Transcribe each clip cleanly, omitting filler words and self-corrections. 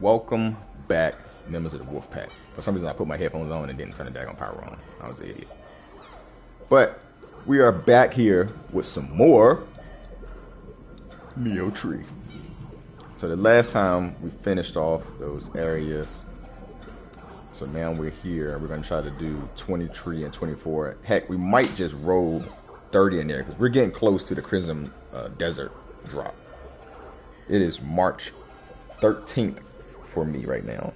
Welcome back, members of the Wolf Pack. For some reason, I put my headphones on and didn't turn the daggone power on. I was an idiot. But we are back here with some more Nioh Tree. So the last time we finished off those areas. So now we're here. We're going to try to do 23 and 24. Heck, we might just roll 30 in there because we're getting close to the Crimson Desert drop. It is March 13th for me right now.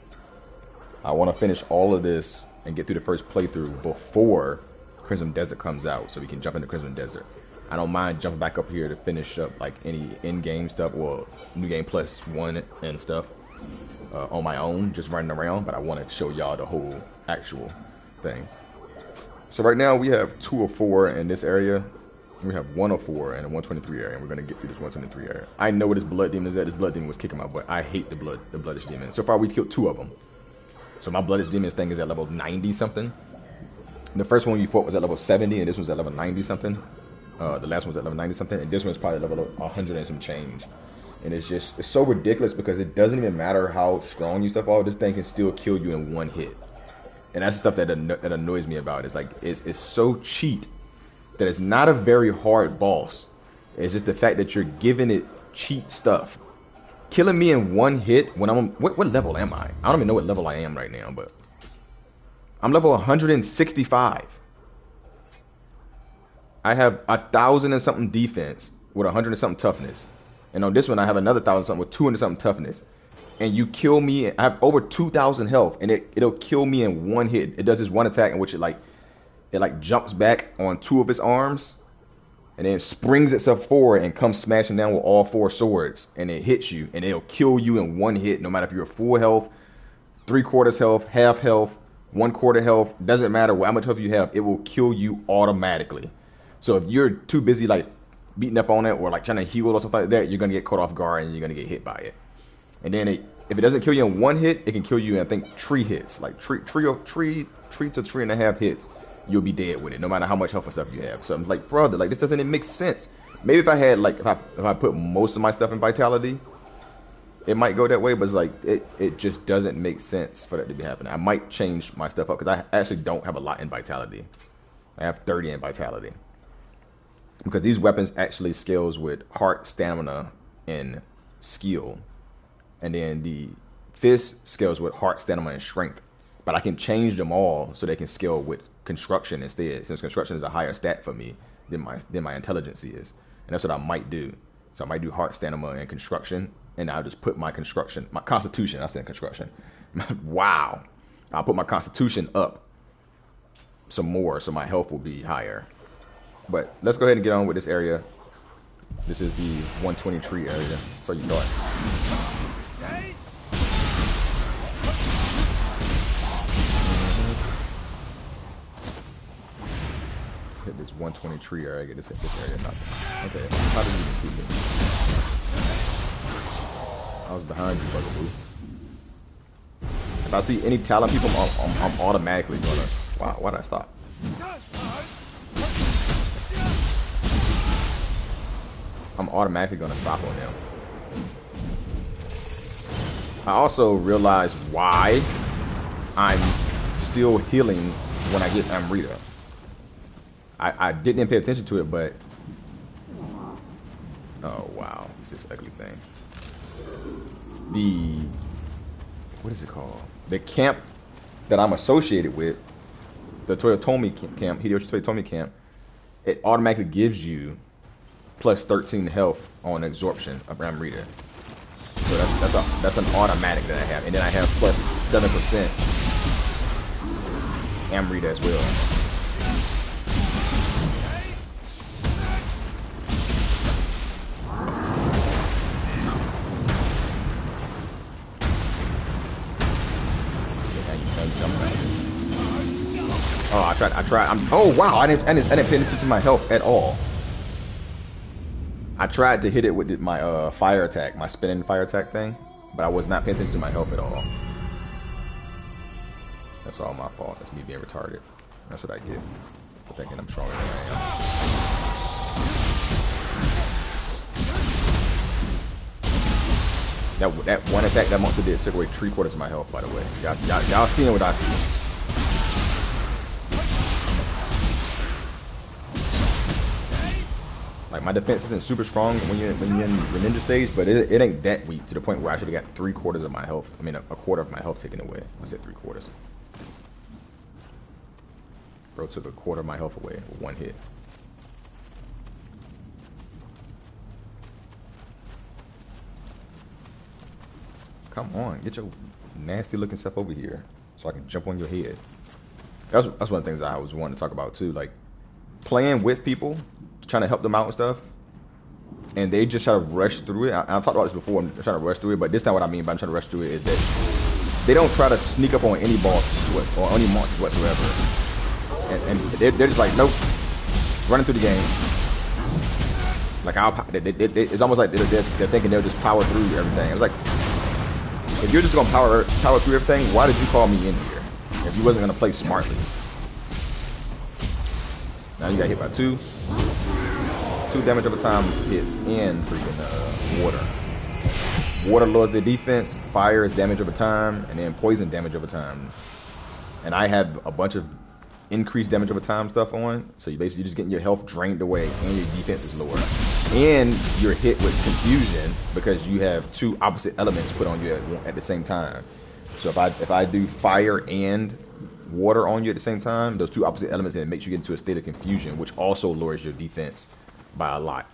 I want to finish all of this and get through the first playthrough before Crimson Desert comes out so we can jump into Crimson Desert. I don't mind jumping back up here to finish up like any in-game stuff or New Game Plus 1 and stuff on my own, just running around, but I want to show y'all the whole actual thing. So right now we have 204 in this area. We have 104 and a 123 area, and we're going to get through this 123 area. I know where this blood demon is at. This blood demon was kicking my butt. I hate the bloodish demon. So far we killed 2 of them. So my bloodish demons thing is at level 90 something. The first one you fought was at level 70, and this one's at level 90 something. The last one's at level 90 something, and this one's probably level 100 and some change. And it's so ridiculous because it doesn't even matter how strong you stuff are. This thing can still kill you in one hit. And that's the stuff that annoys me about it. It's like it's so cheat that it's not a very hard boss. It's just the fact that you're giving it cheat stuff. Killing me in one hit when I'm what level am I? I don't even know what level I am right now, but I'm level 165. I have 1,000 and something defense with 100 and something toughness. And on this one I have another 1,000 something with 200 something toughness. And you kill me, I have over 2,000 health, and it'll kill me in one hit. It does this one attack in which it jumps back on 2 of its arms and then springs itself forward and comes smashing down with all 4 swords, and it hits you and it'll kill you in one hit, no matter if you're full health, 3/4 health, half health, 1/4 health. Doesn't matter how much health you have, it will kill you automatically. So if you're too busy like beating up on it or like trying to heal or something like that, you're gonna get caught off guard and you're gonna get hit by it. And then if it doesn't kill you in one hit, it can kill you in, I think, 3 hits, like 3 to 3.5 hits. You'll be dead with it, no matter how much health and stuff you have. So I'm like, brother, like this doesn't even make sense. Maybe if I had if I put most of my stuff in vitality, it might go that way. But it's like it just doesn't make sense for that to be happening. I might change my stuff up because I actually don't have a lot in vitality. I have 30 in vitality because these weapons actually scales with heart, stamina, and skill, and then the fist scales with heart, stamina, and strength. But I can change them all so they can scale with construction instead, since construction is a higher stat for me than my intelligence is. And that's what I might do. So I might do heart, stamina, and construction, and I'll just put my constitution, I said construction. Wow. I'll put my constitution up some more so my health will be higher. But let's go ahead and get on with this area. This is the 123 area. So you thought. Hit this 123 area, get this area knocked out. Okay, how did you even see me? I was behind you, bugaboo. If I see any talent people, I'm automatically gonna. Wow, why did I stop? I'm automatically gonna stop on them. I also realize why I'm still healing when I get Amrita. I didn't pay attention to it, but oh wow, it's this ugly thing. What is it called? The camp that I'm associated with, the Toyotomi camp, Hideyoshi Toyotomi camp, it automatically gives you plus 13 health on absorption of Amrita. So that's an automatic that I have, and then I have plus 7% Amrita as well. Oh, I tried. Oh wow, I didn't pay attention to my health at all. I tried to hit it with my fire attack, my spinning fire attack thing, but I was not paying attention to my health at all. That's all my fault. That's me being retarded. That's what I get for thinking I'm stronger than I am. That one attack that monster did took away 3/4 of my health, by the way. Y'all seeing what I see. Like, my defense isn't super strong when you're in the ninja stage, but it ain't that weak to the point where I should have got 3/4 of my health. I mean, a quarter of my health taken away. I said 3/4. Bro took a quarter of my health away with one hit. Come on, get your nasty looking stuff over here so I can jump on your head. That's one of the things I was wanting to talk about too. Like, playing with people, trying to help them out and stuff, and they just try to rush through it. I've talked about this before. I'm trying to rush through it, but this time what I mean by I'm trying to rush through it is that they don't try to sneak up on any bosses or any monsters whatsoever, and they're just like, nope, running through the game. Like, it's almost like they're thinking they'll just power through everything. It's like, if you're just gonna power through everything, why did you call me in here? If you wasn't gonna play smartly. Now you got hit by two damage over time hits in freaking water. Water lowers their defense, fire is damage over time, and then poison damage over time. And I have a bunch of increased damage over time stuff on, so you're just getting your health drained away, and your defense is lower. And you're hit with confusion because you have two opposite elements put on you at the same time. So if I do fire and water on you at the same time, those two opposite elements, and it makes you get into a state of confusion, which also lowers your defense by a lot.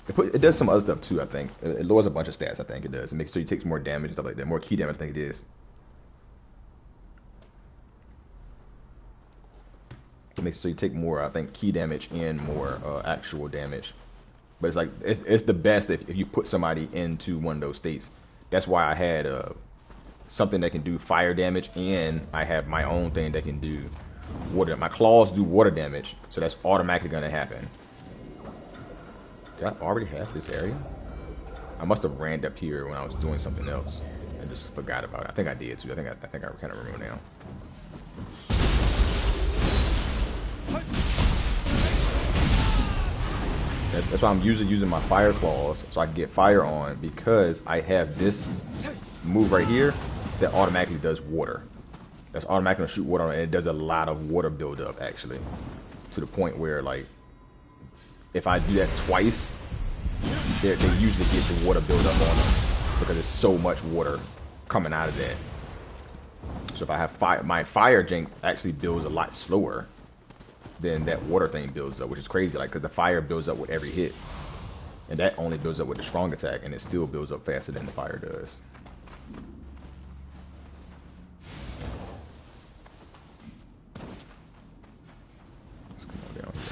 It does some other stuff too, I think. It lowers a bunch of stats, I think it does. It makes sure you take more damage and stuff like that. More key damage, I think it is. It makes so you take more, I think, key damage and more actual damage. But it's like it's the best if you put somebody into one of those states. That's why I had something that can do fire damage, and I have my own thing that can do water. My claws do water damage, so that's automatically gonna happen. Did I already have this area? I must have ran up here when I was doing something else and just forgot about it. I think I did too. I think I kind of remember now. That's why I'm usually using my fire claws so I can get fire on, because I have this move right here that automatically does water. That's automatically gonna shoot water on it, and it does a lot of water buildup actually, to the point where, like, if I do that twice, they usually get the water buildup on them because there's so much water coming out of that. So if I have fire, my fire jank actually builds a lot slower than that water thing builds up, which is crazy. Like, because the fire builds up with every hit, and that only builds up with the strong attack, and it still builds up faster than the fire does. Let's come on down here.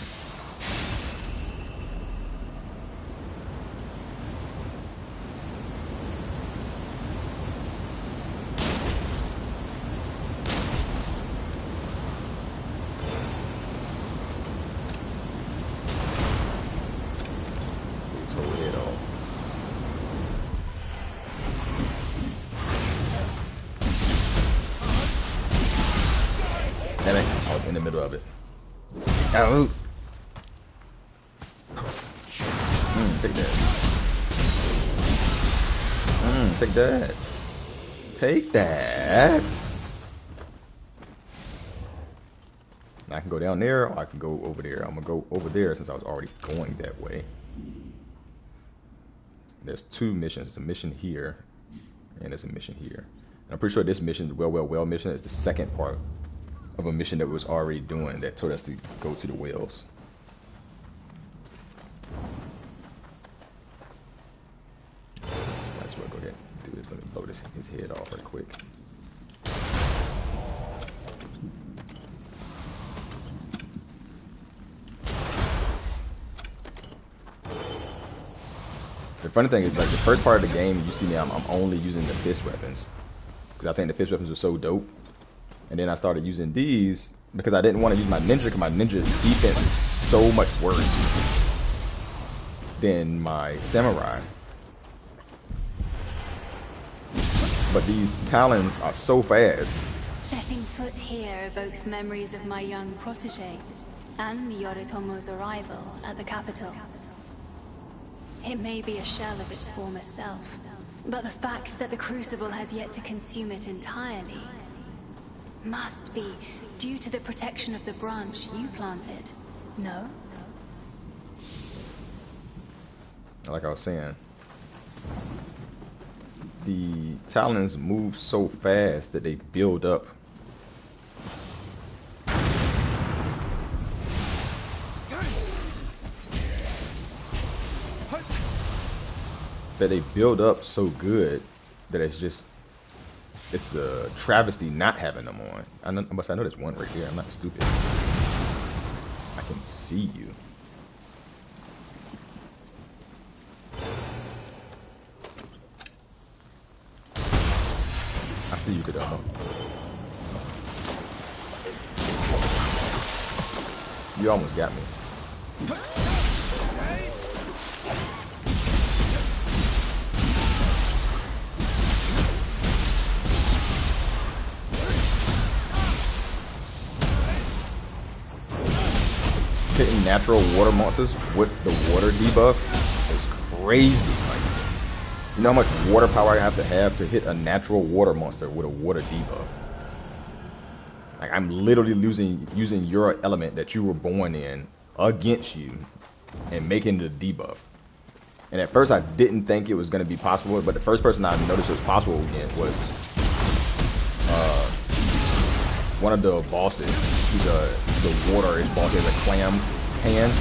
Of it. Oh. Take that. Take that. Take that. I can go down there, or I can go over there. I'm gonna go over there since I was already going that way. There's two missions. There's a mission here, and there's a mission here. And I'm pretty sure this mission, the well mission, is the second part of a mission that we was already doing that told us to go to the whales. That's what I'll go ahead and do this. Let me blow his head off right quick. The funny thing is, like, the first part of the game, you see me, I'm only using the fist weapons, because I think the fist weapons are so dope. And then I started using these because I didn't want to use my ninja, because my ninja's defense is so much worse than my samurai. But these talons are so fast. Setting foot here evokes memories of my young protege and Yoritomo's arrival at the capital. It may be a shell of its former self, But the fact that the Crucible has yet to consume it entirely must be due to the protection of the branch you planted, no? Like I was saying, the Talons move so fast that they build up so good that it's a travesty not having them on. I know there's one right here. I'm not stupid. I can see you. I see you, Kadama. You almost got me. Hitting natural water monsters with the water debuff is crazy. Like, you know how much water power I have to hit a natural water monster with a water debuff? Like, I'm literally using your element that you were born in against you and making the debuff. And at first I didn't think it was going to be possible, but the first person I noticed it was possible against was one of the bosses. He's the water. His boss has a clam hand.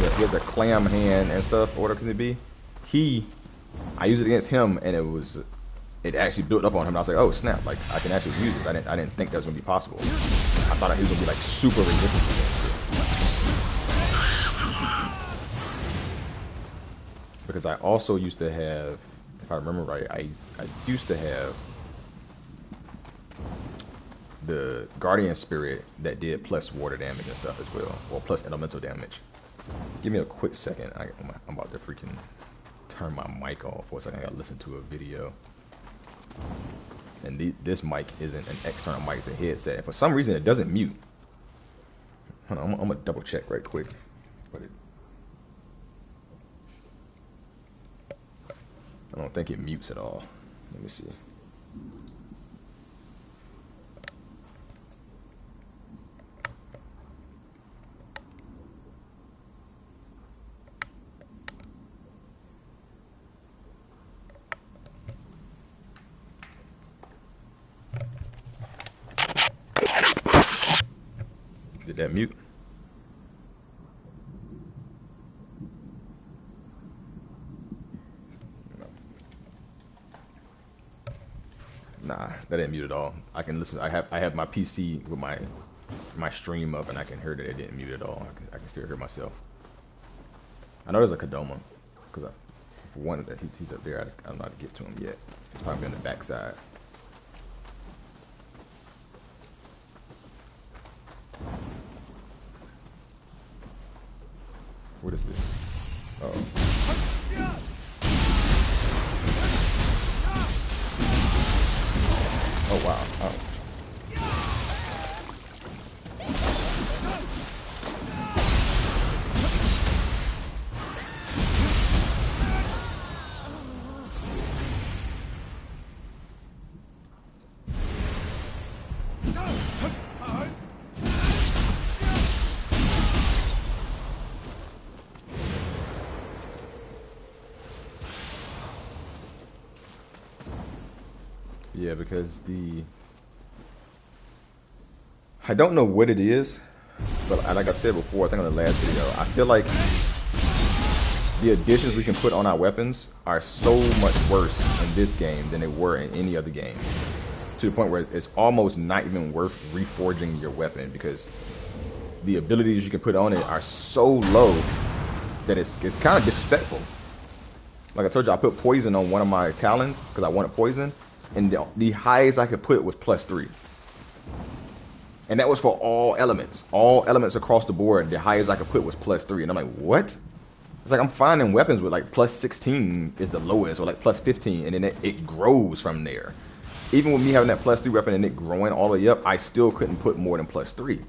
Yeah, he has a clam hand and stuff. Or whatever it be. I used it against him, and it actually built up on him. And I was like, oh snap! Like I can actually use this. I didn't think that was gonna be possible. I thought he was gonna be like super resistant against it. Because I also used to have, if I remember right, I used to have the Guardian Spirit that did plus water damage and stuff as well, or plus elemental damage. Give me a quick second. I'm about to freaking turn my mic off for a second. I gotta listen to a video. And this mic isn't an external mic, it's a headset. And for some reason, it doesn't mute. Hold on, I'm gonna double check right quick. I don't think it mutes at all. Let me see. Did that mute? Nah, that didn't mute at all. I can listen. I have my PC with my stream up, and I can hear that it didn't mute at all. I can still hear myself. I know there's a Kadoma, because for one that he's up there. I don't know how to get to him yet. He's probably on the backside. What is this? Oh. Oh wow. Oh. Yeah, because I don't know what it is, but like I said before, I think on the last video, I feel like the additions we can put on our weapons are so much worse in this game than they were in any other game. To the point where it's almost not even worth reforging your weapon, because the abilities you can put on it are so low that it's kind of disrespectful. Like I told you, I put poison on one of my talons because I wanted poison. And the highest I could put was +3. And that was for all elements. All elements across the board, the highest I could put was +3. And I'm like, what? It's like I'm finding weapons with like +16 is the lowest, or like +15, and then it grows from there. Even with me having that +3 weapon and it growing all the way up, I still couldn't put more than +3.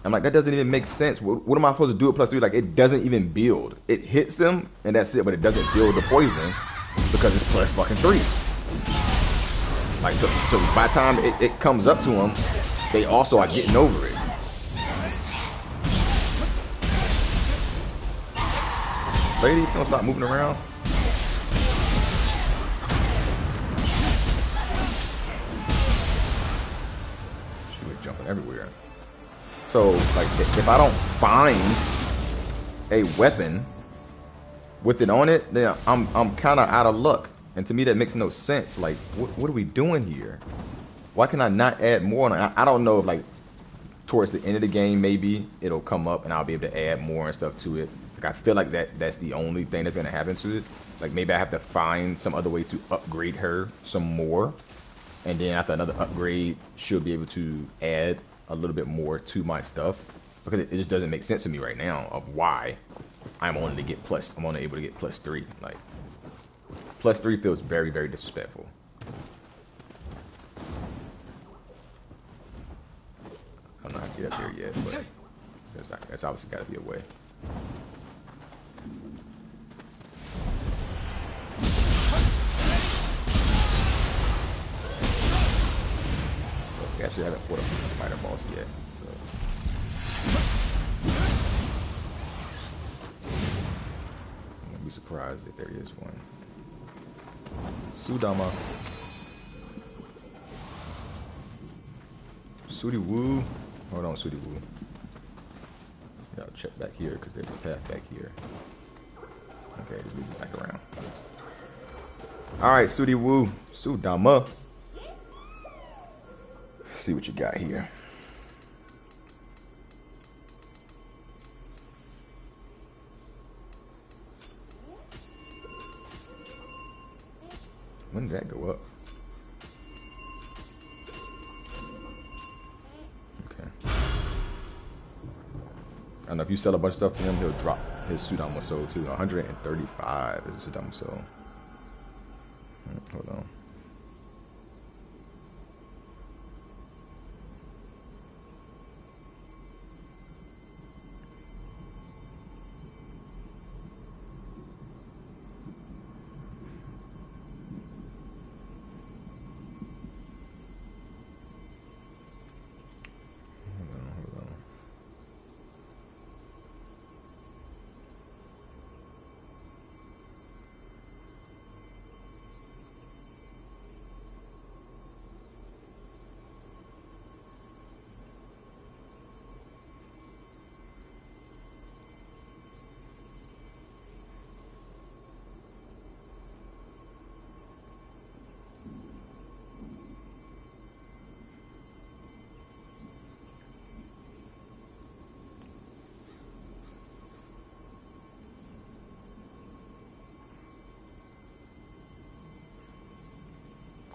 I'm like, that doesn't even make sense. What am I supposed to do at +3? Like, it doesn't even build. It hits them, and that's it, but it doesn't build the poison because it's +3. Like, so by the time it comes up to them, they also are getting over it. Lady, don't stop moving around. She was jumping everywhere. So, like, if I don't find a weapon with it on it, then I'm kind of out of luck. And to me, that makes no sense. Like, what are we doing here? Why can I not add more on it? I don't know if, like, towards the end of the game, maybe it'll come up and I'll be able to add more and stuff to it. Like, I feel like that's the only thing that's going to happen to it. Like, maybe I have to find some other way to upgrade her some more. And then after another upgrade, she'll be able to add a little bit more to my stuff, because it just doesn't make sense to me right now of why I'm only able to get +3. Like, +3 feels very, very disrespectful. I'm not gonna get up there yet, but there's obviously got to be a way. Actually, I haven't fought a spider boss yet, so. I'm gonna be surprised if there is one. Sudama. Sudi Woo. Hold on, Sudi Woo. Yeah, I'll check back here because there's a path back here. Okay, this leads back around. Alright, Sudi Woo. Sudama. See what you got here. When did that go up? Okay. I don't know, if you sell a bunch of stuff to him, he'll drop his Sudama soul too. 135 is a Sudama soul. Hold on.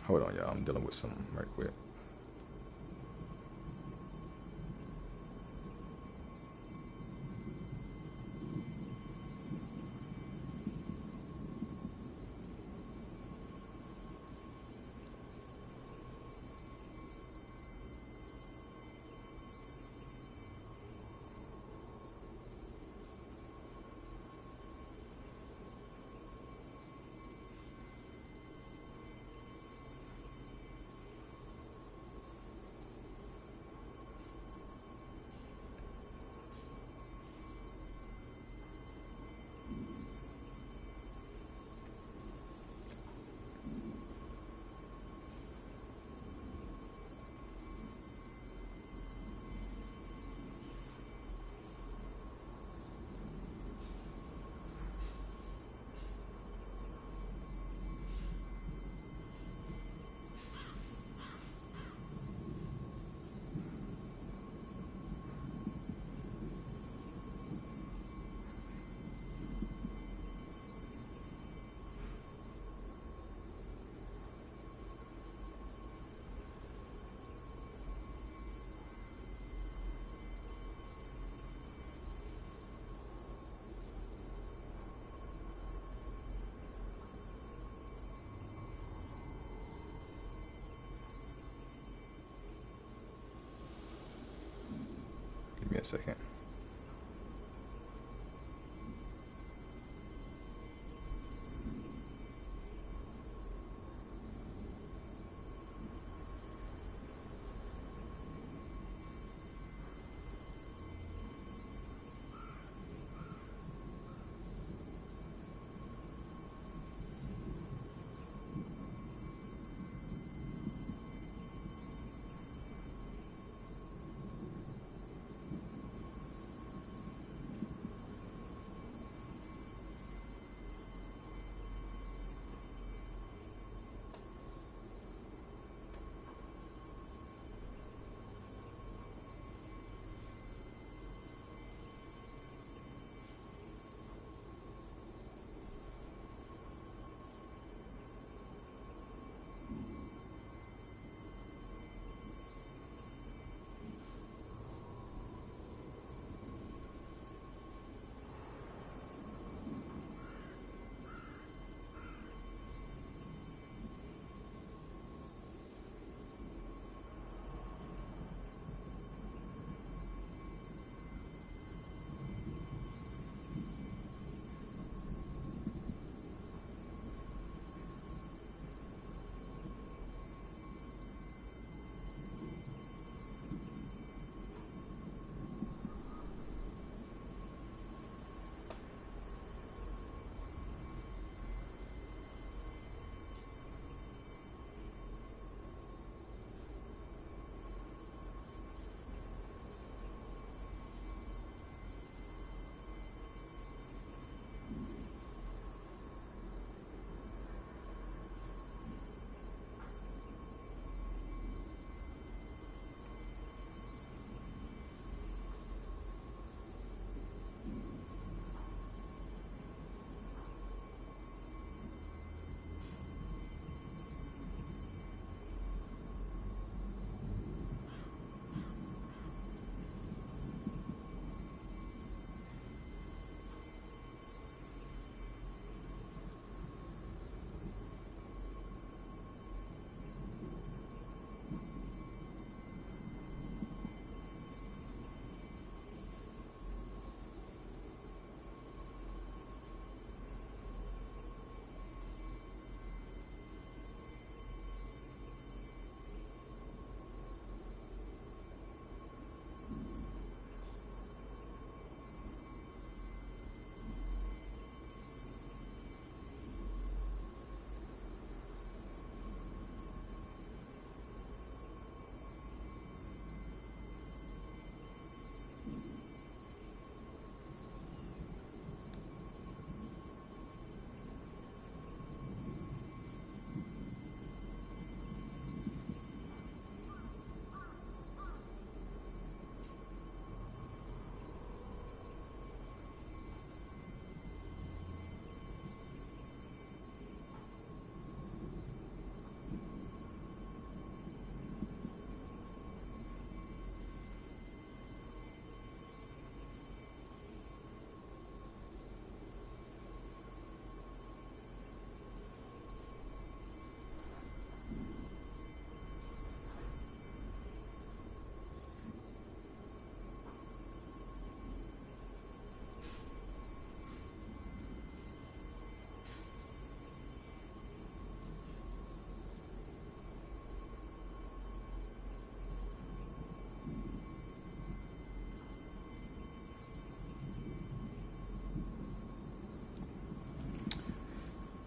Hold on, y'all. I'm dealing with something right quick. me a second.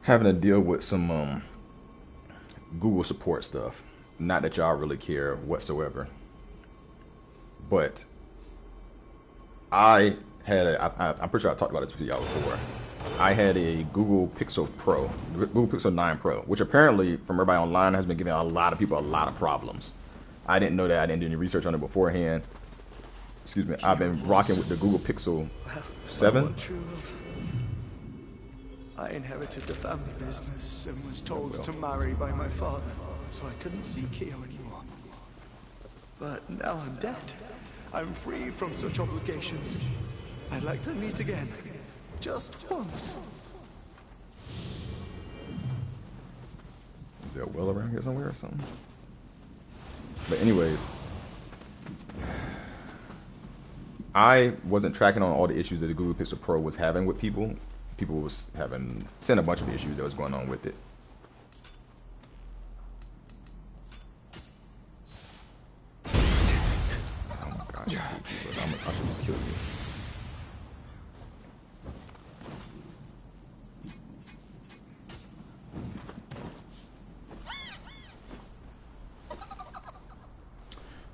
Having to deal with some Google support stuff. Not that y'all really care whatsoever, but I had I'm pretty sure I talked about this with y'all before. I had a Google Pixel Pro, Google Pixel 9 Pro, which apparently from everybody online has been giving a lot of people a lot of problems. I didn't know that. I didn't do any research on it beforehand. Excuse me. I've been rocking with the Google Pixel 7. I inherited the family business and was told to marry by my father, so I couldn't see Kyo anymore. But now I'm dead. I'm free from such obligations. I'd like to meet again. Just once. Is there a well around here somewhere or something? But anyways, I wasn't tracking on all the issues that the Google Pixel Pro was having with people. People was seeing a bunch of issues that was going on with it. Oh my gosh, I should just kill you.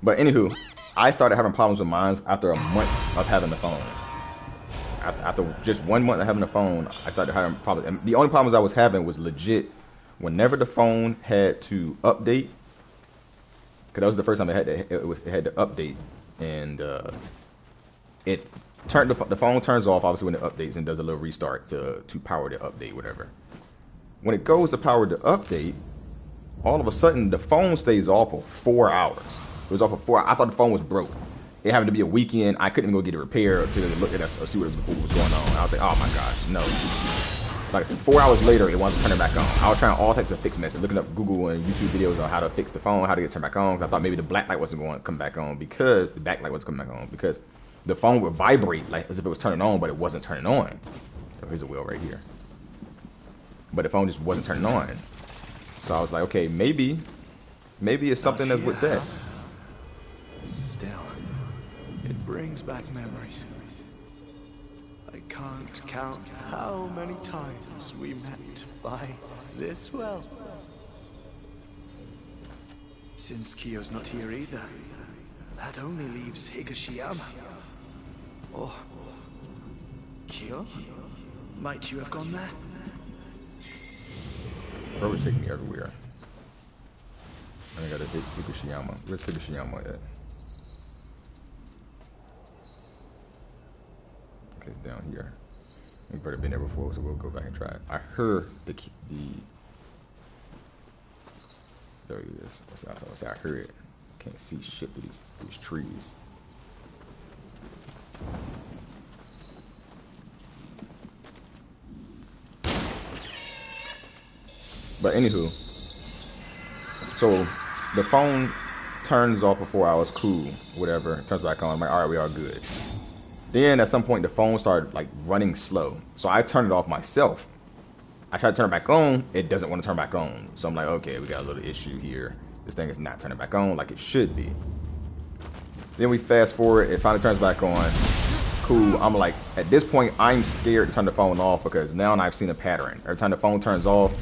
But anywho, I started having problems with mine after a month of having the phone. After just 1 month of having the phone, I started having problems. And the only problems I was having was legit whenever the phone had to update. Because that was the first time it had to update, and it turned the phone turns off obviously when it updates and does a little restart to power the update, whatever. When it goes to power the update, all of a sudden the phone stays off for 4 hours. It was off for 4 hours. I thought the phone was broke. It happened to be a weekend. I couldn't even go get it repaired to look at us or see what was going on. I was like, oh my gosh, no. Like I said, 4 hours later, it wasn't turning back on. I was trying all types of fix methods, looking up Google and YouTube videos on how to fix the phone, how to get it turned back on. I thought maybe the black light wasn't going to come back on because the backlight wasn't coming back on because the phone would vibrate like as if it was turning on, but it wasn't turning on. Oh, here's a wheel right here. But the phone just wasn't turning on. So I was like, okay, maybe it's something that's with that. Still, it brings back memories. I can't count how many times we met by this well. Since Kiyo's not here either, that only leaves Higashiyama. Or Kiyo? Might you have gone there? Bro was taking me everywhere. I gotta hit Higashiyama. Where's Higashiyama at? Okay, it's down here. We've already been there before, so we'll go back and try it. I heard the there it is. That's I heard it. Can't see shit through these trees. But anywho, so the phone turns off for 4 hours, cool, whatever. It turns back on. I'm like, all right, we are good. Then at some point the phone started like running slow, so I turned it off myself. I tried to turn it back on, it doesn't want to turn back on. So I'm like, okay, we got a little issue here. This thing is not turning back on like it should be. Then we fast forward, it finally turns back on. Cool. I'm like, at this point, I'm scared to turn the phone off because now I've seen a pattern. Every time the phone turns off,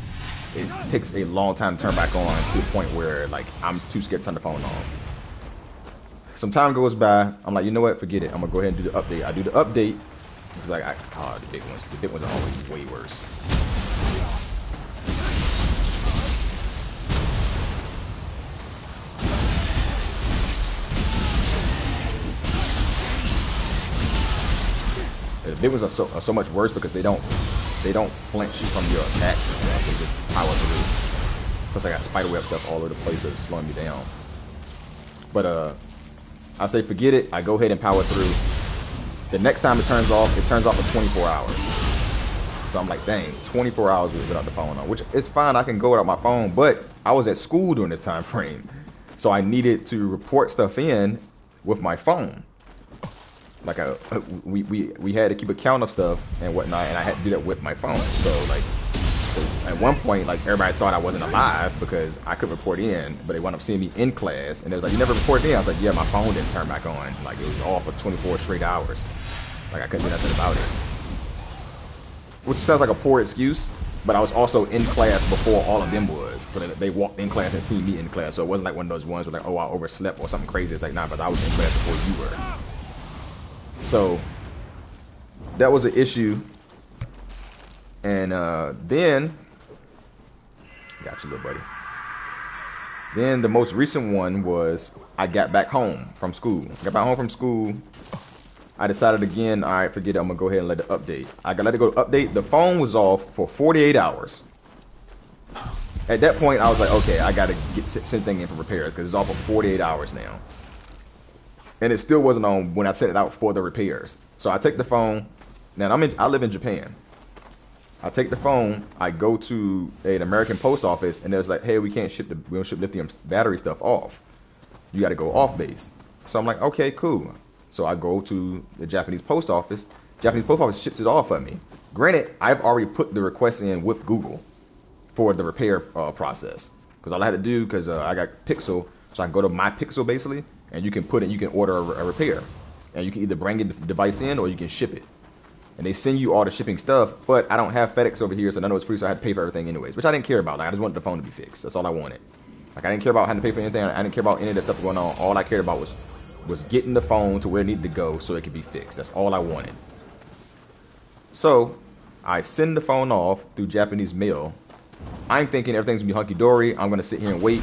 it takes a long time to turn back on to the point where like I'm too scared to turn the phone off. Some time goes by. I'm like, you know what? Forget it. I'm gonna go ahead and do the update. I do the update because like the big ones. The big ones are always way worse. The big ones are so much worse because they don't flinch from your attacks. They just power through. Plus I got spiderweb stuff all over the place, so it's slowing me down. But I say forget it. I go ahead and power through. The next time it turns off for 24 hours. So I'm like, dang, it's 24 hours without the phone on, which is fine. I can go without my phone, but I was at school during this time frame, so I needed to report stuff in with my phone. Like we had to keep a count of stuff and whatnot, and I had to do that with my phone. So like at one point, like everybody thought I wasn't alive because I could report in, but they wound up seeing me in class, and they was like, "You never reported in." I was like, "Yeah, my phone didn't turn back on. Like it was off for 24 straight hours. Like I couldn't do nothing about it." Which sounds like a poor excuse, but I was also in class before all of them was, so that they walked in class and seen me in class. So it wasn't like one of those ones where like, "Oh, I overslept" or something crazy. It's like, nah, but I was in class before you were. So that was an issue. And then, got you, little buddy. Then the most recent one was I got back home from school. I decided again, all right, forget it. I'm going to go ahead and let it update. I let it go update. The phone was off for 48 hours. At that point, I was like, okay, I got to send thing in for repairs because it's off for 48 hours now. And it still wasn't on when I sent it out for the repairs. So I take the phone. Now I live in Japan. I take the phone. I go to an American post office, and there's like, hey, we don't ship lithium battery stuff off. You got to go off base. So I'm like, okay, cool. So I go to the Japanese post office. Japanese post office ships it off for me. Granted, I've already put the request in with Google for the repair process. Because all I had to do, because I got Pixel, so I can go to my Pixel basically, and you can order a repair. And you can either bring the device in or you can ship it. And they send you all the shipping stuff, but I don't have FedEx over here, so I know it's free, so I had to pay for everything anyways, which I didn't care about. Like, I just wanted the phone to be fixed. That's all I wanted. Like, I didn't care about having to pay for anything. I didn't care about any of that stuff going on. All I cared about was getting the phone to where it needed to go so it could be fixed. That's all I wanted. So I send the phone off through Japanese mail. I'm thinking everything's gonna be hunky-dory. I'm gonna sit here and wait.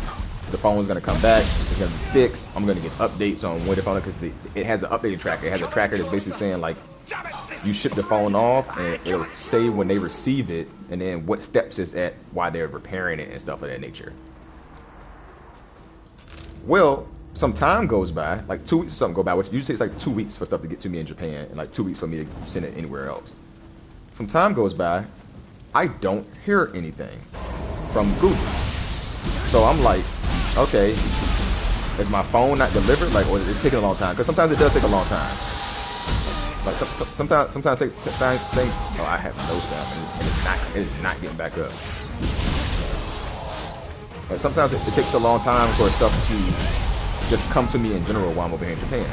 The phone's gonna come back. It's gonna be fixed. I'm gonna get updates on when the phone, because it has an updated tracker. It has a tracker that's basically saying, like, you ship the phone off, and it'll say when they receive it, and then what steps it's at while they're repairing it and stuff of that nature. Well, some time goes by, like 2 weeks or something go by, which usually takes like 2 weeks for stuff to get to me in Japan, and like 2 weeks for me to send it anywhere else. Some time goes by, I don't hear anything from Google. So I'm like, okay, is my phone not delivered? Like, or is it taking a long time? Because sometimes it does take a long time. Like sometimes things. Oh, I have no sound, and it is not getting back up. And sometimes it takes a long time for stuff to just come to me in general while I'm over here in Japan,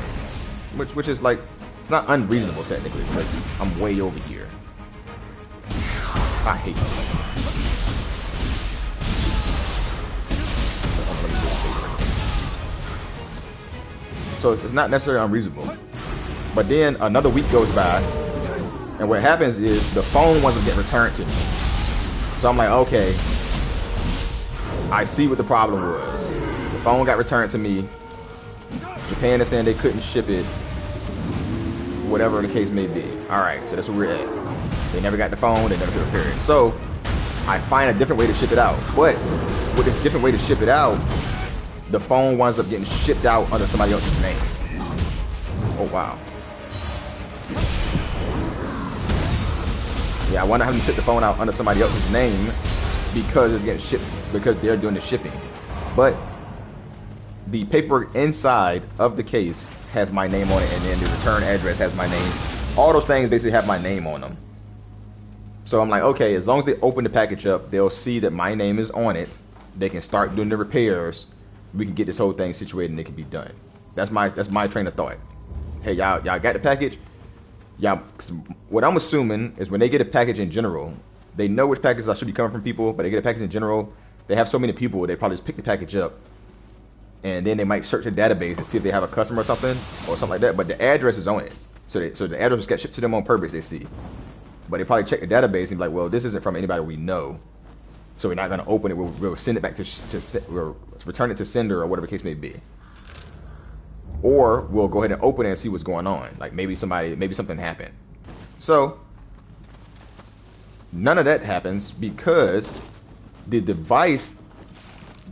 which is like, it's not unreasonable technically, because I'm way over here. I hate it. So it's not necessarily unreasonable. But then another week goes by, and what happens is the phone wasn't getting returned to me. So I'm like, okay, I see what the problem was. The phone got returned to me. Japan is saying they couldn't ship it, whatever the case may be. Alright, so that's where we're at. They never got the phone, they never could repair it. So I find a different way to ship it out. But with a different way to ship it out, the phone winds up getting shipped out under somebody else's name. Oh wow. Yeah, I wonder how to ship the phone out under somebody else's name because it's getting shipped, because they're doing the shipping. But the paperwork inside of the case has my name on it, and then the return address has my name. All those things basically have my name on them. So I'm like, okay, as long as they open the package up, they'll see that my name is on it. They can start doing the repairs. We can get this whole thing situated and it can be done. That's my train of thought. Hey, y'all got the package? Yeah, what I'm assuming is when they get a package in general, they know which packages should be coming from people, but they get a package in general, they have so many people, they probably just pick the package up, and then they might search the database and see if they have a customer or something like that, but the address is on it. So the address got shipped to them on purpose, they see. But they probably check the database and be like, well, this isn't from anybody we know, so we're not going to open it, we'll send it back we'll return it to sender or whatever the case may be. Or we'll go ahead and open it and see what's going on. Like maybe something happened. So none of that happens because the device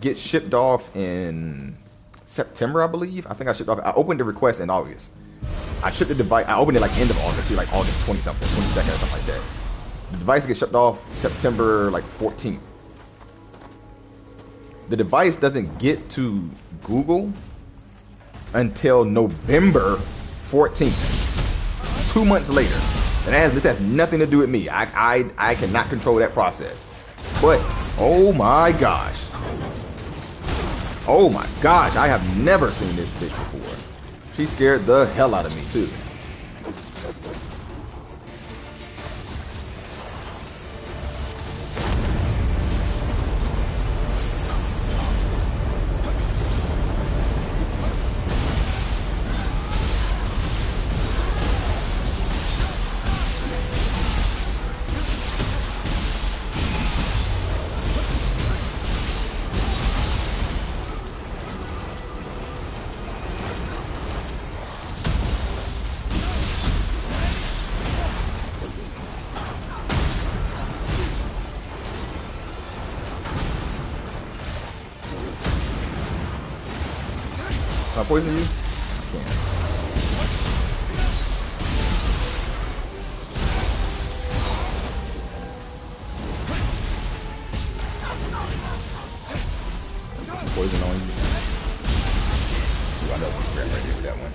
gets shipped off in September, I believe. I think I shipped off. I opened the request in August. I shipped the device. I opened it like end of August, like August 20 something, 22nd or something like that. The device gets shipped off September like 14th. The device doesn't get to Google until November 14th, 2 months later. And this has nothing to do with me. I cannot control that process. But oh my gosh, I have never seen this bitch before. She scared the hell out of me too. Can I poison you? I can't. Poison on you. Ooh, I know some crap right here with that one.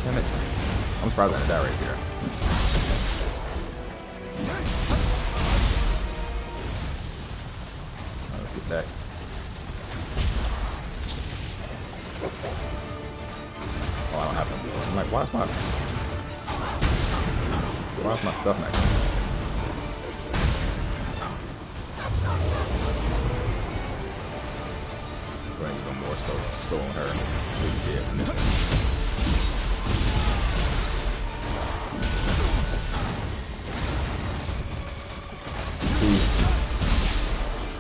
Damn it. I'm surprised I didn't die right here. Let's get back. Oh, I don't have them. I'm like, why is my stuff not coming? Go ahead and go more slow on her. She's dead from this one.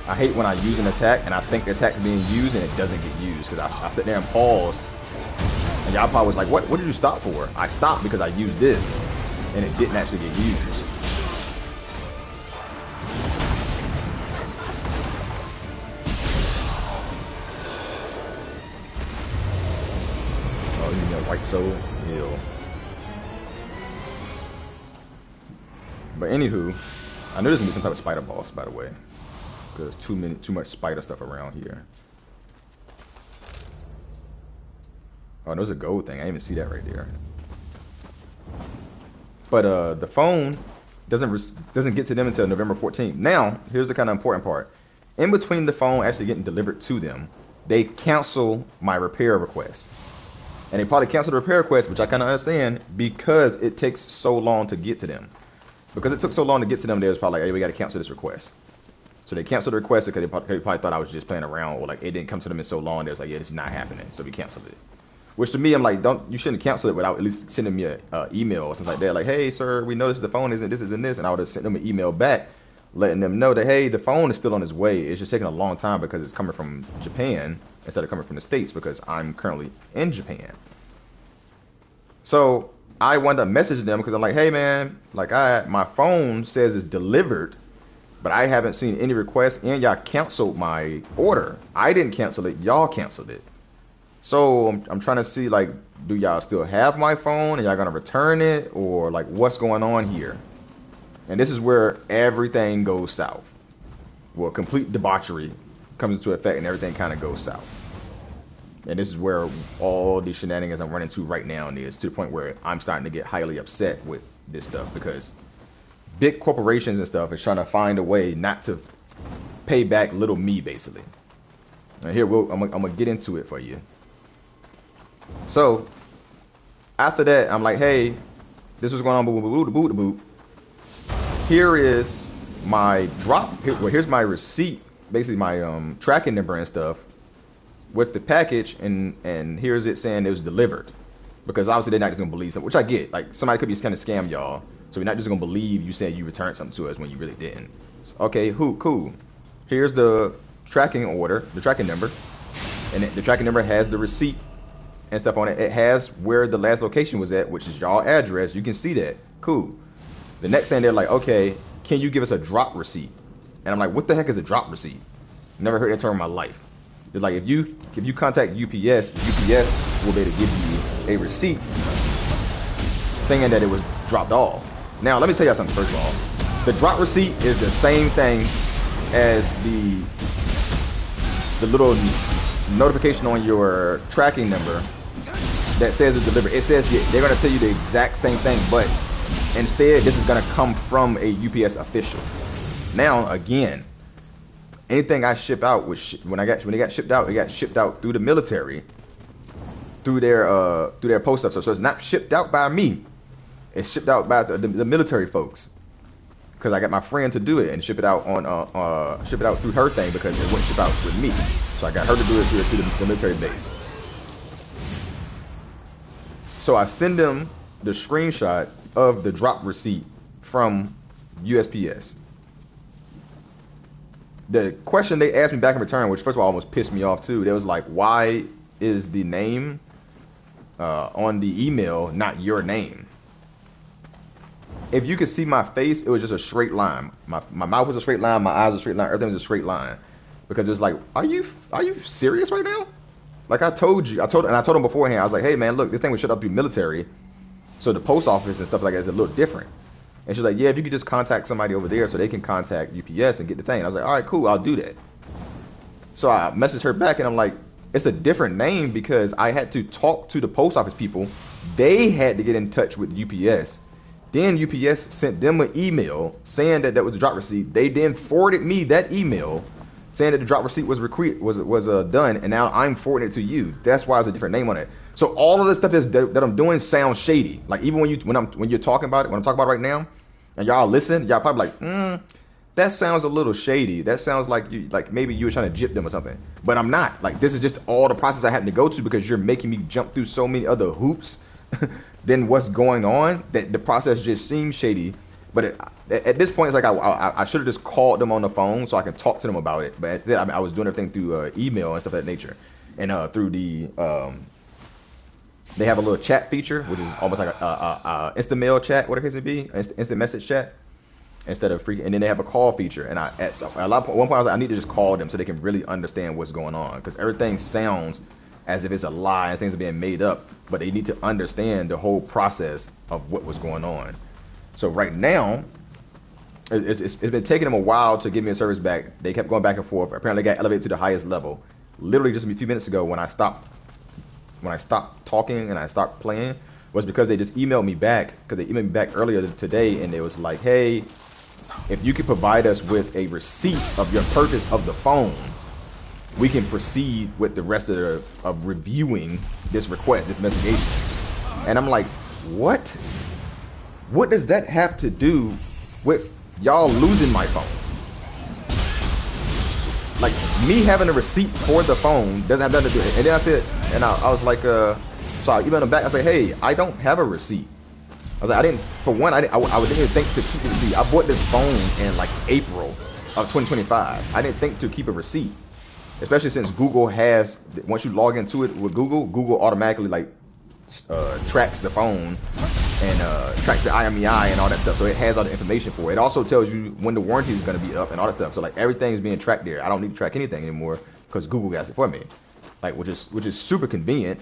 I hate when I use an attack and I think the attack's being used and it doesn't get used because I sit there and pause and y'all probably was like, what did you stop for? I stopped because I used this and it didn't actually get used. Oh, you got white soul heal. But anywho, I knew this was gonna be some type of spider boss, by the way. Because too much spider stuff around here. Oh, there's a gold thing. I didn't even see that right there. But the phone doesn't get to them until November 14th. Now, here's the kind of important part. In between the phone actually getting delivered to them, they cancel my repair request. And they probably cancel the repair request, which I kind of understand, because it takes so long to get to them. Because it took so long to get to them, they was probably like, hey, we got to cancel this request. So they canceled the request because they probably thought I was just playing around, or like it didn't come to them in so long. They was like, yeah, this is not happening. So we canceled it. Which to me, I'm like, you shouldn't cancel it without at least sending me an email or something like that. Like, hey, sir, we noticed the phone isn't this, isn't this. And I would have sent them an email back letting them know that, hey, the phone is still on its way. It's just taking a long time because it's coming from Japan instead of coming from the States because I'm currently in Japan. So I wound up messaging them because I'm like, hey, man, like my phone says it's delivered, but I haven't seen any requests, and y'all canceled my order. I didn't cancel it. Y'all canceled it. So I'm trying to see, like, do y'all still have my phone? Are y'all going to return it? Or, like, what's going on here? And this is where everything goes south. Well, complete debauchery comes into effect, and everything kind of goes south. And this is where all the shenanigans I'm running to right now is, to the point where I'm starting to get highly upset with this stuff because big corporations and stuff is trying to find a way not to pay back little me, basically. And here, I'm going to get into it for you. So, after that, I'm like, hey, this was going on, boop. Here is my drop. Here's my receipt, basically my tracking number and stuff with the package, and here's it saying it was delivered. Because obviously they're not just going to believe something, which I get. Like, somebody could be kind of scam y'all. So we're not just going to believe you saying you returned something to us when you really didn't. So, okay, cool. Here's the tracking order, the tracking number. And the tracking number has the receipt and stuff on it. It has where the last location was at, which is y'all address. You can see that. Cool. The next thing, they're like, okay, can you give us a drop receipt? And I'm like, what the heck is a drop receipt? Never heard that term in my life. It's like, if you contact UPS will be able to give you a receipt saying that it was dropped off. Now, let me tell you something first of all. The drop receipt is the same thing as the little notification on your tracking number that says it's delivered. It says they're going to tell you the exact same thing, but instead, this is going to come from a UPS official. Now, again, anything I ship out, when it got shipped out, it got shipped out through the military, through their post office. So it's not shipped out by me. It's shipped out by the military folks. Because I got my friend to do it and ship it out through her thing because it wouldn't ship out with me. So I got her to do it through the military base. So I send them the screenshot of the drop receipt from USPS. The question they asked me back in return, which first of all almost pissed me off too, they was like, why is the name on the email not your name? If you could see my face, it was just a straight line. My mouth was a straight line, my eyes was a straight line, everything was a straight line. Because it was like, are you serious right now? Like I told them beforehand, I was like, hey man, look, this thing was shut up through military. So the post office and stuff like that is a little different. And she's like, yeah, if you could just contact somebody over there so they can contact UPS and get the thing. And I was like, all right, cool, I'll do that. So I messaged her back and I'm like, it's a different name because I had to talk to the post office people. They had to get in touch with UPS. Then UPS sent them an email saying that that was the drop receipt. They then forwarded me that email saying that the drop receipt was done, and now I'm forwarding it to you. That's why it's a different name on it. So all of this stuff that I'm doing sounds shady. Like even when you're talking about it, when I'm talking about it right now, and y'all listen, y'all probably like, that sounds a little shady. That sounds like maybe you were trying to gyp them or something. But I'm not. Like this is just all the process I had to go to because you're making me jump through so many other hoops than what's going on that the process just seems shady. But at this point, it's like I should have just called them on the phone so I can talk to them about it. But instead, I was doing everything through email and stuff of that nature, and through the they have a little chat feature, which is almost like a instant mail chat, whatever it may be, instant message chat, instead of free. And then they have a call feature. And at one point, I was like, I need to just call them so they can really understand what's going on, because everything sounds as if it's a lie and things are being made up. But they need to understand the whole process of what was going on. So right now, it's been taking them a while to give me a service back. They kept going back and forth. Apparently, got elevated to the highest level. Literally just a few minutes ago, when I stopped talking and I stopped playing, was because they just emailed me back. Because they emailed me back earlier today, and it was like, "Hey, if you could provide us with a receipt of your purchase of the phone, we can proceed with the rest of reviewing this request, this investigation." And I'm like, what? What does that have to do with y'all losing my phone? Like, me having a receipt for the phone doesn't have nothing to do with it. And then I said, and I was like, so I emailed them back. I said, hey, I don't have a receipt. I was like, I didn't even think to keep the receipt. I bought this phone in like April of 2025. I didn't think to keep a receipt, especially since Google has, once you log into it with Google automatically like tracks the phone and tracks the IMEI and all that stuff. So it has all the information for it. It also tells you when the warranty is going to be up and all that stuff. So like everything's being tracked there. I don't need to track anything anymore because Google has it for me, like which is super convenient.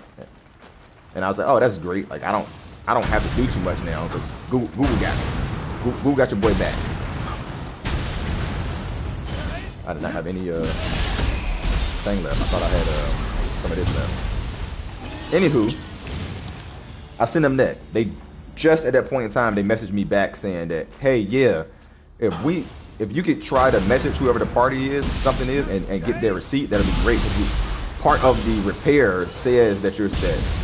And I was like, oh, that's great. Like I don't have to do too much now because Google got me. Google got your boy back. I did not have any thing left. I thought I had some of this left. Anywho, I sent them that. They just at that point in time, they messaged me back saying that, hey, yeah, if you could try to message whoever the party is, something is, and get their receipt, that'll be great. Because part of the repair says that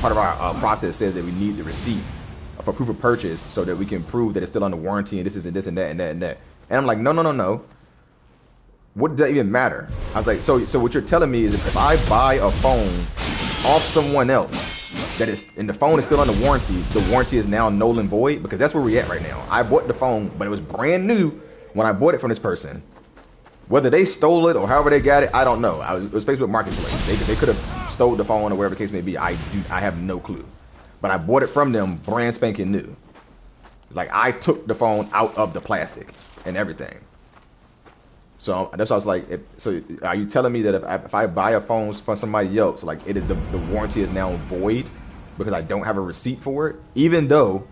part of our process says that we need the receipt for proof of purchase so that we can prove that it's still under warranty and this and this and that and that and that. And I'm like, no. What does that even matter? I was like, so what you're telling me is if I buy a phone off someone else that is, and the phone is still under warranty, the warranty is now null and void? Because that's where we're at right now. I bought the phone, but it was brand new when I bought it from this person. Whether they stole it or however they got it, I don't know. It was Facebook Marketplace. They could have stole the phone or whatever the case may be. I have no clue. But I bought it from them brand spanking new. Like I took the phone out of the plastic and everything. So that's why I was like, so are you telling me that if I buy a phone from somebody else, like the warranty is now void because I don't have a receipt for it, even though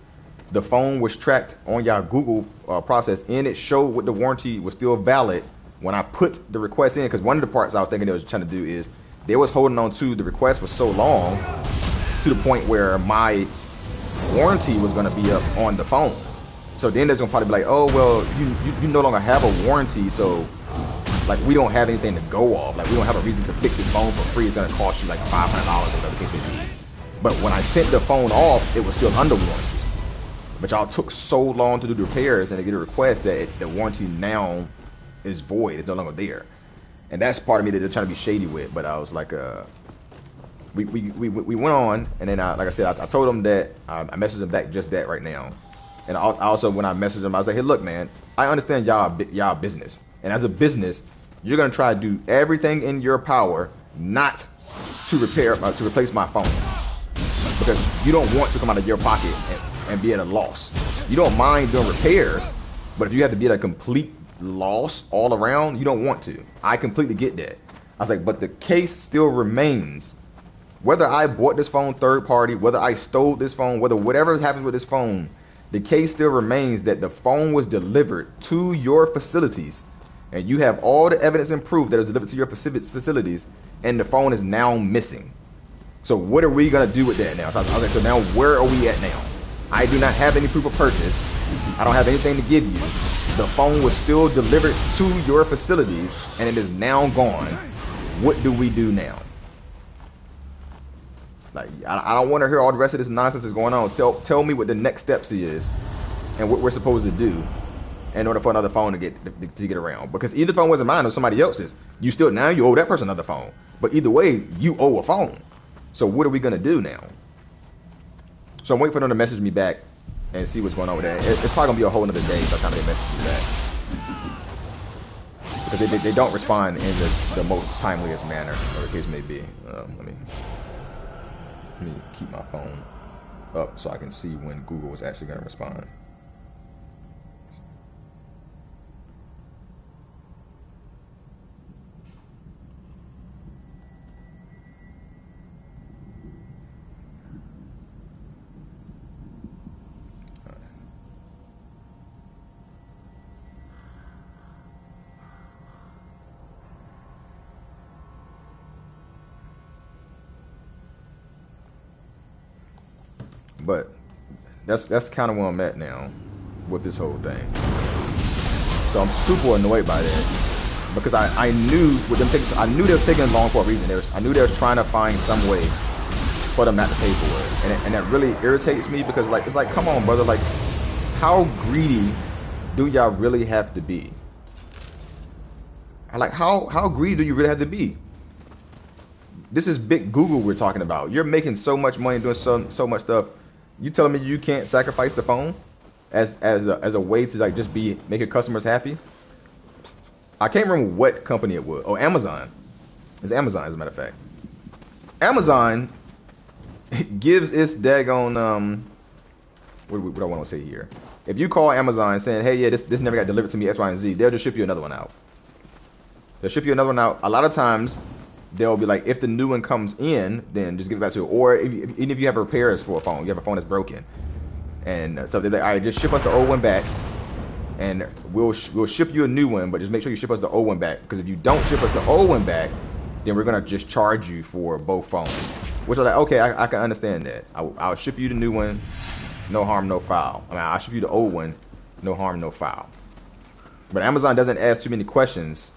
the phone was tracked on your Google process and it showed what the warranty was still valid when I put the request in? Because one of the parts I was thinking they was trying to do is they was holding on to the request for so long to the point where my warranty was going to be up on the phone. So then there's gonna probably be like, oh well, you no longer have a warranty, so like we don't have anything to go off. Like we don't have a reason to fix this phone for free. It's gonna cost you like $500 or whatever the case may be. But when I sent the phone off, it was still under warranty. But y'all took so long to do the repairs and to get a request that the warranty now is void. It's no longer there. And that's part of me that they're trying to be shady with. But I was like, we went on, and then like I said, I told them that I messaged them back just that right now. And I also, when I messaged them, I was like, hey, look, man, I understand y'all business. And as a business, you're going to try to do everything in your power not to replace my phone. Because you don't want to come out of your pocket and be at a loss. You don't mind doing repairs, but if you have to be at a complete loss all around, you don't want to. I completely get that. I was like, but the case still remains. Whether I bought this phone third party, whether I stole this phone, whether whatever happens with this phone, the case still remains that the phone was delivered to your facilities and you have all the evidence and proof that is delivered to your facilities, and the phone is now missing. So what are we gonna do with that now? So I was like, so now where are we at now? I do not have any proof of purchase. I don't have anything to give you. The phone was still delivered to your facilities, and it is now gone. What do we do now? Like, I don't want to hear all the rest of this nonsense that's going on. Tell me what the next steps is, and what we're supposed to do in order for another phone to get around. Because either phone wasn't mine or somebody else's. You owe that person another phone. But either way, you owe a phone. So what are we gonna do now? So I'm waiting for them to message me back and see what's going on with that. It's probably gonna be a whole another day by the time they message me back. Because they don't respond in the most timeliest manner, or the case may be. Let me keep my phone up so I can see when Google is actually gonna respond. But that's kind of where I'm at now with this whole thing. So I'm super annoyed by that because I knew with them taking, I knew they were taking long for a reason. I knew they were trying to find some way for them not to pay for it, and that really irritates me because like it's like, come on, brother, like how greedy do y'all really have to be? Like how greedy do you really have to be? This is big Google we're talking about. You're making so much money doing so much stuff. You telling me you can't sacrifice the phone as a way to like just make your customers happy? I can't remember what company it was. Oh, Amazon. It's Amazon, as a matter of fact. Amazon gives its daggone what do I want to say here? If you call Amazon saying, hey, yeah, this never got delivered to me, X, Y, and Z, they'll just ship you another one out. They'll ship you another one out. A lot of times they'll be like, if the new one comes in, then just give it back to you. Or even if you have repairs for a phone, you have a phone that's broken, and so they're like, all right, just ship us the old one back, and we'll ship you a new one, but just make sure you ship us the old one back. Because if you don't ship us the old one back, then we're gonna just charge you for both phones. Which is like, okay, I can understand that. I'll ship you the new one, no harm, no foul. I mean, I'll ship you the old one, no harm, no foul. But Amazon doesn't ask too many questions.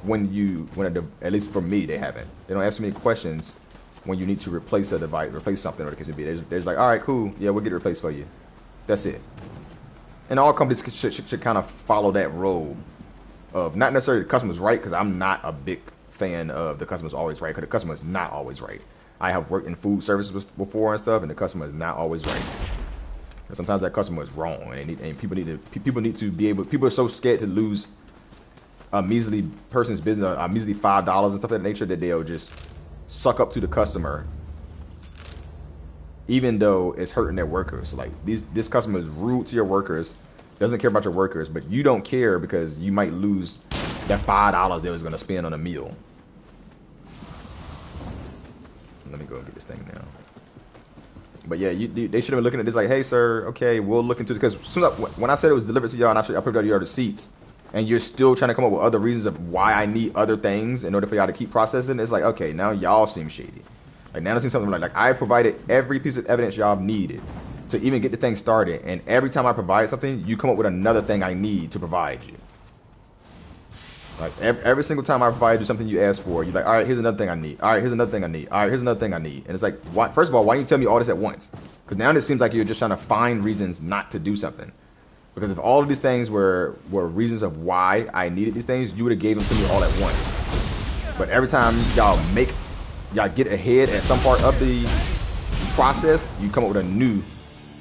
At least for me, they haven't. They don't ask too many questions when you need to replace a device, replace something, or the case may be. They're like, all right, cool, yeah, we'll get it replaced for you. That's it. And all companies should kind of follow that role of not necessarily the customer's right, because I'm not a big fan of the customer's always right, because the customer is not always right. I have worked in food services before and stuff, and the customer is not always right. And sometimes that customer is wrong, and people need to be able. People are so scared to lose a measly person's business, a measly $5 and stuff of that nature, that they'll just suck up to the customer, even though it's hurting their workers. Like this customer is rude to your workers, doesn't care about your workers, but you don't care because you might lose that $5 they was gonna spend on a meal. Let me go and get this thing now. But yeah, they should have been looking at this like, hey sir, okay, we'll look into it. Because when I said it was delivered to y'all and I put out your receipts, and you're still trying to come up with other reasons of why I need other things in order for y'all to keep processing, it's like, okay, now y'all seem shady. Like now it seems something like I provided every piece of evidence y'all needed to even get the thing started, and every time I provide something, you come up with another thing I need to provide you. Like every single time I provide you something you asked for, you're like, all right, here's another thing I need. All right, here's another thing I need. All right, here's another thing I need. And it's like, first of all, why don't you tell me all this at once? Because now it seems like you're just trying to find reasons not to do something. Because if all of these things were reasons of why I needed these things, you would have gave them to me all at once. But every time y'all get ahead at some part of the process, you come up with a new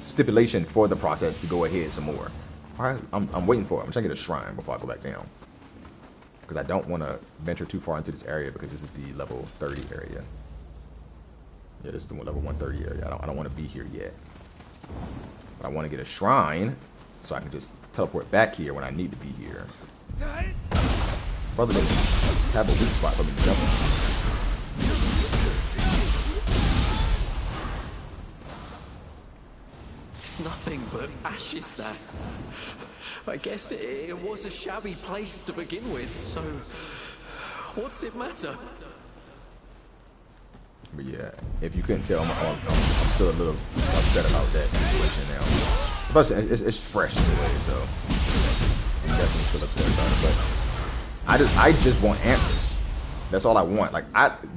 stipulation for the process to go ahead some more. All right, I'm waiting for it. I'm trying to get a shrine before I go back down. Because I don't want to venture too far into this area because this is the level 30 area. Yeah, this is the level 130 area. I don't want to be here yet. But I want to get a shrine so I can just teleport back here when I need to be here. Brother doesn't have a weak spot for me to jump on. It's nothing but but ashes there. I guess it was a shabby place to begin with, so what's it matter? But yeah, if you couldn't tell, I'm still a little upset about that situation now. But it's fresh anyway, so I'm definitely still upset about it. But I just want answers. That's all I want. Like,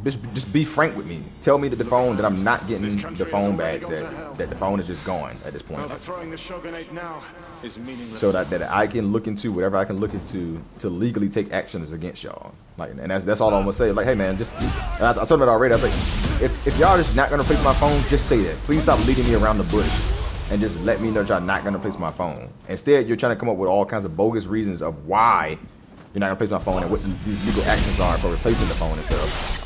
just be frank with me. Tell me that the phone, that I'm not getting the phone back, that the phone is just gone at this point. Overthrowing the shogunate now is meaningless. So that I can look into whatever I can look into to legally take actions against y'all. Like, and that's all I'm gonna say. Like, hey man, just I told them it already. I was like, if y'all just not gonna replace my phone, just say that. Please stop leading me around the bush and just let me know that y'all not gonna replace my phone. Instead, you're trying to come up with all kinds of bogus reasons of why you're not gonna replace my phone and what these legal actions are for replacing the phone and stuff,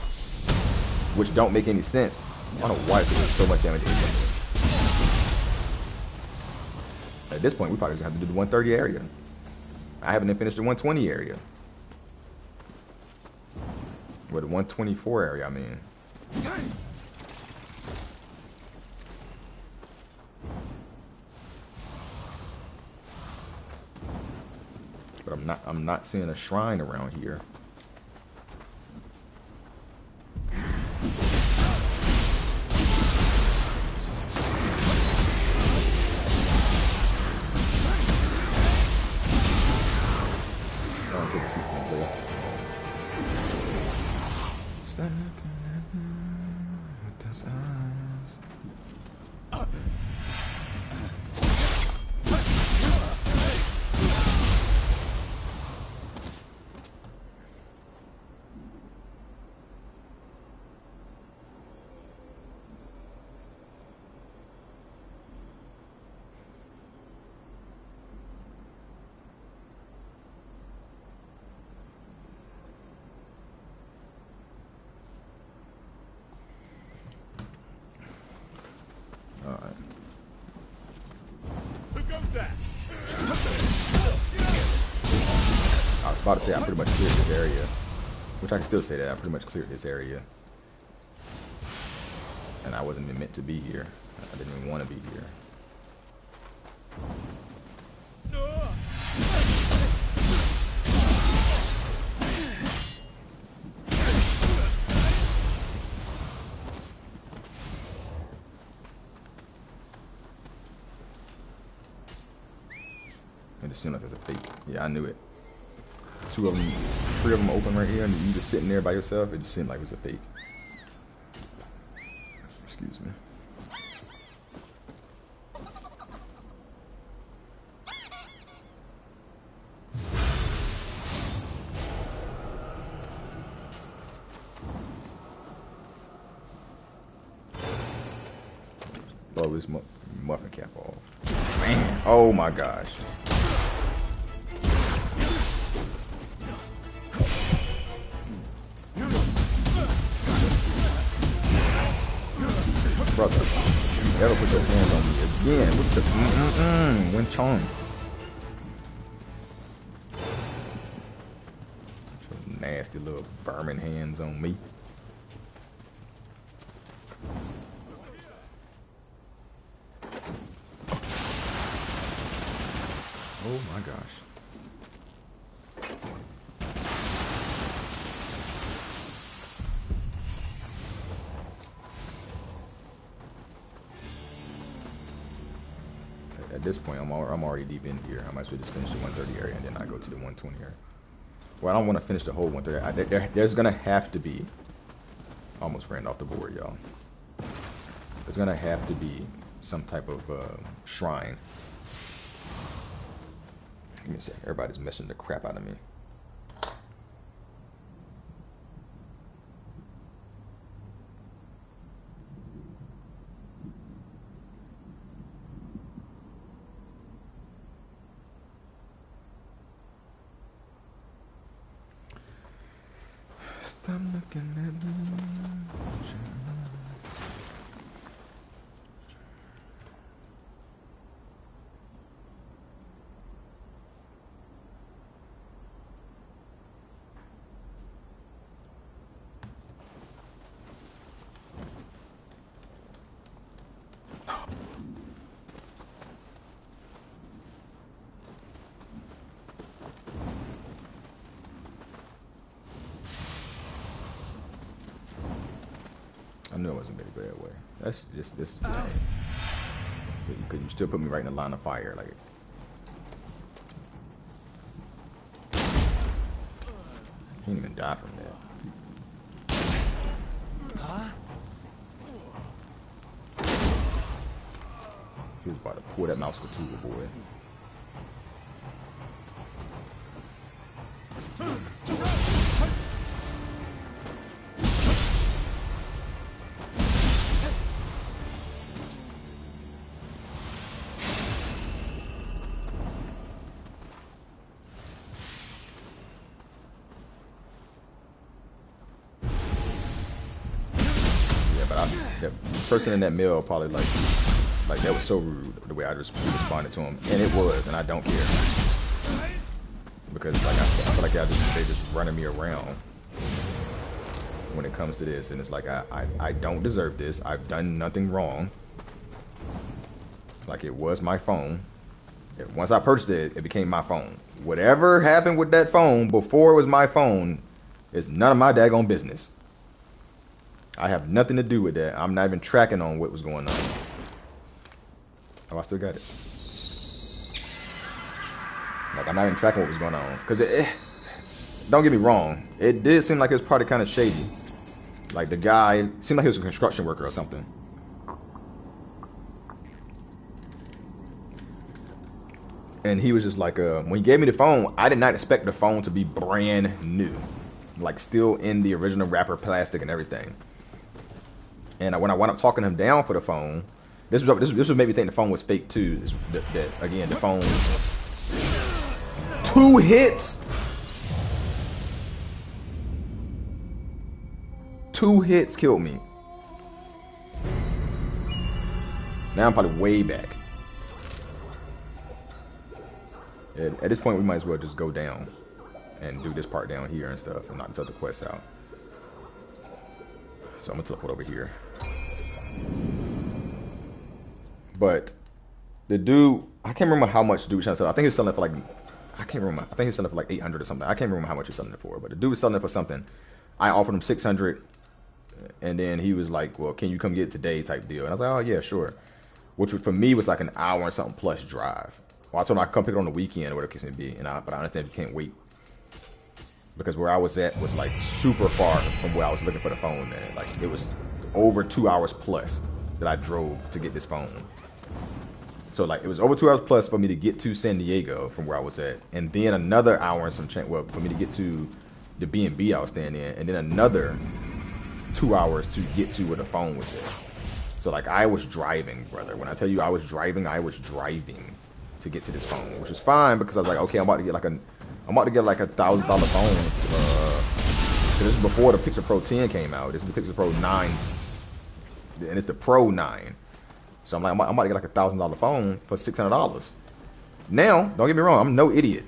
which don't make any sense. I don't know why it's doing so much damage. At this point, we probably just have to do the 130 area. I haven't even finished the 120 area. Or the 124 area, I mean. But I'm not seeing a shrine around here. I'll take a seat from there. Stop looking at me with those eyes. I was about to say I pretty much cleared this area, which I can still say that I pretty much cleared this area, and I wasn't even meant to be here. I didn't even want to be here. It just seemed like there's a fake. Yeah, I knew it. 2 of them, 3 of them open right here, and you just sitting there by yourself. It just seemed like it was a fake. Excuse me. Blow this muffin cap off. Man, oh my gosh. Brother, you ever put your hands on me again with the Wing Chun. Nasty little vermin hands on me. Oh my gosh. At this point, I'm already deep in here. I might as well just finish the 130 area and then I go to the 120 area. Well, I don't want to finish the whole 130. There's gonna have to be. Almost ran off the board, y'all. There's gonna have to be some type of shrine. Give me a sec. Everybody's messing the crap out of me. Stop looking at me. I knew it wasn't gonna be that way. That's just this. So you still put me right in the line of fire, like. He didn't even die from that. Huh? He was about to pull that mouse Katuga, boy. That person in that mill probably like that was so rude the way I just responded to him, and it was, and I don't care because like I feel like they just running me around when it comes to this, and it's like I don't deserve this. I've done nothing wrong. Like it was my phone. Once I purchased it, it became my phone. Whatever happened with that phone before it was my phone is none of my daggone business. I have nothing to do with that. I'm not even tracking on what was going on. Oh, I still got it. Like, I'm not even tracking what was going on. Because don't get me wrong. It did seem like it was probably kind of shady. Like, the guy seemed like he was a construction worker or something. And he was just like, when he gave me the phone, I did not expect the phone to be brand new. Like, still in the original wrapper plastic and everything. And when I wound up talking him down for the phone, this would make me think the phone was fake too. That again, the phone, 2 hits, 2 hits killed me. Now I'm probably way back. At this point, we might as well just go down and do this part down here and stuff, and knock this other quest out. So I'm gonna teleport over here. But the dude, I can't remember how much the dude was trying to sell. I think he was selling it for like, I can't remember. I think he was selling it for like 800 or something. I can't remember how much he was selling it for. But the dude was selling it for something. I offered him 600, and then he was like, "Well, can you come get it today?" type deal. And I was like, "Oh yeah, sure." Which for me was like an hour and something plus drive. Well, I told him I could come pick it on the weekend or whatever the case may be. But I understand you can't wait. Because where I was at was like super far from where I was looking for the phone, man. Like it was over 2 hours plus that I drove to get this phone. So like it was over 2 hours plus for me to get to San Diego from where I was at, and then another hour and some change, well, for me to get to the B&B I was staying in, and then another 2 hours to get to where the phone was at. So like I was driving, brother. When I tell you I was driving to get to this phone, which was fine because I was like, okay, I'm about to get like a $1,000 phone. This is before the Pixel Pro 10 came out. This is the Pixel Pro 9, and it's the Pro 9. So I'm like, I'm about to get like a $1,000 phone for $600. Now, don't get me wrong, I'm no idiot.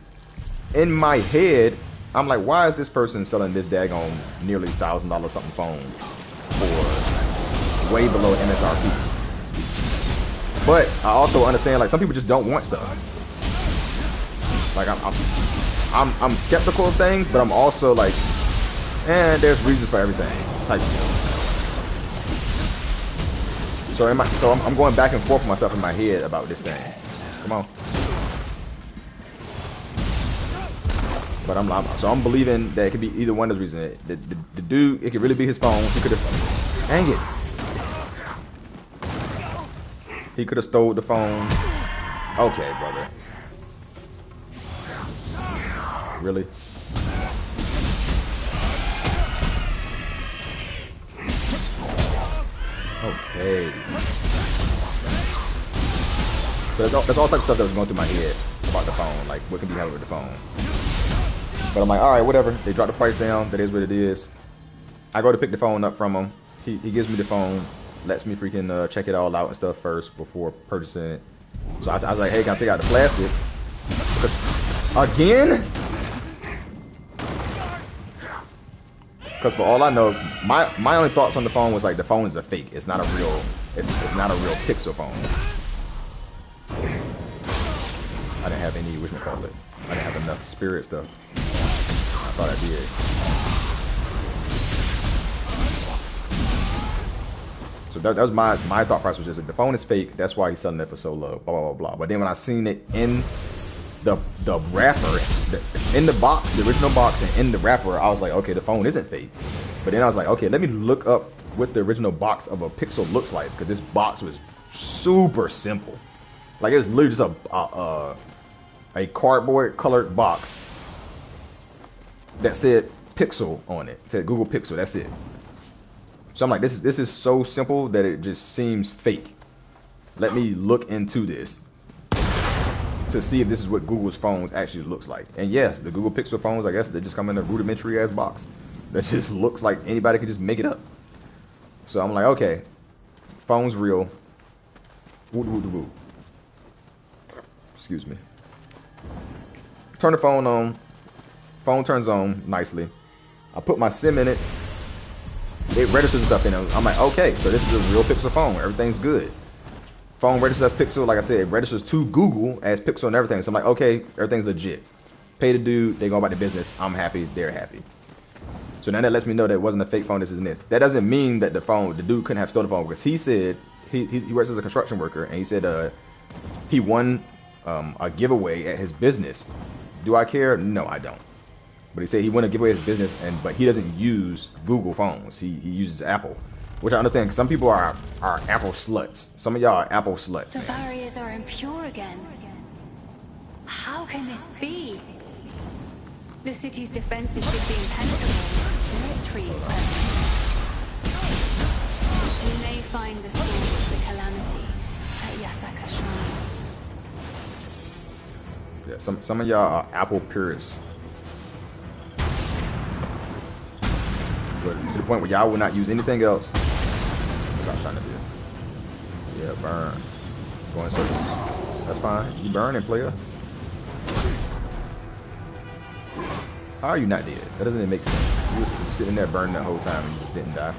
In my head, I'm like, why is this person selling this daggone nearly $1,000 something phone for way below MSRP? But I also understand, like, some people just don't want stuff. Like, I'm skeptical of things, but I'm also like, there's reasons for everything type of deal. So I'm going back and forth with myself in my head about this thing. Come on. But I'm believing that it could be either one of those reasons. The dude, it could really be his phone. He could have, dang it. He could have stole the phone. Okay, brother. Really? Okay. So that's all types of stuff that was going through my head about the phone. Like, what can be happening with the phone? But I'm like, all right, whatever. They dropped the price down. That is what it is. I go to pick the phone up from him. He gives me the phone, lets me freaking check it all out and stuff first before purchasing it. So I was like, hey, can I take out the plastic? Because, again? Because for all I know, my only thoughts on the phone was like the phone is a fake. It's not a real. It's not a real Pixel phone. I didn't have any whatchamacallit. I didn't have enough spirit stuff. I thought I did. So that was my thought process was just like, the phone is fake. That's why he's selling it for so low. Blah blah blah blah. But then when I seen it in the wrapper, in the box, the original box, and in the wrapper, I was like, okay, the phone isn't fake. But then I was like, okay, let me look up what the original box of a Pixel looks like, because this box was super simple. Like, it was literally just a cardboard colored box that said Pixel on it. It said Google Pixel. That's it. So I'm like, this is so simple that it just seems fake. Let me look into this to see if this is what Google's phones actually looks like. And yes, the Google Pixel phones, I guess, they just come in a rudimentary ass box that just looks like anybody could just make it up. So I'm like, okay, phone's real. Woo woo woo woo. Excuse me. Turn the phone on. Phone turns on nicely. I put my SIM in it. It registers stuff in it. I'm like, okay, so this is a real Pixel phone. Everything's good. Phone registers as Pixel. Like I said, it registers to Google as Pixel and everything. So I'm like, okay, everything's legit. Pay the dude. They go about the business. I'm happy. They're happy. So now that lets me know that it wasn't a fake phone. This is this. That doesn't mean that the dude couldn't have stolen the phone, because he said he works as a construction worker, and he said he won a giveaway at his business. Do I care? No, I don't. But he said he won a giveaway at his business, but he doesn't use Google phones. He uses Apple, which I understand. Some people are Apple sluts. Some of y'all are Apple sluts. The barriers are impure again. How can this be? The city's defenses should be impenetrable. Military presence. We may find the source of the calamity at Yasaka Shrine. Yeah, some of y'all are Apple purists. But to the point where y'all will not use anything else. That's what I was trying to do. Yeah, burn. Going circles. That's fine. You burning, player. How are you not dead? That doesn't even make sense. You was sitting there burning the whole time and you just didn't die.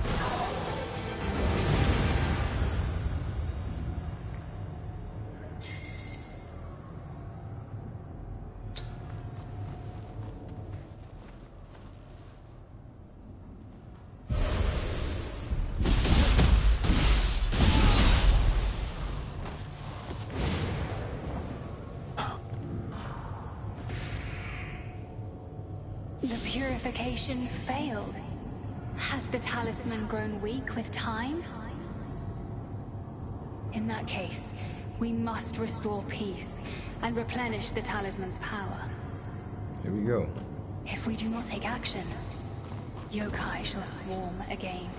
Purification failed. Has the talisman grown weak with time? In that case, we must restore peace and replenish the talisman's power. Here we go. If we do not take action, yokai shall swarm again.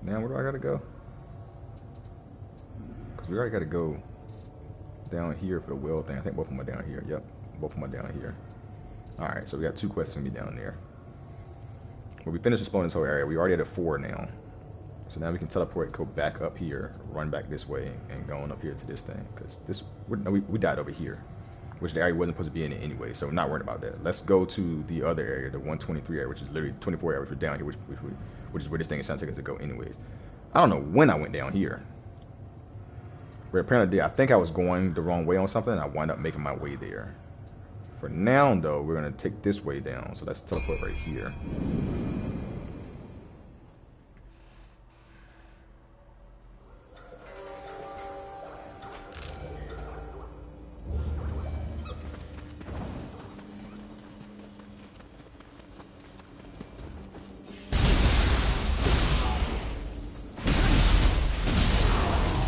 Now where do I gotta go? Because we already gotta go down here for the well thing. I think both of them are down here. Yep, both of them are down here. Alright, so we got 2 quests gonna be down there. Well, we finished exploring this whole area. We already at a 4 now. So now we can teleport, go back up here, run back this way, and go on up here to this thing. Because this, we died over here, which the area wasn't supposed to be in it anyway, so we're not worried about that. Let's go to the other area, the 123 area, which is literally 24 area, which we're down here, which is where this thing is trying to take us to go anyways. I don't know when I went down here. But apparently, I think I was going the wrong way on something, and I wound up making my way there. For now, though, we're going to take this way down, so let's teleport right here.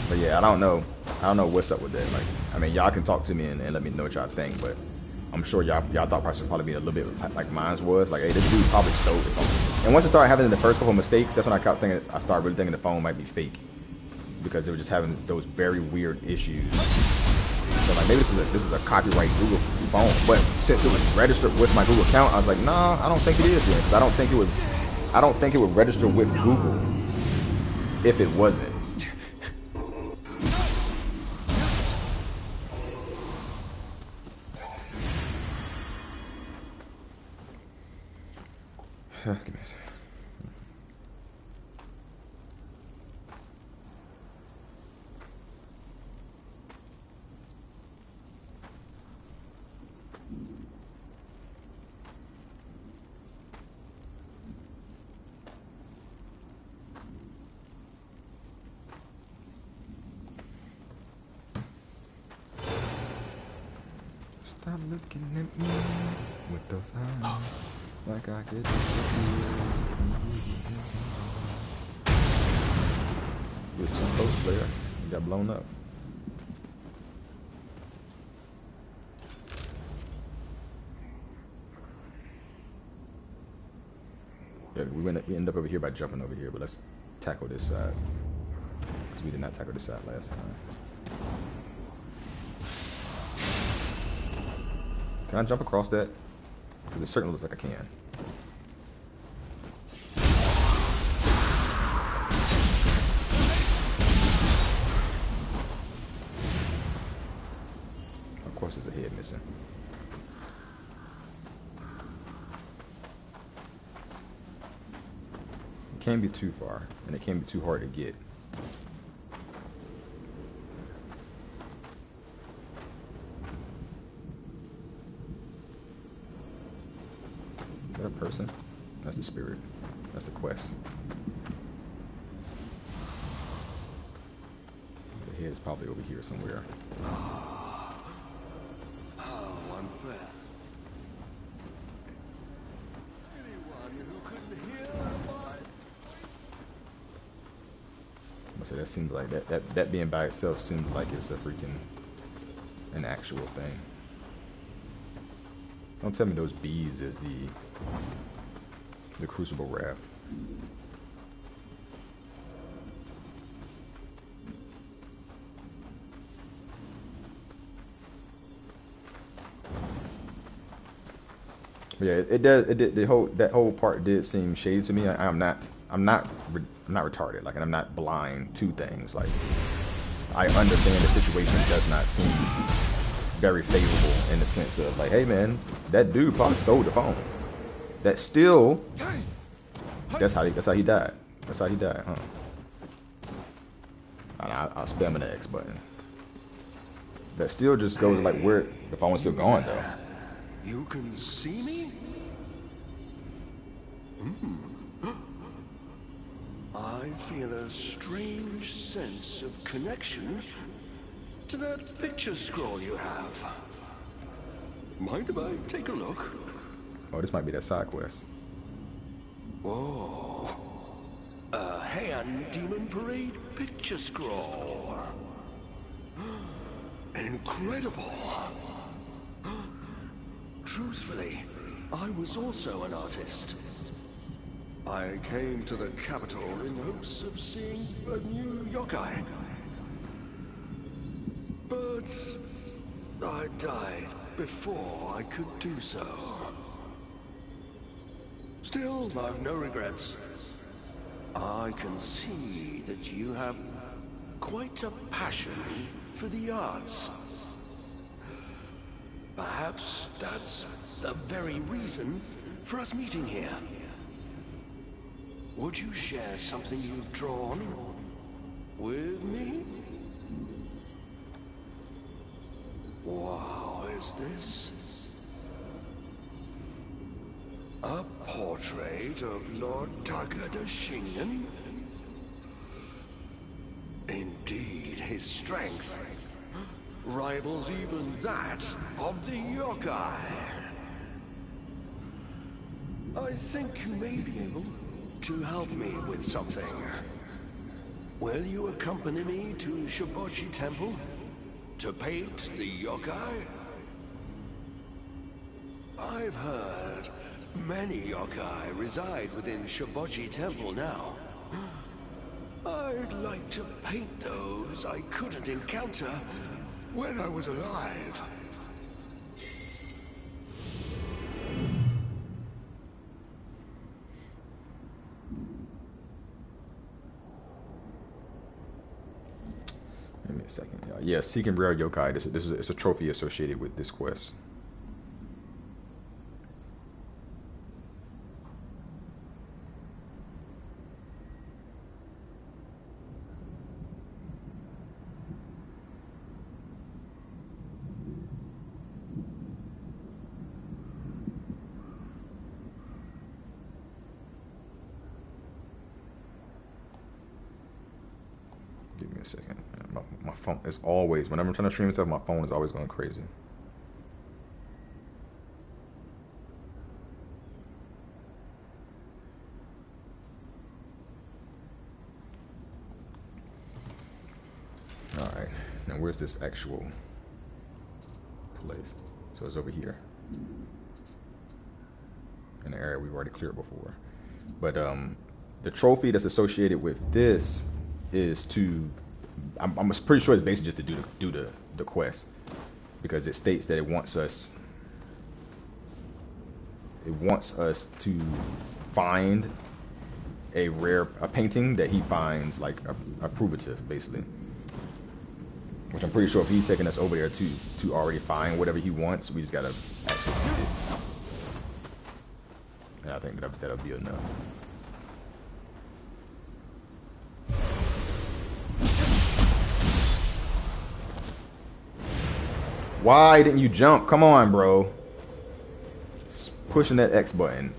But yeah, I don't know what's up with that. Like, I mean, y'all can talk to me and let me know what y'all think, but I'm sure y'all thought process would probably be a little bit like mine was. Like, hey, this dude probably stole the phone. And once I started having the first couple mistakes, that's when I started really thinking the phone might be fake, because it was just having those very weird issues. So like, maybe this is a copyright Google phone, but since it was registered with my Google account, I was like, nah, I don't think it is then, because I don't think it would register with Google if it wasn't. Give me a second. Stop looking at me with those eyes, like I could disappear. Get some close there. You got blown up. Yeah, we end up over here by jumping over here, but let's tackle this side. Because we did not tackle this side last time. Can I jump across that? Because it certainly looks like I can. Of course there's a head missing. It can't be too far, and it can't be too hard to get. Is that a person? That's the spirit. That's the quest. The head is probably over here somewhere. How unfair. Anyone who couldn't hear my... So that seems like that being by itself seems like it's a freaking an actual thing. Don't tell me those bees is the crucible raft. Yeah, it does. It did, that whole part did seem shady to me. I'm not retarded. Like, and I'm not blind to things. Like, I understand the situation does not seem very favorable in the sense of like, hey man, that dude probably stole the phone. That still, that's how he died. That's how he died, huh? I'll spam an X button. That still just goes like where the phone's still going though. You can see me? I feel a strange sense of connection to that picture scroll you have. Mind if I take a look? Oh, this might be that side quest. Whoa. A Heian Demon Parade picture scroll. Incredible. Truthfully, I was also an artist. I came to the capital in hopes of seeing a new yokai. But I died before I could do so. Still, I've no regrets. I can see that you have quite a passion for the arts. Perhaps that's the very reason for us meeting here. Would you share something you've drawn with me? Wow, is this a portrait of Lord Takada Shingen? Indeed, his strength rivals even that of the yokai. I think you may be able to help me with something. Will you accompany me to Shibochi Temple to paint the yokai? I've heard many yokai reside within Shibochi Temple now. I'd like to paint those I couldn't encounter when I was alive. Give me a second. Yeah, seeking rare yokai. This is a trophy associated with this quest. Give me a second. My phone is always, whenever I'm trying to stream stuff, my phone is always going crazy. Now where's this actual place? So it's over here. In the area we've already cleared before. But the trophy that's associated with this is to, I'm pretty sure it's basically just to do the quest, because it states that it wants us to find a painting that he finds like approvative, basically. Which I'm pretty sure if he's taking us over there to already find whatever he wants, we just gotta actually do it. And I think that'll be enough. Why didn't you jump? Come on, bro. Just pushing that X button.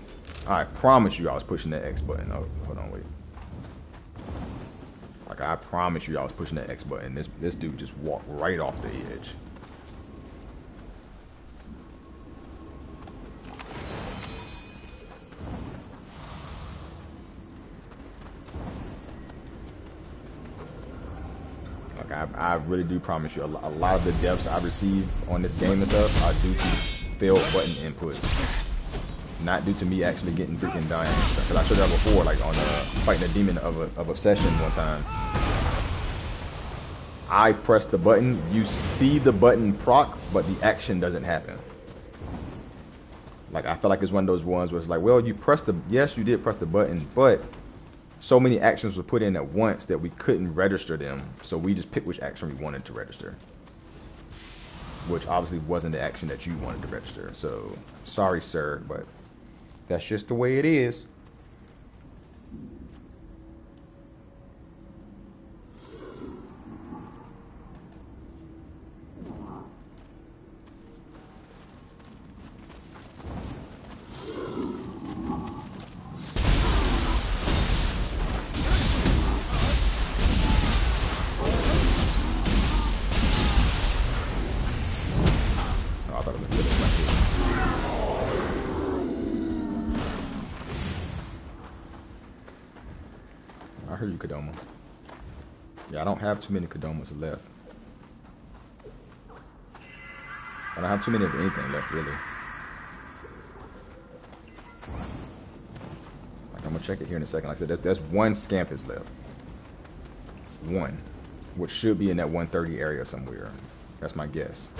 I promise you I was pushing that X button. Oh, hold on, wait. Like, I promise you I was pushing that X button. This dude just walked right off the edge. I really do promise you, a lot of the deaths I receive on this game and stuff are due to failed button inputs. Not due to me actually getting freaking dying. Because I showed that before, like on fighting a demon of obsession one time. I press the button, you see the button proc, but the action doesn't happen. Like, I feel like it's one of those ones where it's like, well, yes, you did press the button, but so many actions were put in at once that we couldn't register them, so we just picked which action we wanted to register, which obviously wasn't the action that you wanted to register. So sorry, sir, but that's just the way it is. I heard you, Kodama. Yeah, I don't have too many Kodamas left. I don't have too many of anything left, really. Like, I'm gonna check it here in a second. Like I said, there's one Scampus left. One. Which should be in that 130 area somewhere. That's my guess.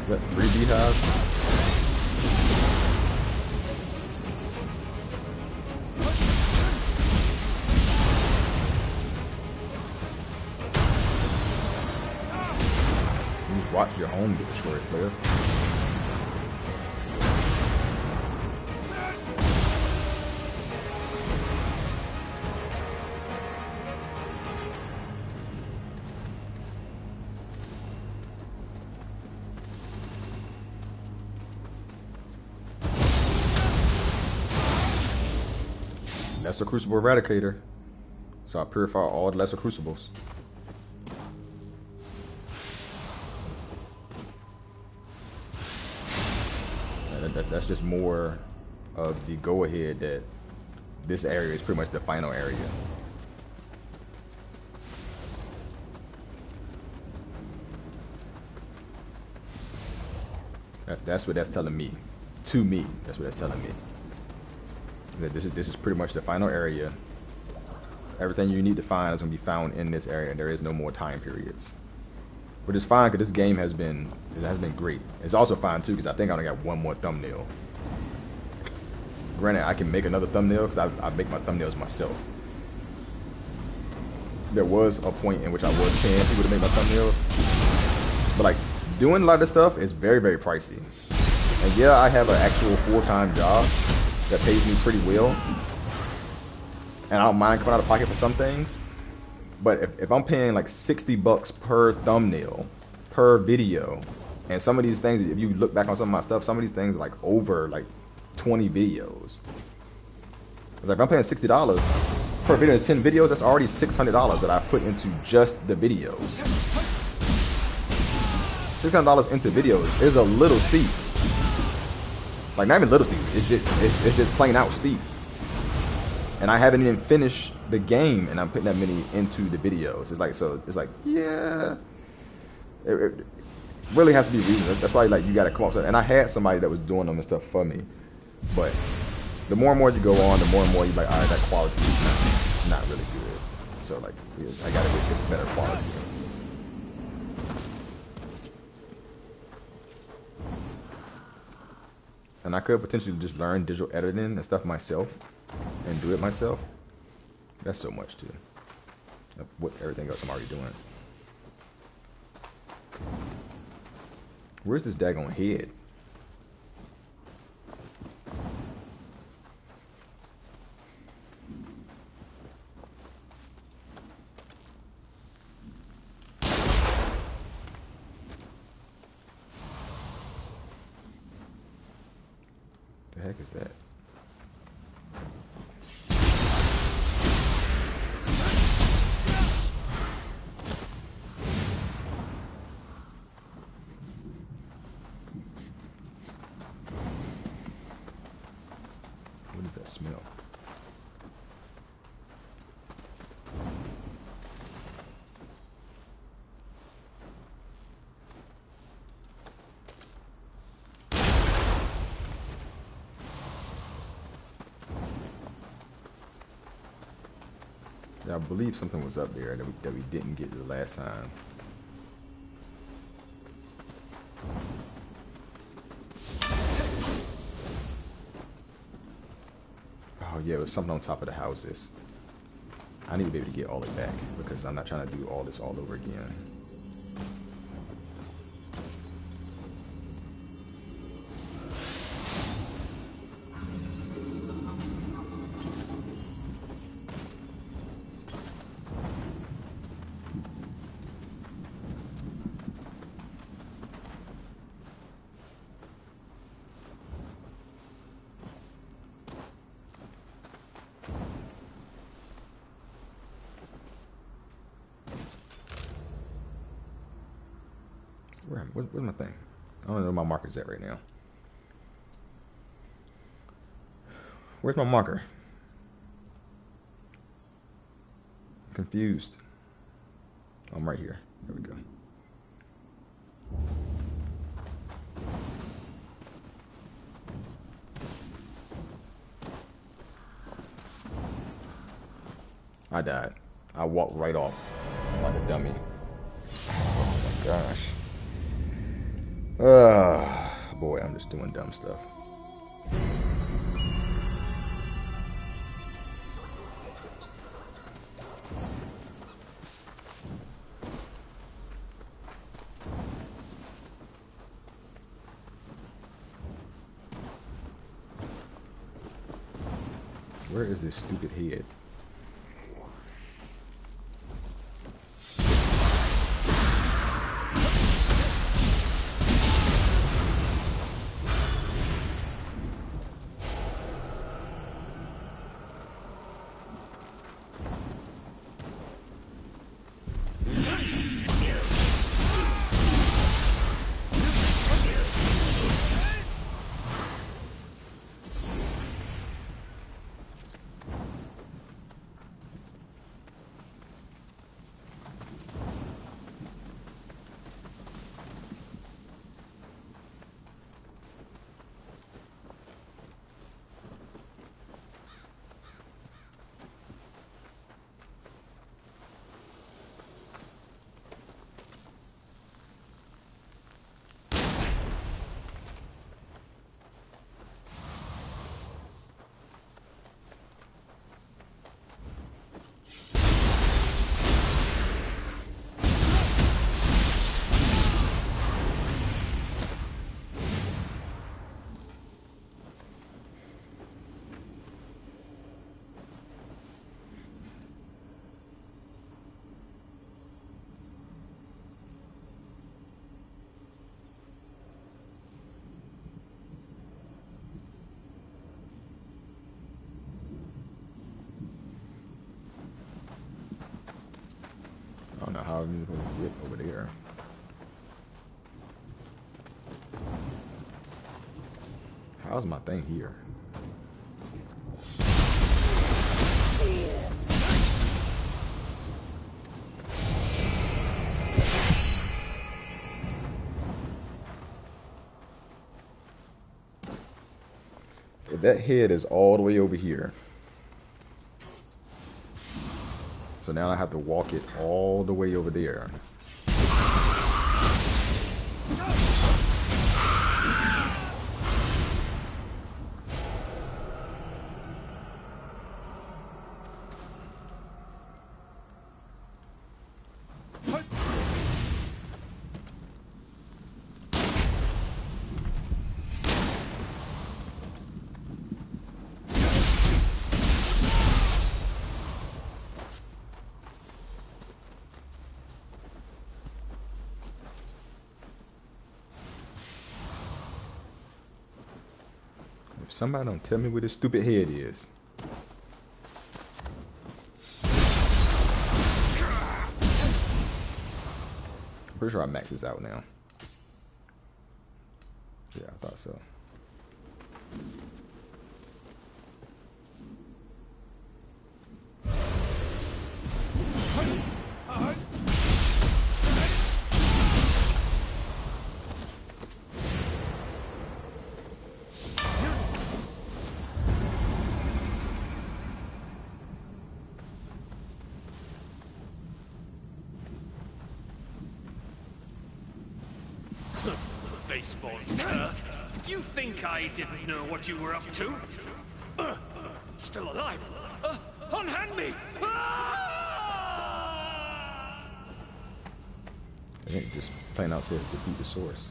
Is that 3 beehives? You watch your home get destroyed, player. Lesser Crucible Eradicator. So I purify all the Lesser Crucibles. That's just more of the go-ahead that this area is pretty much the final area. That's what that's telling me. To me, that's what that's telling me. That this is pretty much the final area. Everything you need to find is going to be found in this area, and there is no more time periods. Which is fine, because this game has been It has been great. It's also fine too because I think I only got one more thumbnail. Granted, I can make another thumbnail because I make my thumbnails myself. There was a point in which I was paying people to make my thumbnails, but like doing a lot of this stuff is very, very pricey. And yeah, I have an actual full-time job that pays me pretty well, and I don't mind coming out of pocket for some things. But if I'm paying like $60 per thumbnail, per video, and some of these things, if you look back on some of my stuff, some of these things are like over like 20 videos. It's like if I'm paying $60 per video, 10 videos, that's already $600 that I put into just the videos. $600 into videos is a little steep. Like not even little steep. It's just plain out steep. And I haven't even finished the game, and I'm putting that many into the videos. It's like yeah. It really has to be reasonable. That's why like you got to come up with. And I had somebody that was doing them and stuff for me, but the more and more you go on, the more and more you're like, all right, that quality is not really good. So like, I gotta get better quality. And I could potentially just learn digital editing and stuff myself and do it myself. That's so much too. With everything else I'm already doing. Where's this daggone head? The heck is that? What does that smell? I believe something was up there that we didn't get the last time. Oh yeah, it was something on top of the houses. I need to be able to get all it back because I'm not trying to do all this all over again. Where's my thing? I don't know where my marker's at right now. Where's my marker? I'm confused. I'm right here. There we go. I died. I walked right off like a dummy. Oh my gosh. Boy, I'm just doing dumb stuff. Where is this stupid head? I'm going to get over there. How's my thing here? That head is all the way over here. So now I have to walk it all the way over there. Somebody don't tell me where this stupid head is. I'm pretty sure I maxed this out now. Yeah, I thought so. You think I didn't know what you were up to? Still alive? Unhand me! I think just plain out says defeat the source.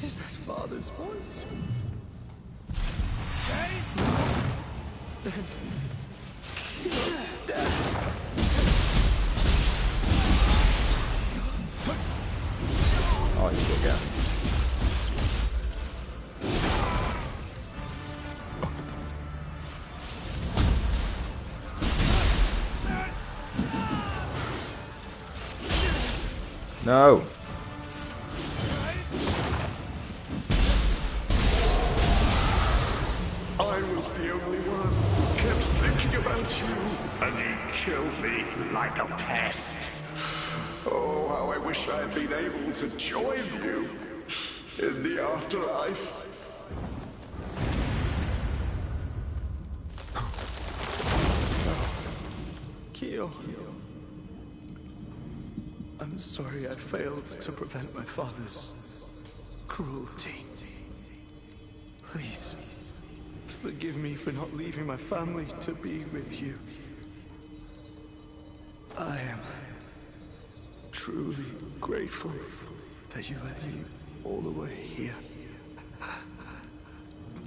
Is that father's voice? Oh, you still got me. No. I was the only one who kept thinking about you, and he killed me like a pest. Oh, how I wish I had been able to join you in the afterlife. Kyo. I'm sorry I failed to prevent my father's cruelty. Please, forgive me for not leaving my family to be with you. I am truly grateful that you led me all the way here.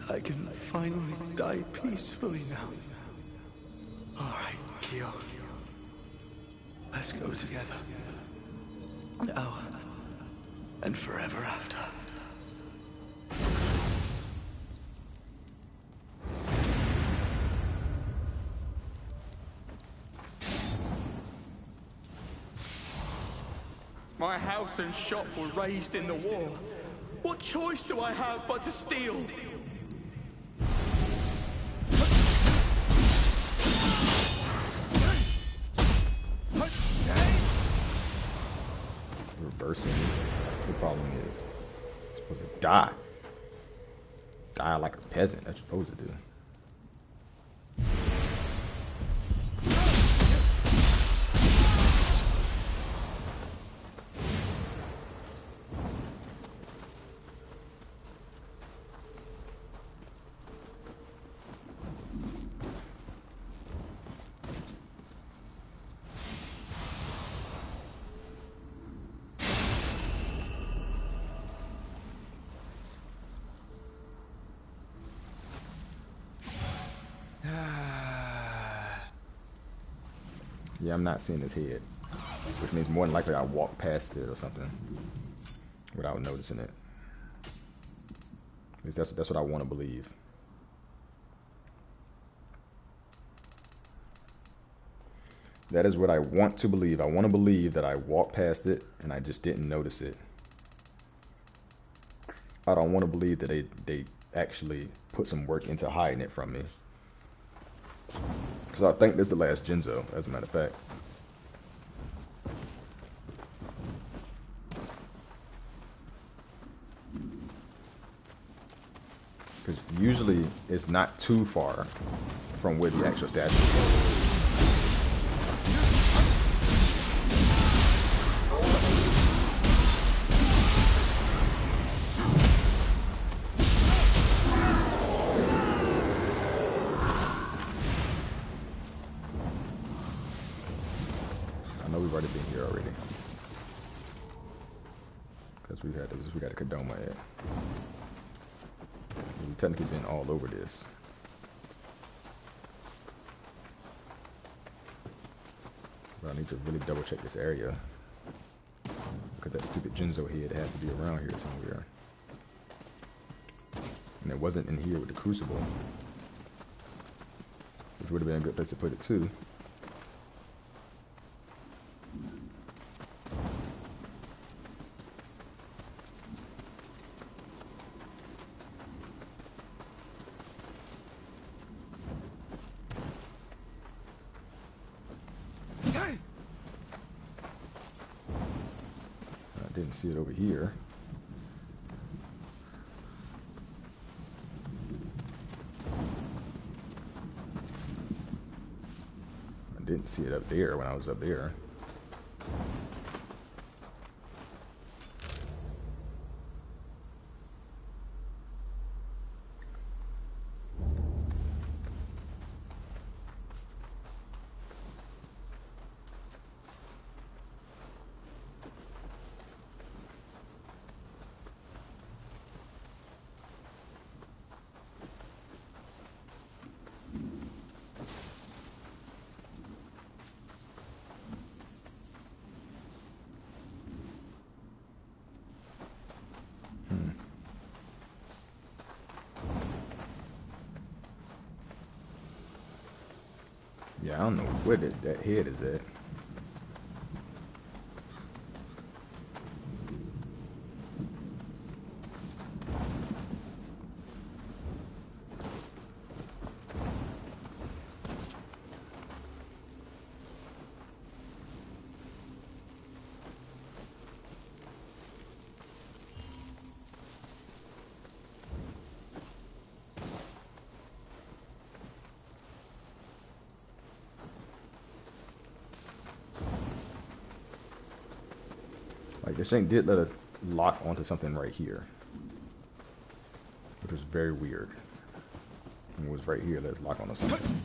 I can finally die peacefully now. All right, Kyo. Let's go together. Now and forever after. My house and shop were razed in the war. What choice do I have but to steal? Reversing. The problem is, I'm supposed to die. Die like a peasant. That's what you're supposed to do. Yeah, I'm not seeing his head, which means more than likely I walked past it or something without noticing it. At least that's what I want to believe. That is what I want to believe. I want to believe that I walked past it and I just didn't notice it. I don't want to believe that they actually put some work into hiding it from me. Because I think this is the last Genzo, as a matter of fact. Because usually it's not too far from where the actual statue is. We got a Kodama at. We've technically been all over this. But I need to really double check this area. Because that stupid Genzo head has to be around here somewhere. And it wasn't in here with the Crucible. Which would have been a good place to put it too. See it over here. I didn't see it up there when I was up there. Yeah, I don't know where that head is at. Like, this thing did let us lock onto something right here, which was very weird. And it was right here, let us lock onto something.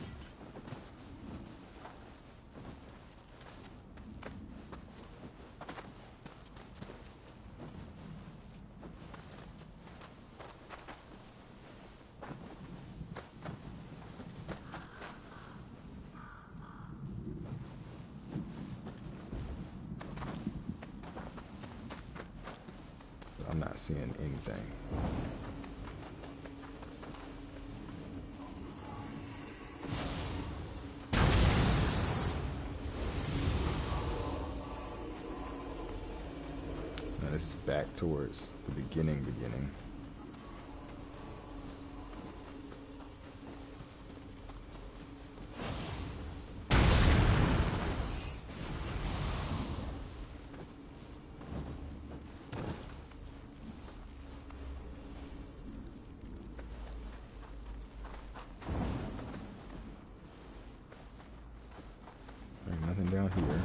I'm not seeing anything. Now this is back towards the beginning. Down here.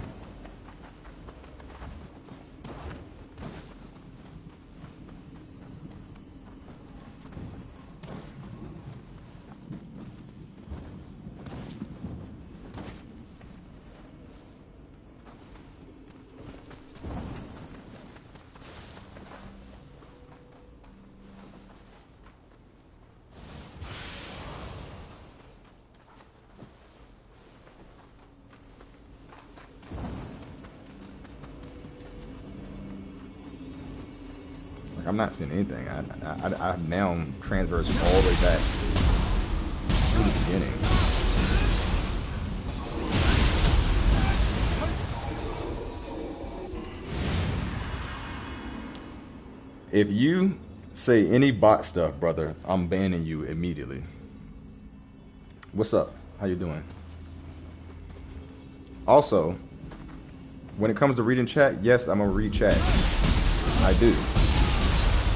I'm not seeing anything. I now transverse all the way back to the beginning. If you say any bot stuff, brother, I'm banning you immediately. What's up? How you doing? Also, when it comes to reading chat, yes, I'm gonna read chat. I do.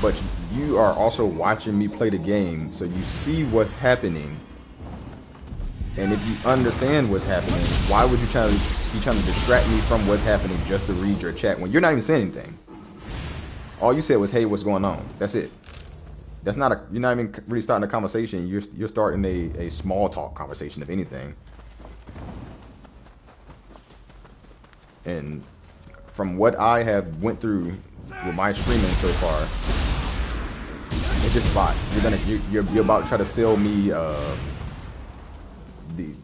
But you are also watching me play the game, so you see what's happening. And if you understand what's happening, why would you be trying to distract me from what's happening just to read your chat when you're not even saying anything? All you said was, "Hey, what's going on?" That's it. That's not you're not even really starting a conversation. You're starting a small talk conversation, if anything. And from what I have went through with my streaming so far, it's just bots. You're about to try to sell me the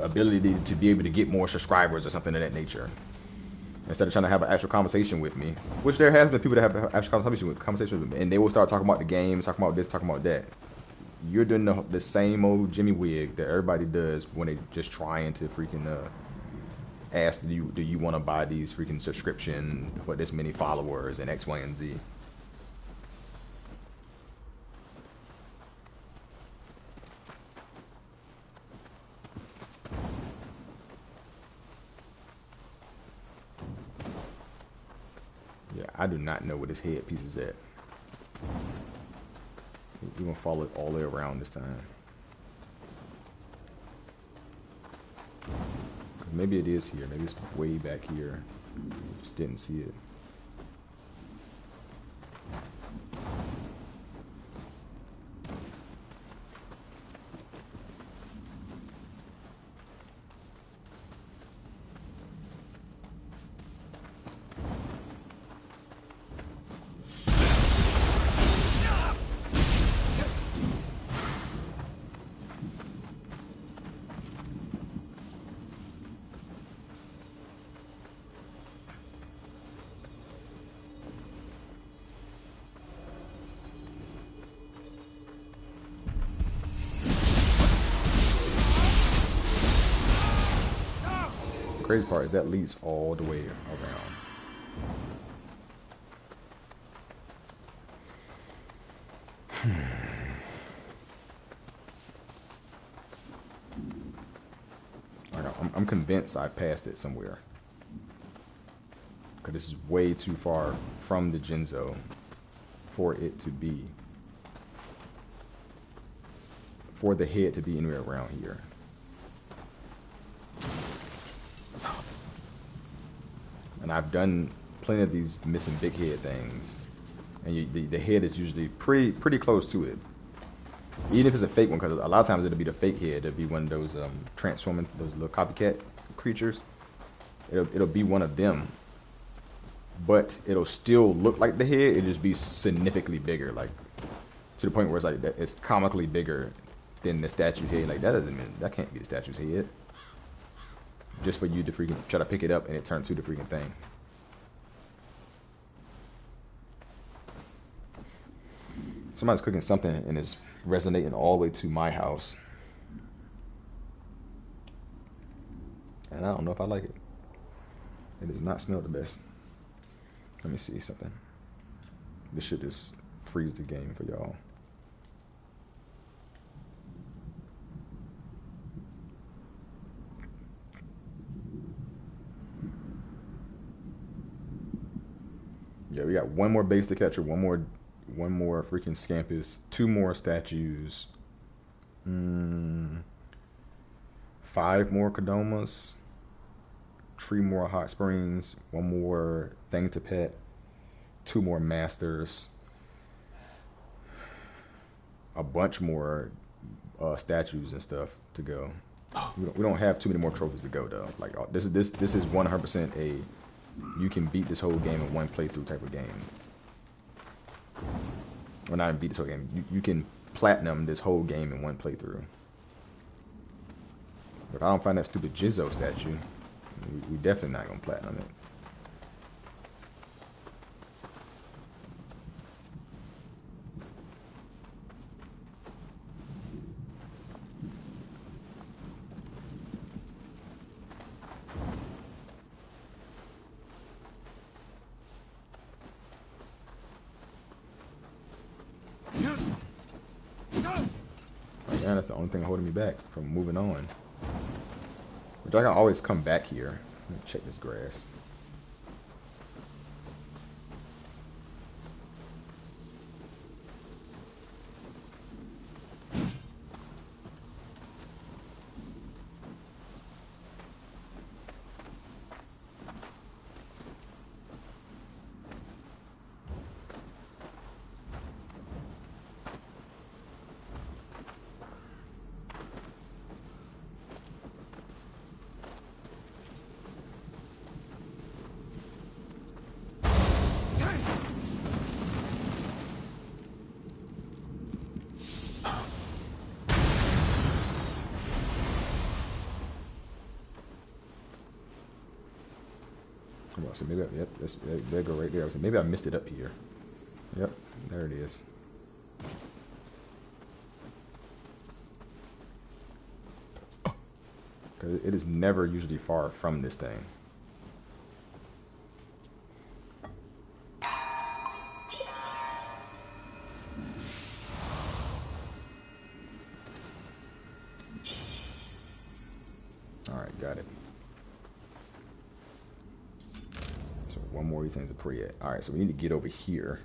ability to be able to get more subscribers or something of that nature, instead of trying to have an actual conversation with me. Which there has been people that have actual conversations with me, and they will start talking about the games, talking about this, talking about that. You're doing the same old Jimmy wig that everybody does when they just trying to freaking ask, do you want to buy these freaking subscription for this many followers and X, Y, and Z. Yeah, I do not know where this headpiece is at. We're gonna follow it all the way around this time. Maybe it is here. Maybe it's way back here. Just didn't see it. Crazy part is that leads all the way around. I'm convinced I passed it somewhere, because this is way too far from the Genzo for it to be, for the head to be anywhere around here. And I've done plenty of these missing big head things, and the head is usually pretty close to it, even if it's a fake one, because a lot of times it'll be the fake head. It'll be one of those transforming, those little copycat creatures. It'll be one of them, but it'll still look like the head. It'll just be significantly bigger, like to the point where it's like that, it's comically bigger than the statue's head. Like that can't be the statue's head. Just for you to freaking try to pick it up and it turns to the freaking thing. Somebody's cooking something and it's resonating all the way to my house. And I don't know if I like it. It does not smell the best. Let me see something. This should just freeze the game for y'all. Yeah, we got one more base to capture, one more freaking Scampus, 2 more statues, 5 more Kodomas, 3 more hot springs, 1 more thing to pet, 2 more masters, a bunch more statues and stuff to go. We don't have too many more trophies to go though. Like this is 100% a you can beat this whole game in one playthrough type of game. Or not even beat this whole game. You can platinum this whole game in one playthrough. If I don't find that stupid Jizzo statue, we definitely not gonna platinum it. Yeah, that's the only thing holding me back from moving on. Which I can always come back here. Let me check this grass. So maybe, yep, there go right there. So maybe I missed it up here. Yep, there it is. Because it is never usually far from this thing. Alright, got it. One more of these things are pretty. Alright, so we need to get over here,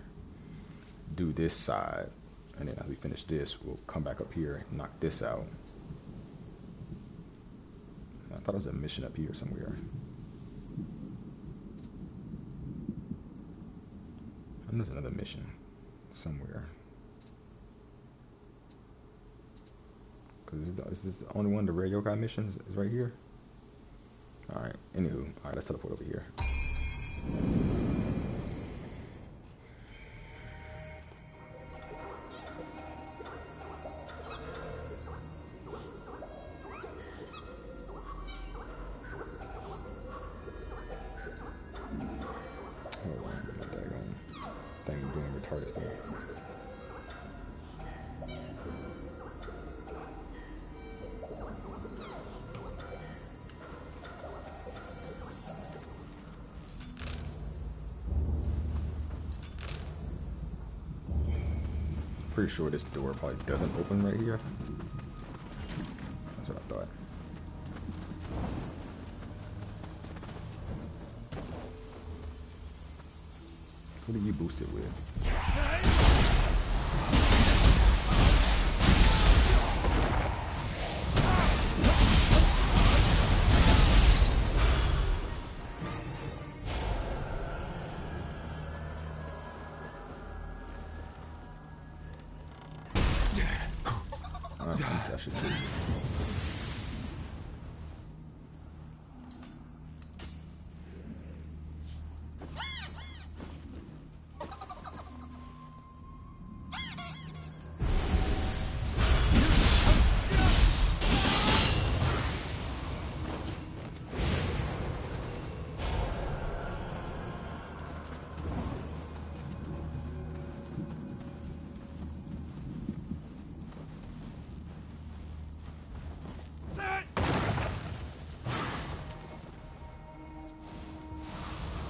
do this side, and then as we finish this, we'll come back up here and knock this out. I thought it was a mission up here somewhere. And there's another mission somewhere. Because is this the only one, the Rare Yokai mission is right here? Alright, anywho, alright, let's teleport over here. Pretty sure this door probably doesn't open right here. That's what I thought. What do you boost it with? I should do.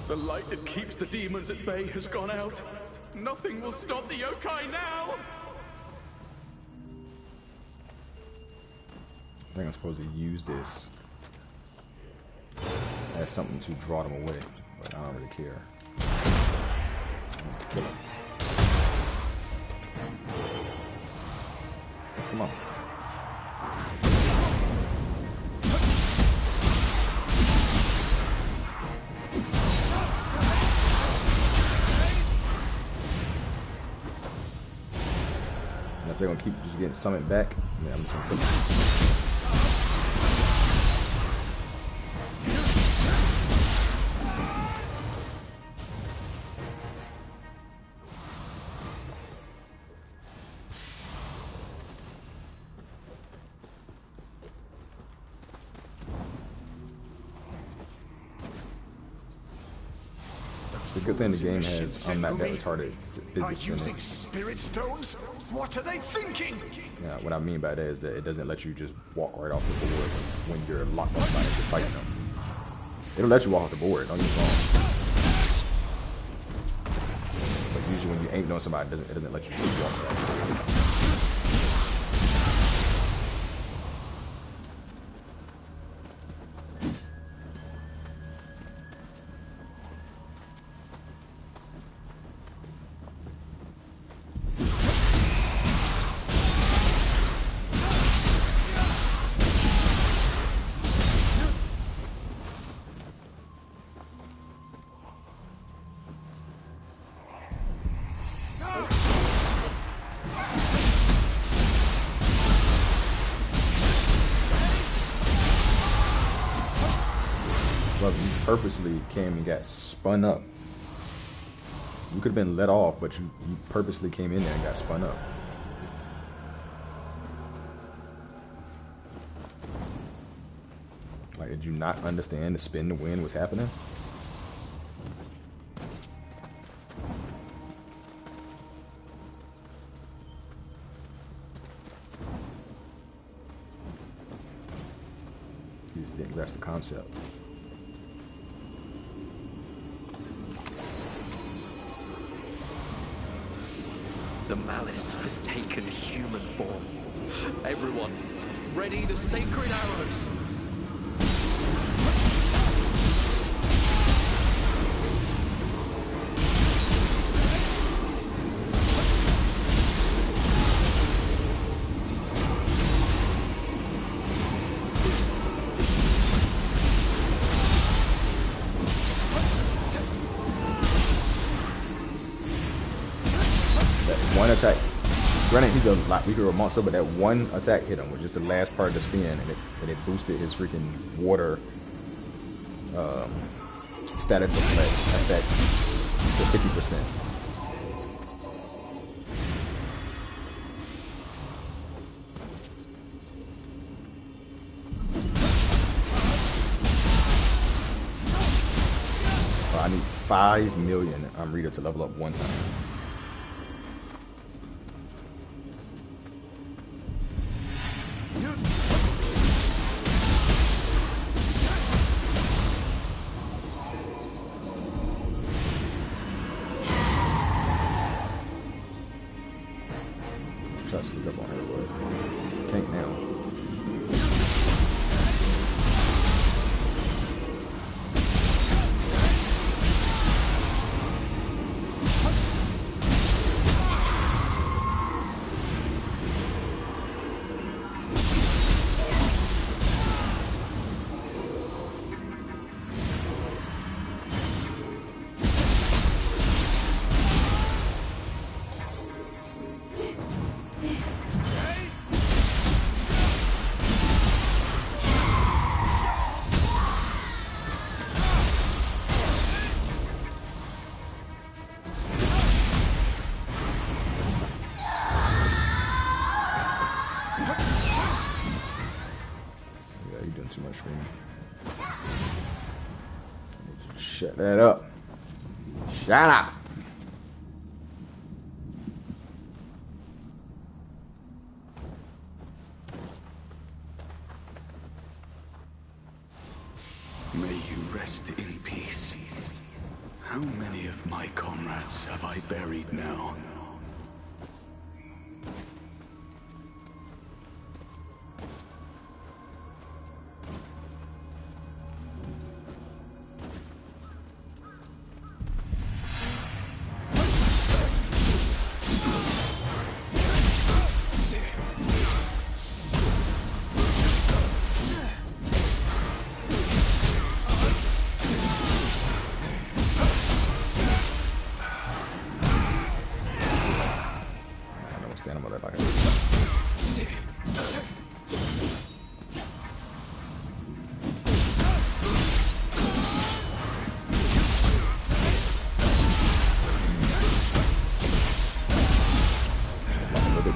The light that keeps the demons at bay has gone out. Nothing will stop the yokai now! I think I'm supposed to use this as something to draw them away, but I don't really care. Let's kill them. Come on. They're gonna keep just getting summoned back. Yeah, I'm just gonna kill them. It's a good thing the game has unmapped that retarded physics in it. Spirit stones? What are they thinking? Yeah, what I mean by that is that it doesn't let you just walk right off the board when you're locked on somebody to fighting them. It'll let you walk off the board, don't get me wrong. But usually when you ain't on somebody, it doesn't let you just walk right off the board. Brother, you purposely came and got spun up. You could have been let off, but you purposely came in there and got spun up. Like, did you not understand the spin to win was happening? You just didn't grasp the concept. The malice has taken human form. Everyone, ready the sacred arrows. One attack. Granted, he's a lot weaker monster, but that one attack hit him, which is the last part of the spin, and it boosted his freaking water status effect to 50%. I need 5 million Rita to level up one time. Try to sneak up on her, but can't now. Too much screaming. Shut that up. Shut up. May you rest in peace. How many of my comrades have I buried now?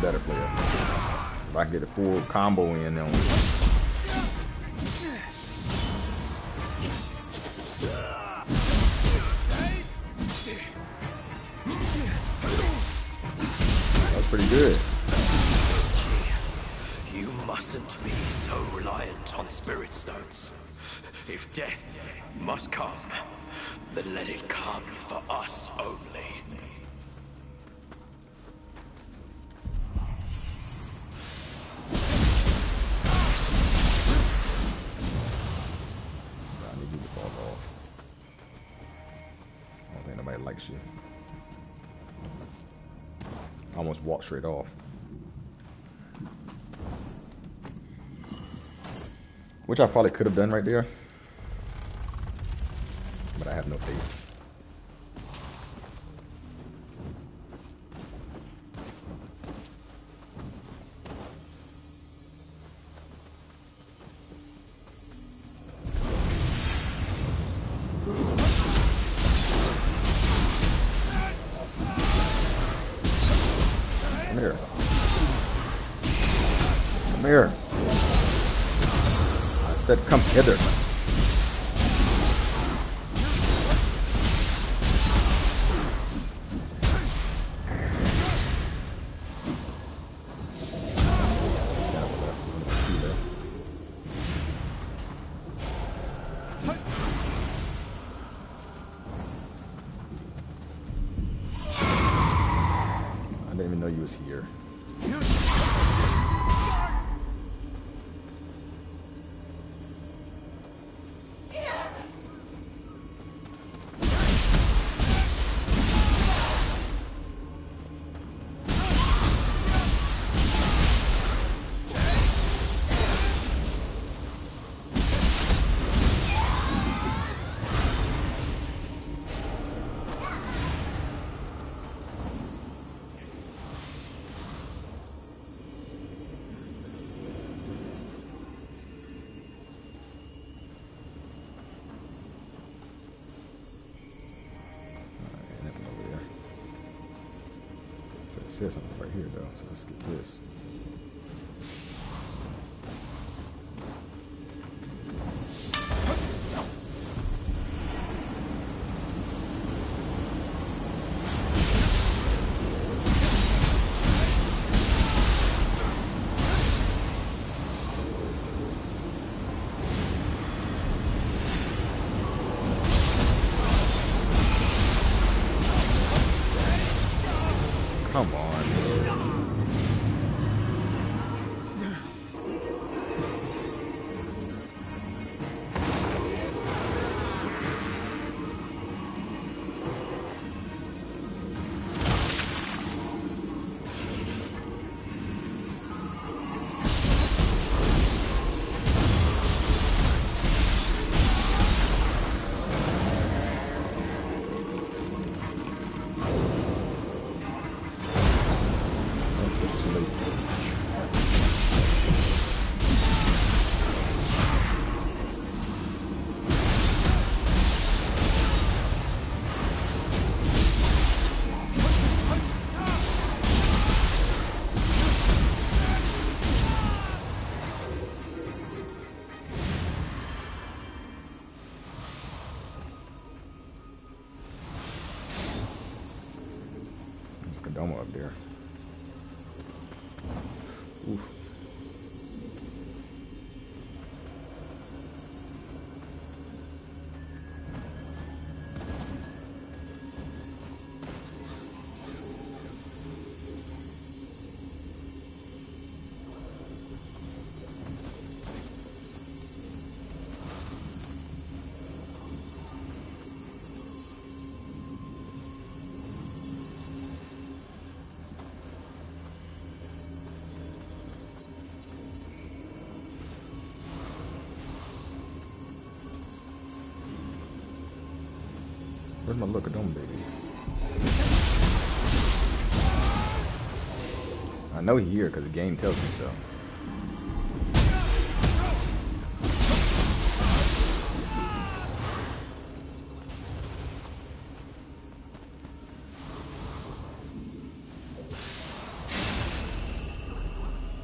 Better player. If I can get a full combo in on that's pretty good. You mustn't be so reliant on spirit stones. If death must come, then let it come for us only. Likes you. Almost walked straight off. Which I probably could have done right there. But I have no faith. said come hither. I didn't even know you was here. It says something right here though, so let's get this. Come on. Dome up there. Oof. Where's my look at them, baby? I know he's here because the game tells me so.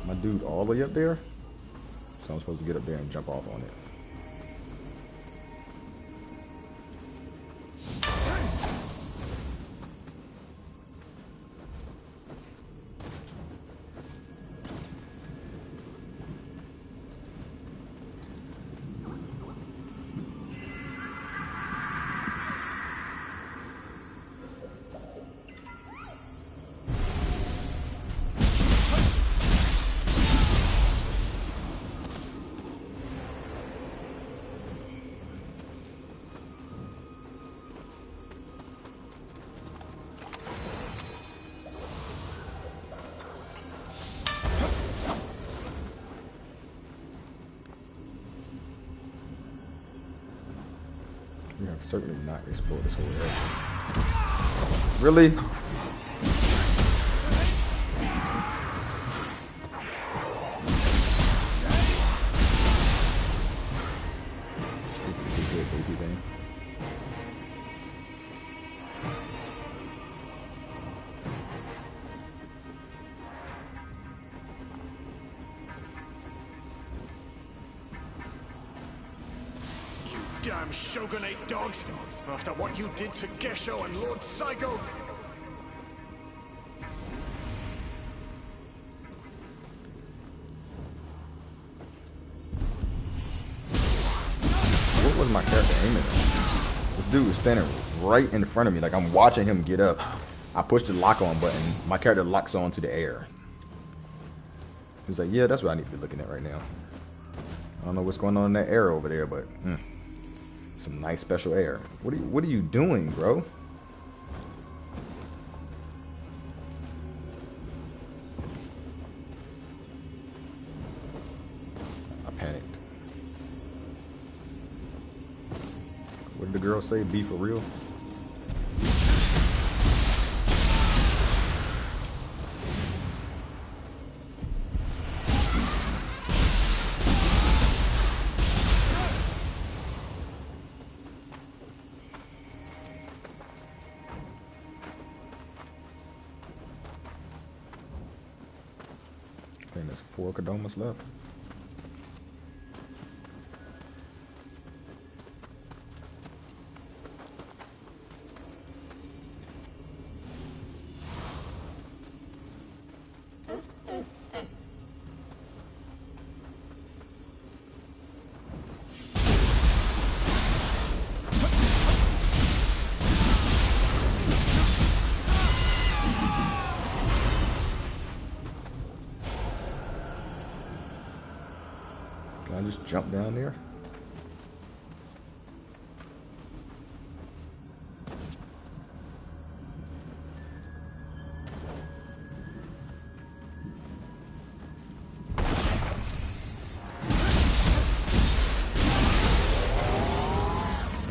My dude all the way up there? So I'm supposed to get up there and jump off on it. We have certainly not explored this whole area. Really? damn Shogunate dogs! After what you did to Gesho and Lord Saigo! What was my character aiming at? This dude was standing right in front of me, like I'm watching him get up. I pushed the lock on button. My character locks on to the air. He's like, yeah, that's what I need to be looking at right now. I don't know what's going on in that air over there, but some nice special air. What are you doing, bro? I panicked. What did the girl say? Be for real? I think there's 4 Kodomas left. Can I just jump down there?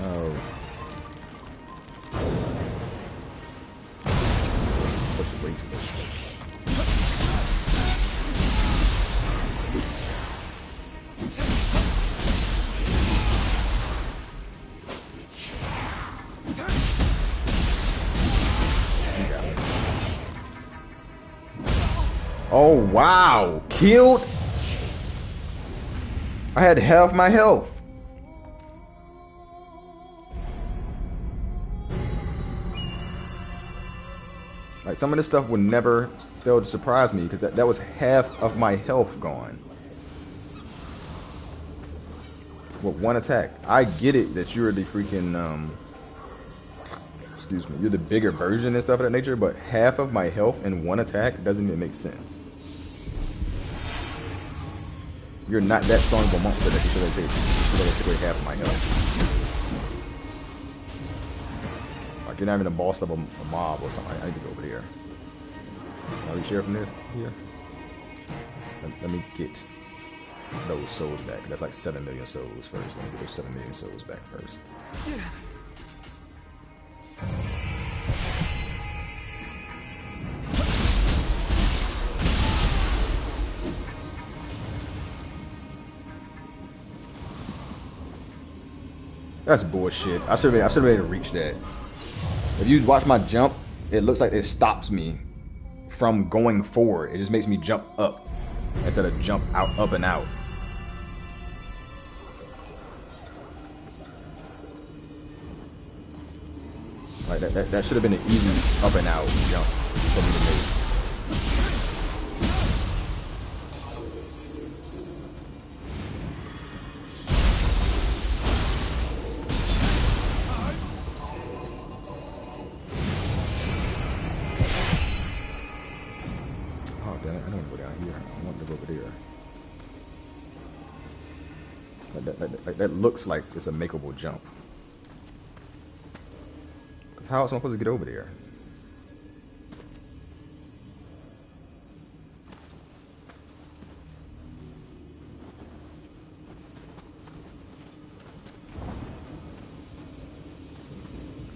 Oh. Push it way too much. Oh wow, killed. I had half my health. Like some of this stuff would never fail to surprise me because that was half of my health gone. With one attack. I get it that you're the freaking excuse me, you're the bigger version and stuff of that nature, but half of my health in one attack doesn't even make sense. You're not that strong of a monster that you should have take away half of my health. Like you're not even a boss of a mob or something. I need to go over here. Can I reach here from this? Here. Let me get those souls back. That's like 7 million souls first. Let me get those 7 million souls back first. That's bullshit. I should have been able to reach that. If you watch my jump, it looks like it stops me from going forward. It just makes me jump up instead of jump out, up and out. Like that should have been an easy up and out jump for me to make. That looks like it's a makeable jump. How else am I supposed to get over there?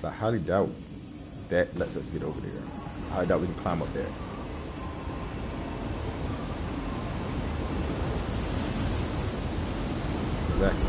So I highly doubt that lets us get over there. I doubt we can climb up there. Exactly.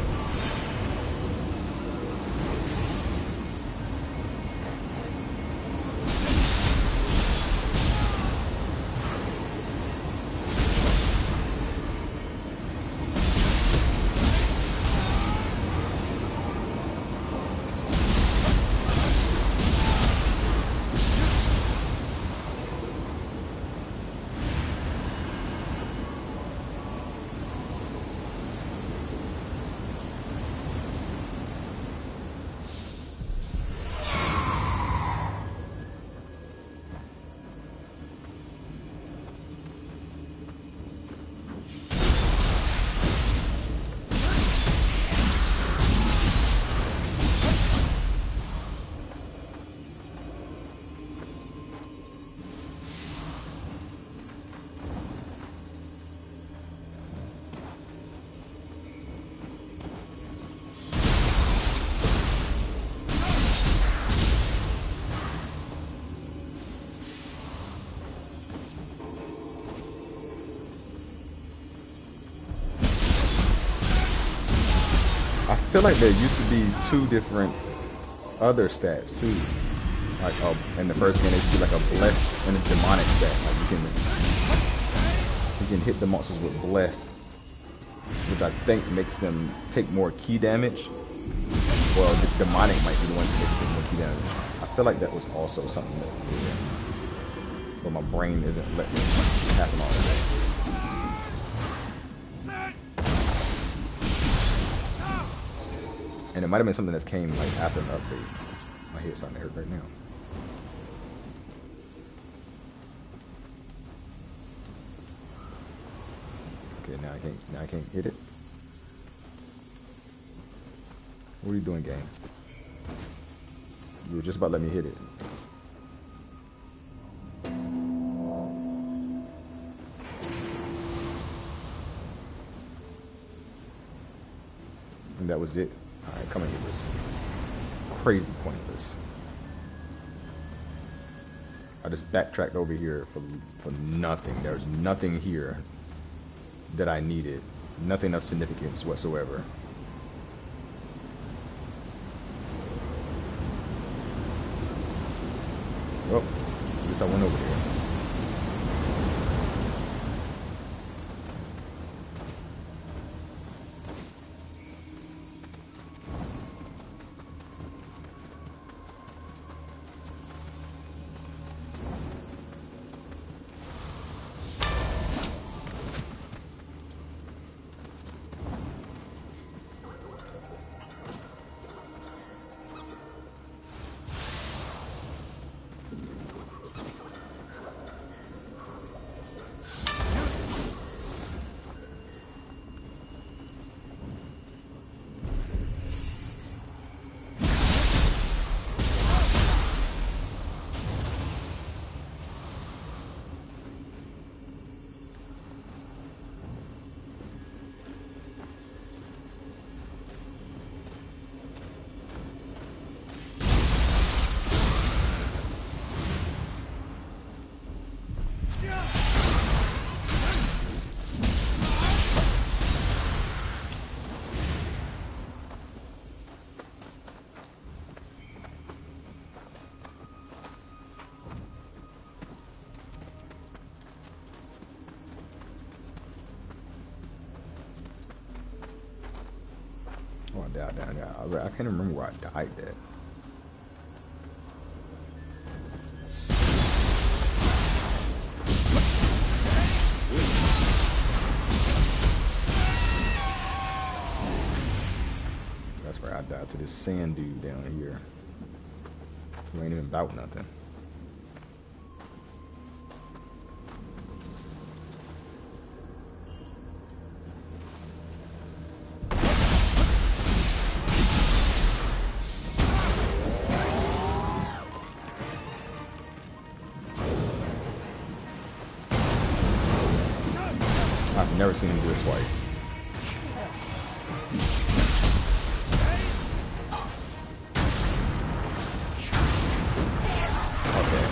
feel like there used to be 2 different other stats too. Like in the first game, there used to be like a bless and a demonic stat. Like you can hit the monsters with bless, which I think makes them take more key damage. Well, the demonic might be the one that makes them more key damage. I feel like that was also something that, but my brain isn't letting it happen all the way. And it might have been something that came like after an update. My head's starting to hurt right now. Okay, now I can't hit it. What are you doing, game? You were just about to let me hit it. And that was it. Alright, come in here. This crazy pointless. I just backtracked over here for nothing. There's nothing here that I needed. Nothing of significance whatsoever. Well, I guess I went over there. Down there. I can't remember where I died at. That's where I died, to this sand dude down here. Who ain't even about nothing. Never seen him do it twice. Okay.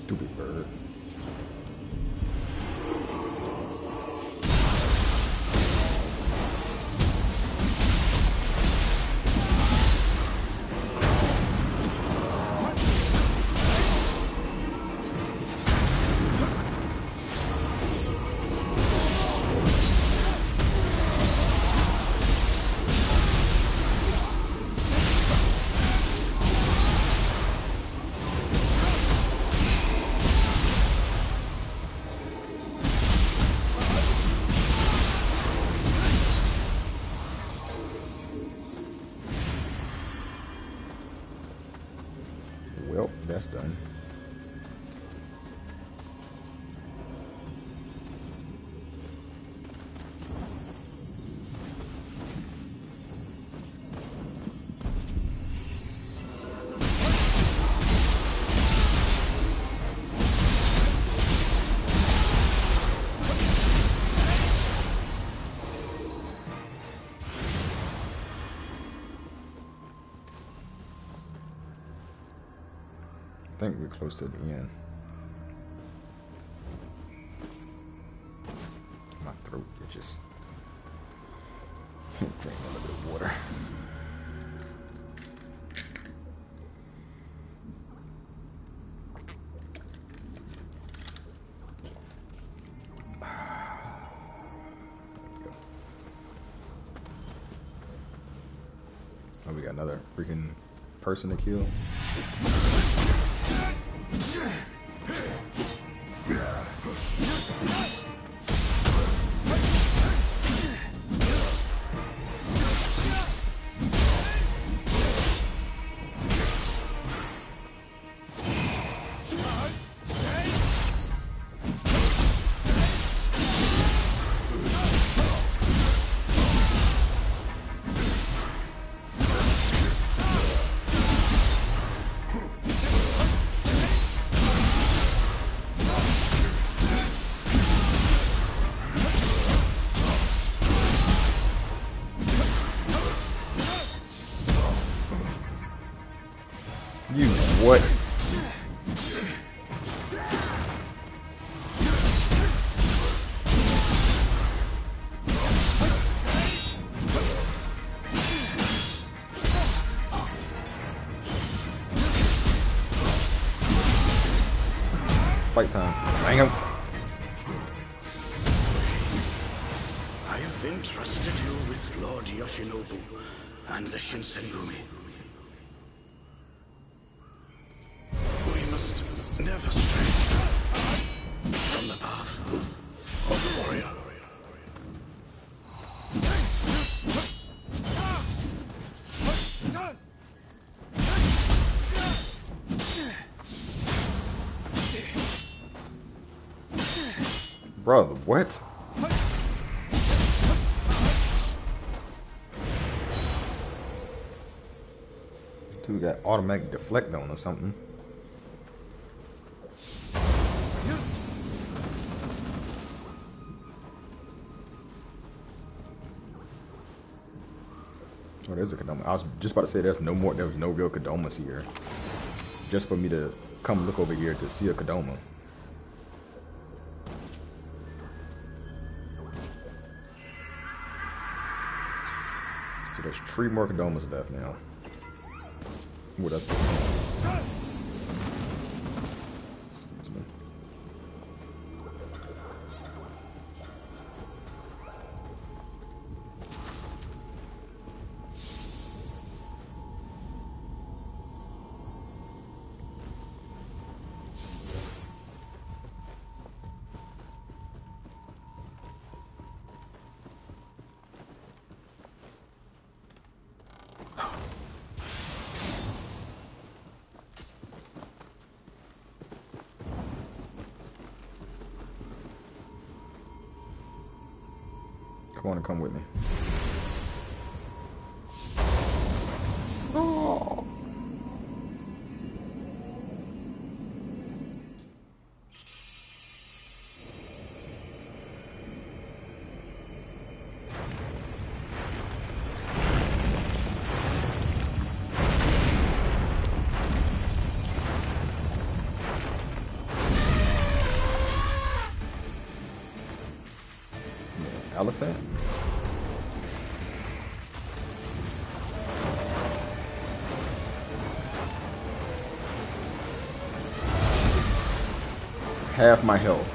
Stupid bird. Well, that's done. I think we're close to the end. My throat is just drink a little bit of water. Oh, we got another freaking person to kill. You what? Fight time. Bang him. I have entrusted you with Lord Yoshinobu and the Shinsengumi. We must never stray from the path of the warrior. Brother, what? Dude got automatic deflect on or something. Oh, there's a Kodama. I was just about to say there's no more. There was no real Kodamas here. Just for me to come look over here to see a Kodama. So there's 3 more Kodamas left now. What else? Excuse me. Come on and come with me. Oh. elephant? Half my health.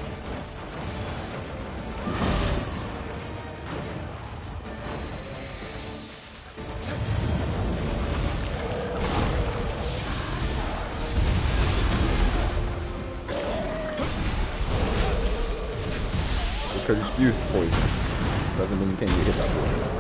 Because you spew poison doesn't mean you can't get hit by poison.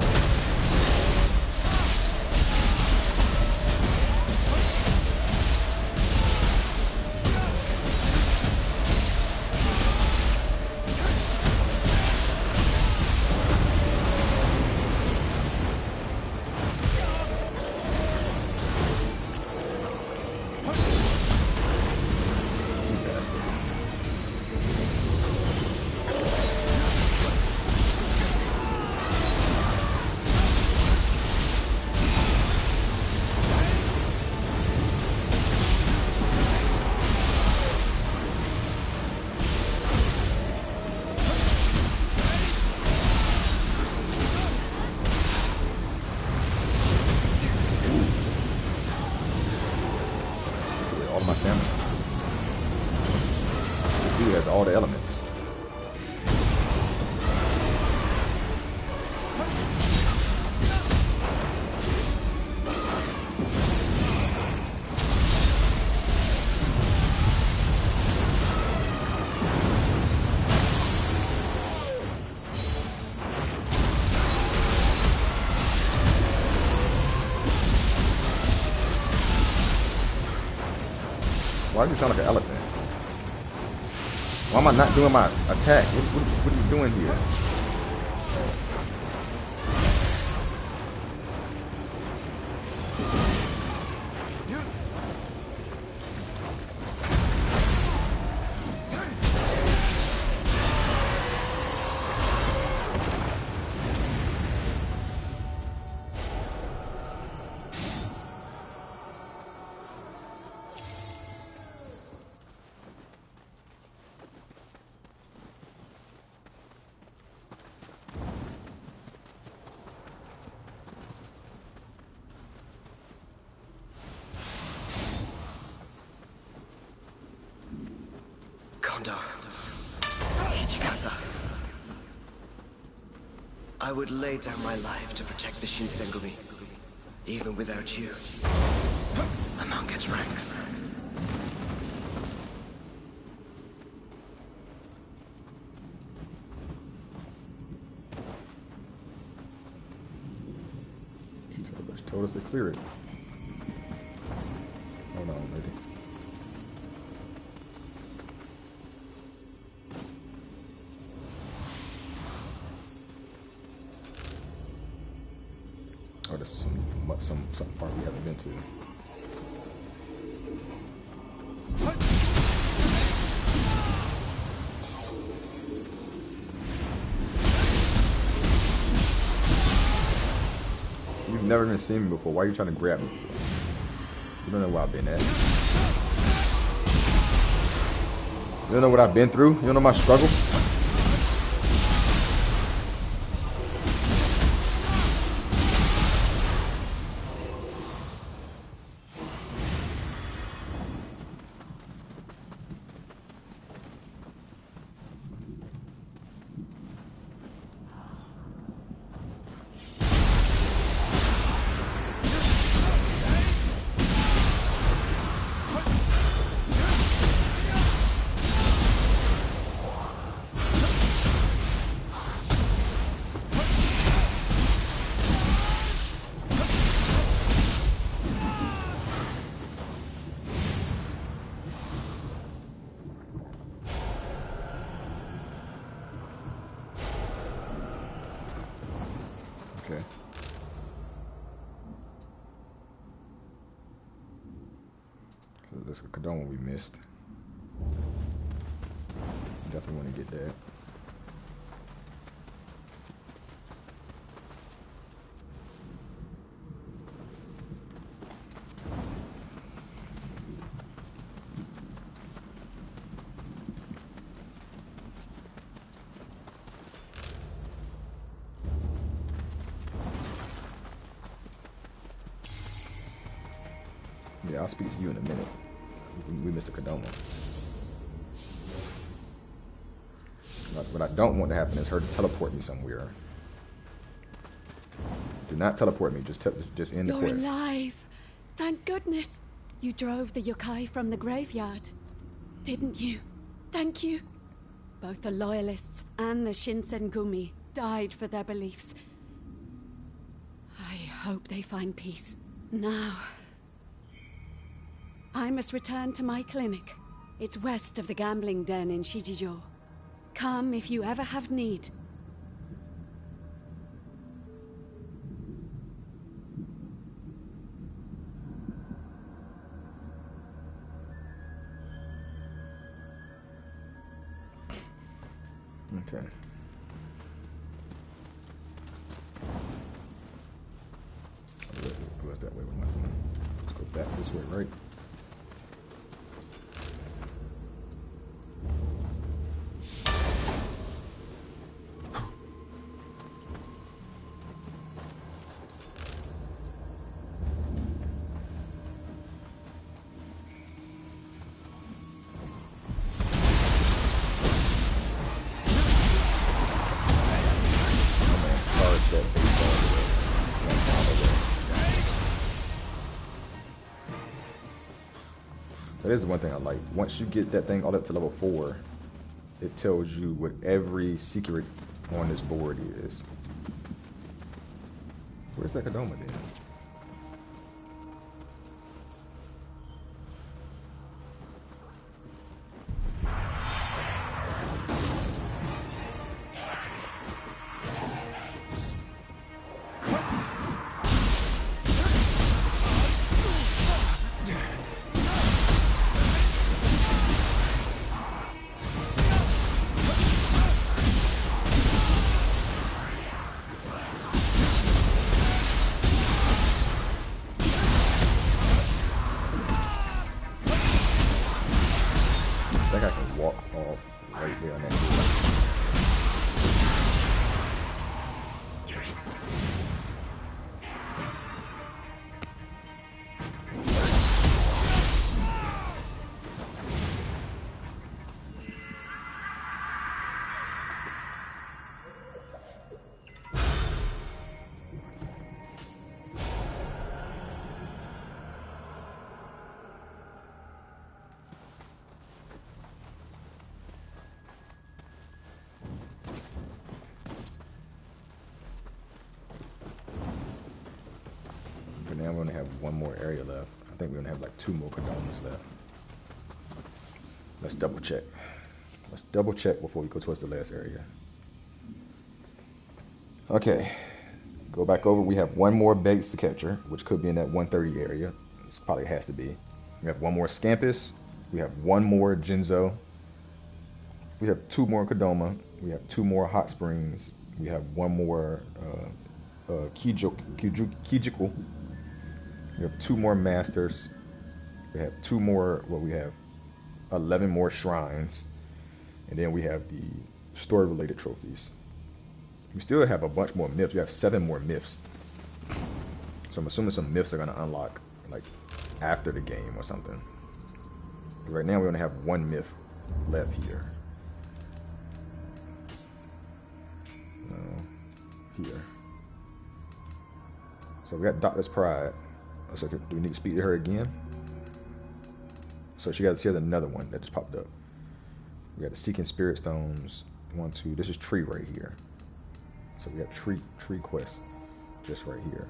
All the elements. Why does he sound like an elephant? Why am I not doing my attack? What are you doing here? I would lay down my life to protect the Shinsengumi, even without you among its ranks. Told us to clear it. Hold on, lady. Oh, this is some part we haven't been to. You've never even seen me before. Why are you trying to grab me? You don't know where I've been at. You don't know what I've been through? You don't know my struggle? Okay. So this is a Kadoma we missed. Definitely want to get that. Yeah, I'll speak to you in a minute. We missed a Kodama. What I don't want to happen is her to teleport me somewhere. Do not teleport me. Just end the quest. You're alive. Thank goodness. You drove the yokai from the graveyard, didn't you? Thank you. Both the loyalists and the Shinsengumi died for their beliefs. I hope they find peace. Now, I must return to my clinic. It's west of the gambling den in Shijijo. Come if you ever have need. Okay. Where's that way? Let's go back this way, right? That is the one thing I like. Once you get that thing all up to level 4, it tells you what every secret on this board is. Where's that Kodama then? Now we only have one more area left. I think we only have like 2 more Kodamas left. Let's double check. Let's double check before we go towards the last area. Okay, go back over. We have one more base to capture, which could be in that 130 area. This probably has to be. We have one more Scampus. We have one more Jinzo. We have 2 more Kodama. We have 2 more Hot Springs. We have one more Kijiku. We have 2 more Masters. We have 2 more, well, we have 11 more Shrines. And then we have the story-related trophies. We still have a bunch more myths. We have 7 more myths. So I'm assuming some myths are going to unlock, like, after the game or something. Right now we only have 1 myth left here. Here. So we got Doctor's Pride. So do we need to speak to her again? So she has another one that just popped up. We got the Seeking Spirit Stones. 1, 2. This is Tree right here. So we got tree quest just right here.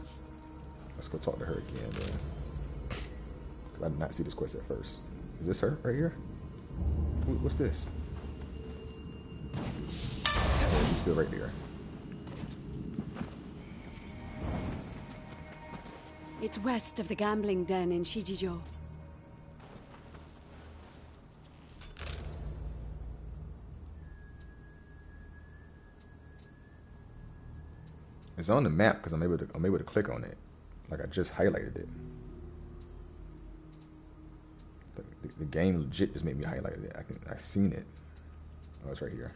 Let's go talk to her again then. I did not see this quest at first. Is this her right here? What's this? Oh, she's still right there. It's west of the gambling den in Shijijo. It's on the map because I'm able to click on it. Like I just highlighted it. But the game legit just made me highlight it. I seen it. Oh, it's right here.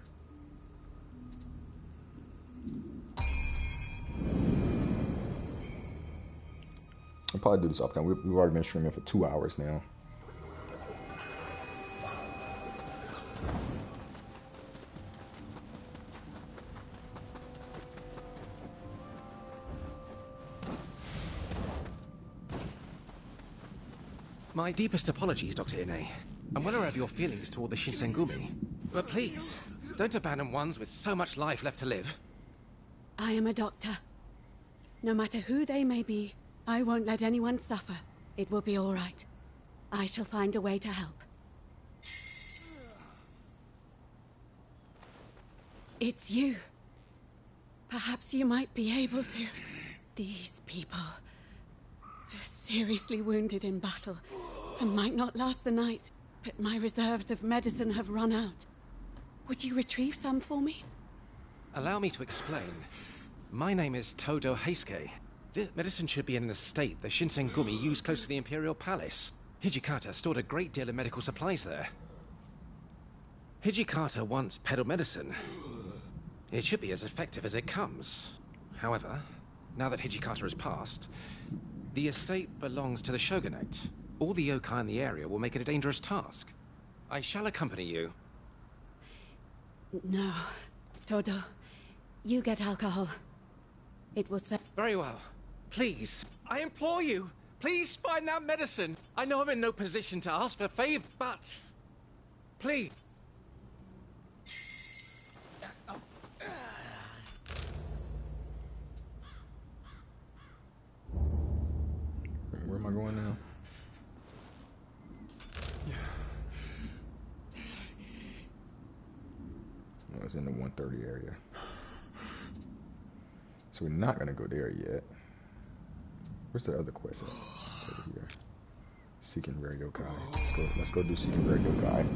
I'll probably do this off camera. We've already been streaming for 2 hours now. My deepest apologies, Dr. Ine. I'm well aware of your feelings toward the Shinsengumi. But please, don't abandon ones with so much life left to live. I am a doctor. No matter who they may be, I won't let anyone suffer. It will be all right. I shall find a way to help. It's you. Perhaps you might be able to. These people are seriously wounded in battle and might not last the night, but my reserves of medicine have run out. Would you retrieve some for me? Allow me to explain. My name is Todo Heisuke. The medicine should be in an estate the Shinsengumi used close to the Imperial Palace. Hijikata stored a great deal of medical supplies there. Hijikata once peddled medicine. It should be as effective as it comes. However, now that Hijikata has passed, the estate belongs to the shogunate. All the yokai in the area will make it a dangerous task. I shall accompany you. No. Todo, you get alcohol. It will serve. Very well. Please, I implore you, please find that medicine. I know I'm in no position to ask for favor, but please. Where am I going now? Oh, it's in the 130 area. So we're not gonna go there yet. Where's the other quest at? It's over here. Seeking Rare Yokai. Let's go do Seeking Rare Yokai.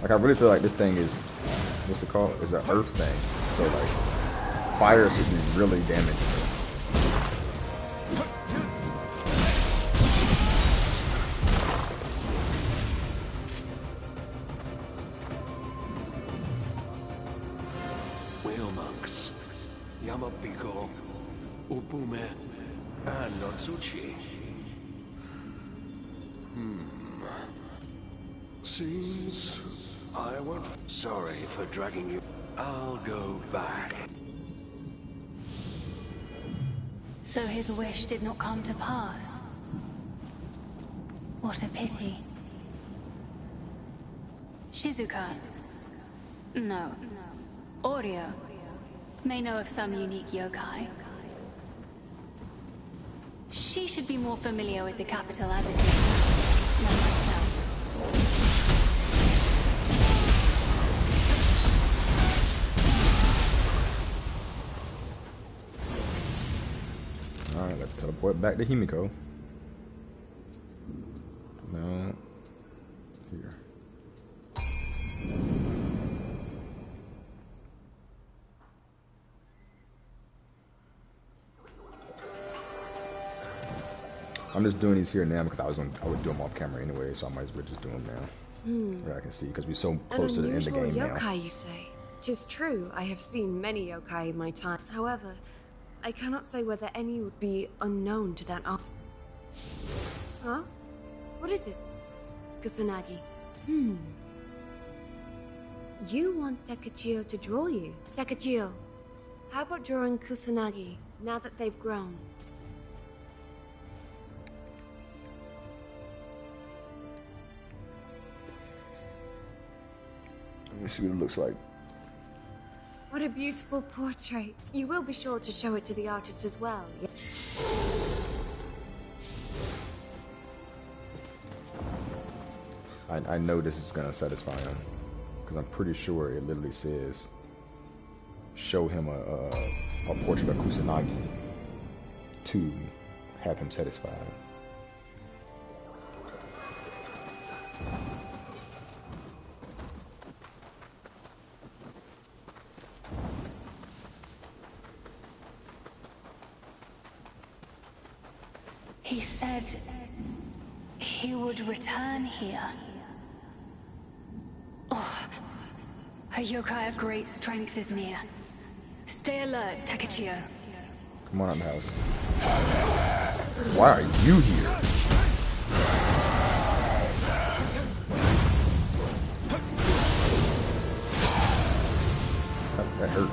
I really feel like this thing is, what's it called? It's an earth thing. So like, fire should be really damaging. Whale monks, Yamabiko, Ubume, and Notsuchi. Seems I won't. Sorry for dragging you. I'll go back. So his wish did not come to pass. What a pity. Shizuka. No. Oreo. May know of some unique yokai. She should be more familiar with the capital as it is than myself. Alright, let's teleport back to Himiko. No. Here. I'm just doing these here now because I would do them off camera anyway, so I might as well just do them now. Where I can see, because we're so close to the end of the game now. Yokai, you say? 'Tis true, I have seen many yokai in my time. However, I cannot say whether any would be unknown to that art. Huh? What is it? Kusanagi. You want Takechiyo to draw you? Takechiyo, how about drawing Kusanagi now that they've grown? Let me see what it looks like. What a beautiful portrait. You will be sure to show it to the artist as well, yeah? I know this is gonna satisfy him, because I'm pretty sure it literally says show him a portrait of Kusanagi to have him satisfied. He said he would return here. Oh, a yokai of great strength is near. Stay alert, Takechiyo. Come on out the house. Why are you here? That hurt.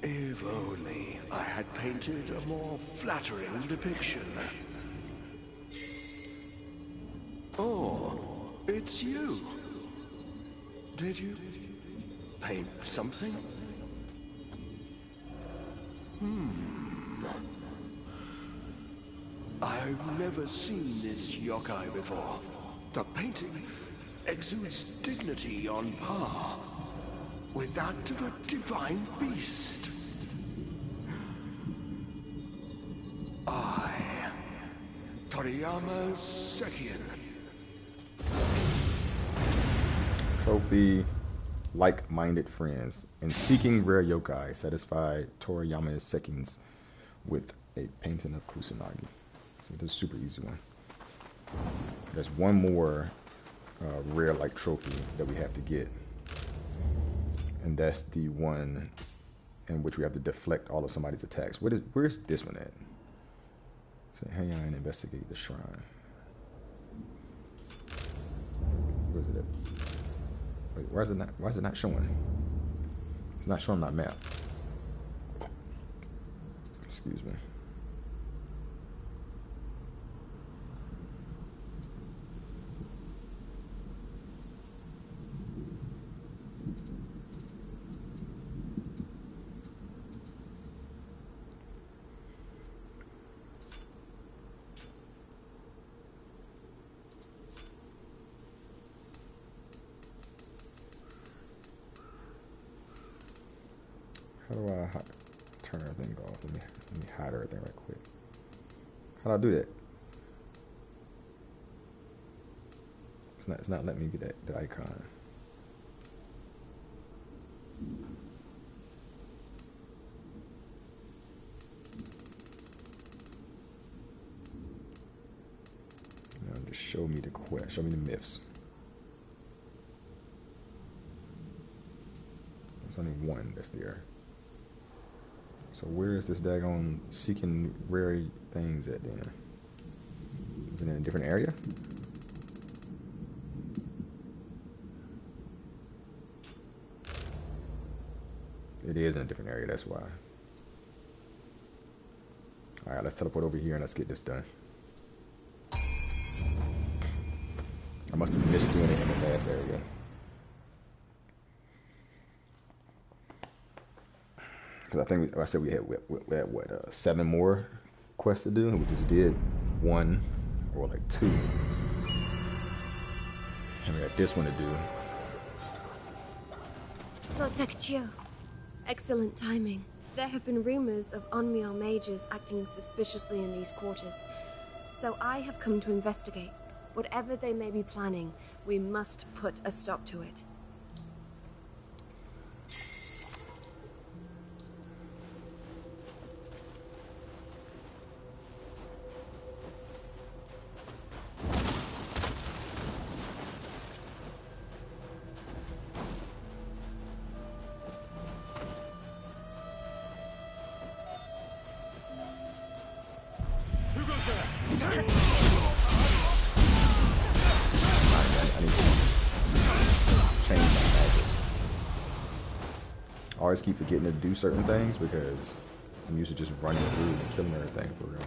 If only I had painted a more flattering depiction. Oh, it's you. Did you paint something? I've never seen this yokai before. The painting exudes dignity on par with that of a divine beast. I, Toriyama Sekian. Trophy, like-minded friends, and seeking rare yokai satisfy Toriyama Sekians with a painting of Kusanagi. So this is a super easy one. There's one more rare like trophy that we have to get, and that's the one in which we have to deflect all of somebody's attacks. Where's this one at? So hang on and investigate the shrine. Where's it at? Wait, why is it not showing? It's not showing that map. Excuse me. How do I turn everything off? Let me hide everything right quick. How do I do that? It's not letting me get the icon. Now just show me the quest. Show me the myths. There's only one that's there. So where is this daggone seeking rare things at then? Is it in a different area? It is in a different area, that's why. Alright, let's teleport over here and let's get this done. I must have missed doing it in the last area. Because I think I said we had what 7 more quests to do, and we just did 1 or like 2. And we got this one to do. Lord Takechiyo, excellent timing. There have been rumors of Onmyo mages acting suspiciously in these quarters, so I have come to investigate. Whatever they may be planning, we must put a stop to it. I always keep forgetting to do certain things because I'm used to just running through and killing everything for real.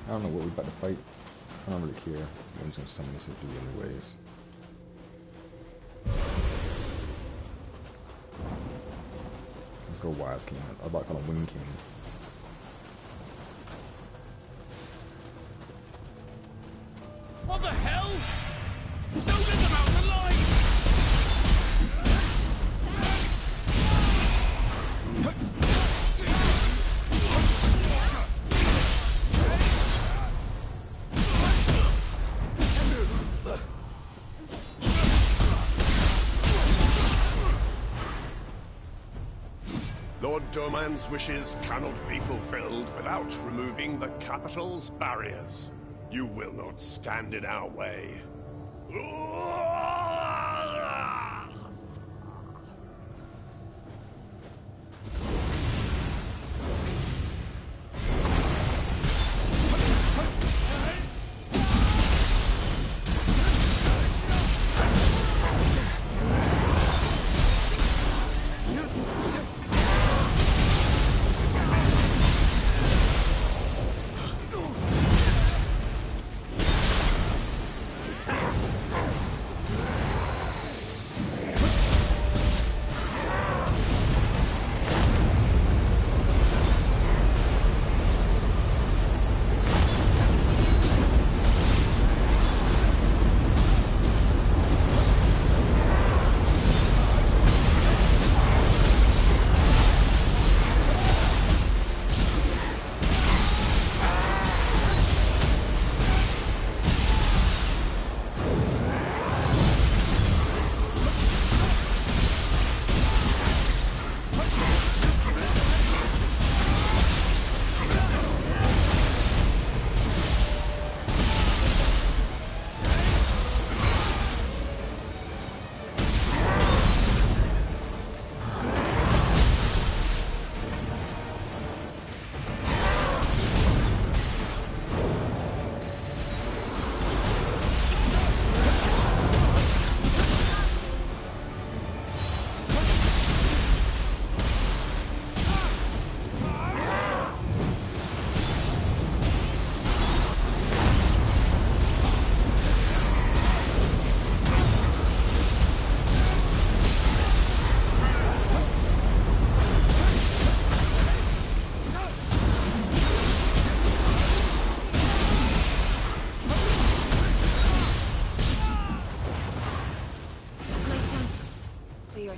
I don't know what we're about to fight. I don't really care. I'm just gonna summon this into anyways. Let's go Wise King. I'm about to call him Wing King. What the hell? Don't let them out alive! Lord Doman's wishes cannot be fulfilled without removing the capital's barriers. You will not stand in our way.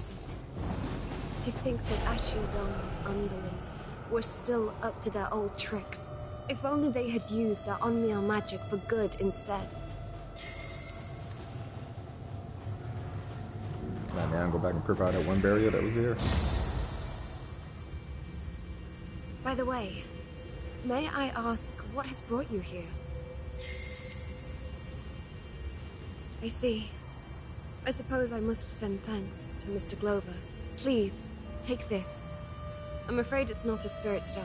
resistance. To think that Ashiogon's underlings were still up to their old tricks. If only they had used their Onmyo magic for good instead. Can I now go back and purify that one barrier that was there? By the way, may I ask what has brought you here? I see. I suppose I must send thanks to Mr. Glover. Please, take this. I'm afraid it's not a spirit stone.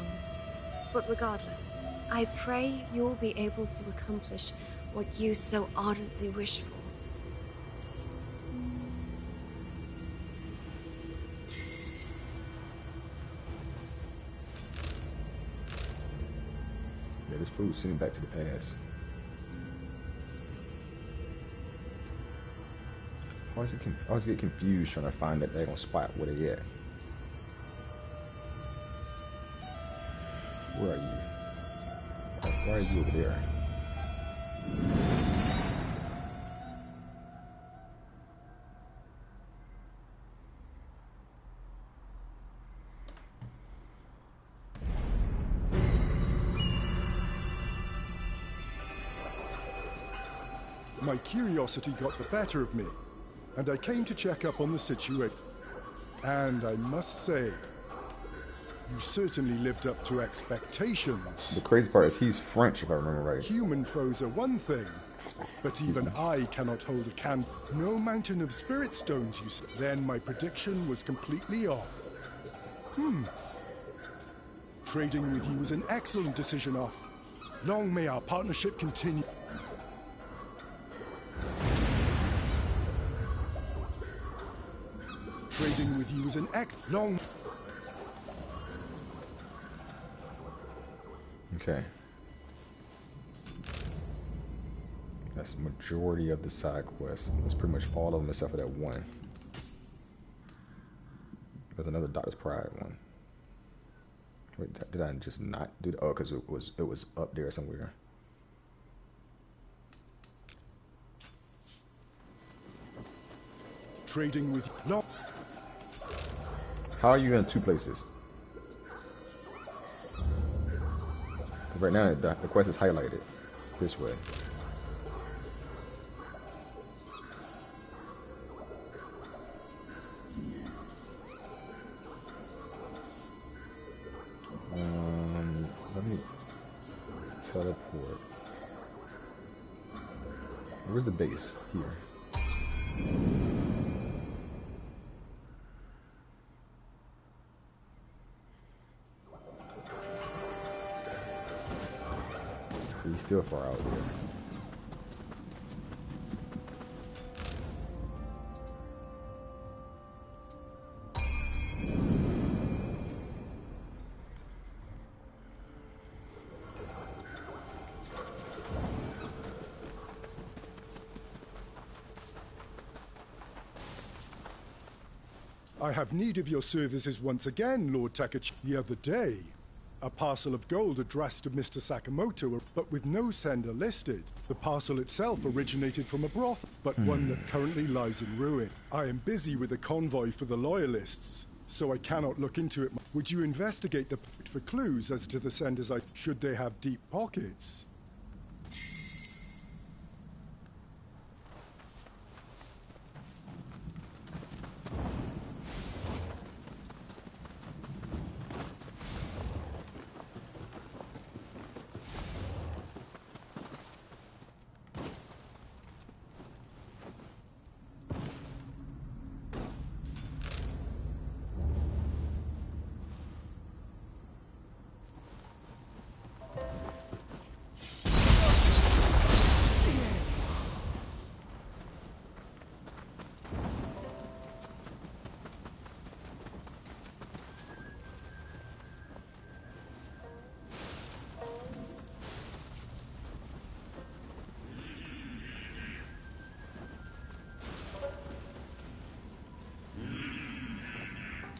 But regardless, I pray you'll be able to accomplish what you so ardently wish for. Yeah, this food sent me back to the past. I always get confused trying to find that daggone spot where they at. Where are you? Why are you over there? My curiosity got the better of me, and I came to check up on the situation. And I must say, you certainly lived up to expectations. The crazy part is he's French, if I remember right. Human foes are one thing, but even I cannot hold a candle. No mountain of spirit stones, you said. Then my prediction was completely off. Trading with you was an excellent decision, off. Long may our partnership continue. Trading with you was an long. Okay. That's the majority of the side quests. That's pretty much all of them except for that one. There's another Doctor's Pride one. Wait, did I just not do the? Oh, because it was up there somewhere. Trading with long. How are you in two places? Right now, the quest is highlighted this way. Let me teleport. Where's the base? Here. He's still far out there. I have need of your services once again, Lord Takechiyo. The other day, a parcel of gold addressed to Mr. Sakamoto, but with no sender listed. The parcel itself originated from a brothel, but one that currently lies in ruin. I am busy with a convoy for the Loyalists, so I cannot look into it. Would you investigate the for clues as to the senders? Should they have deep pockets?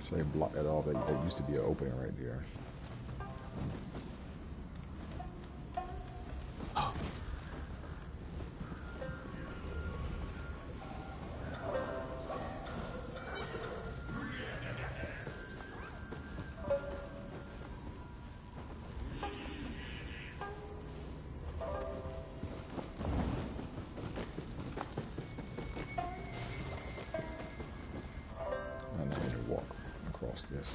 So they blocked that off. There used to be an opening right there. this.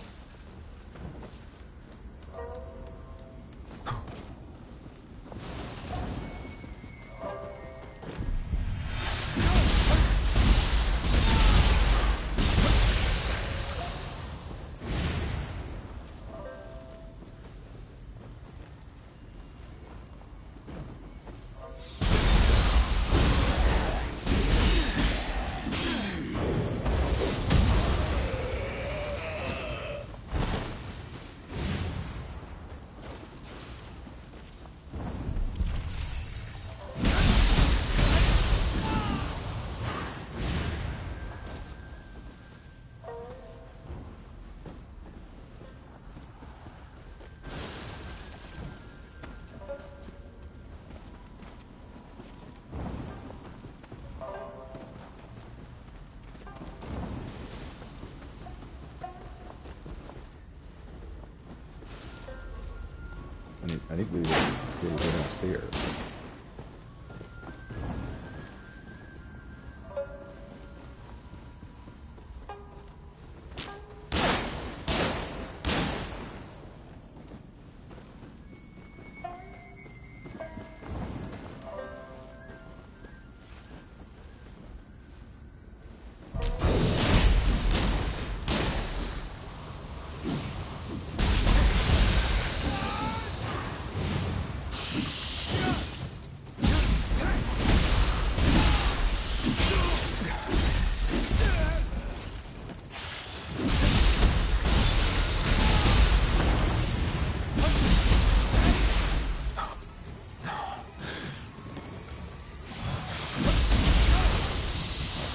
I need to be able to get upstairs.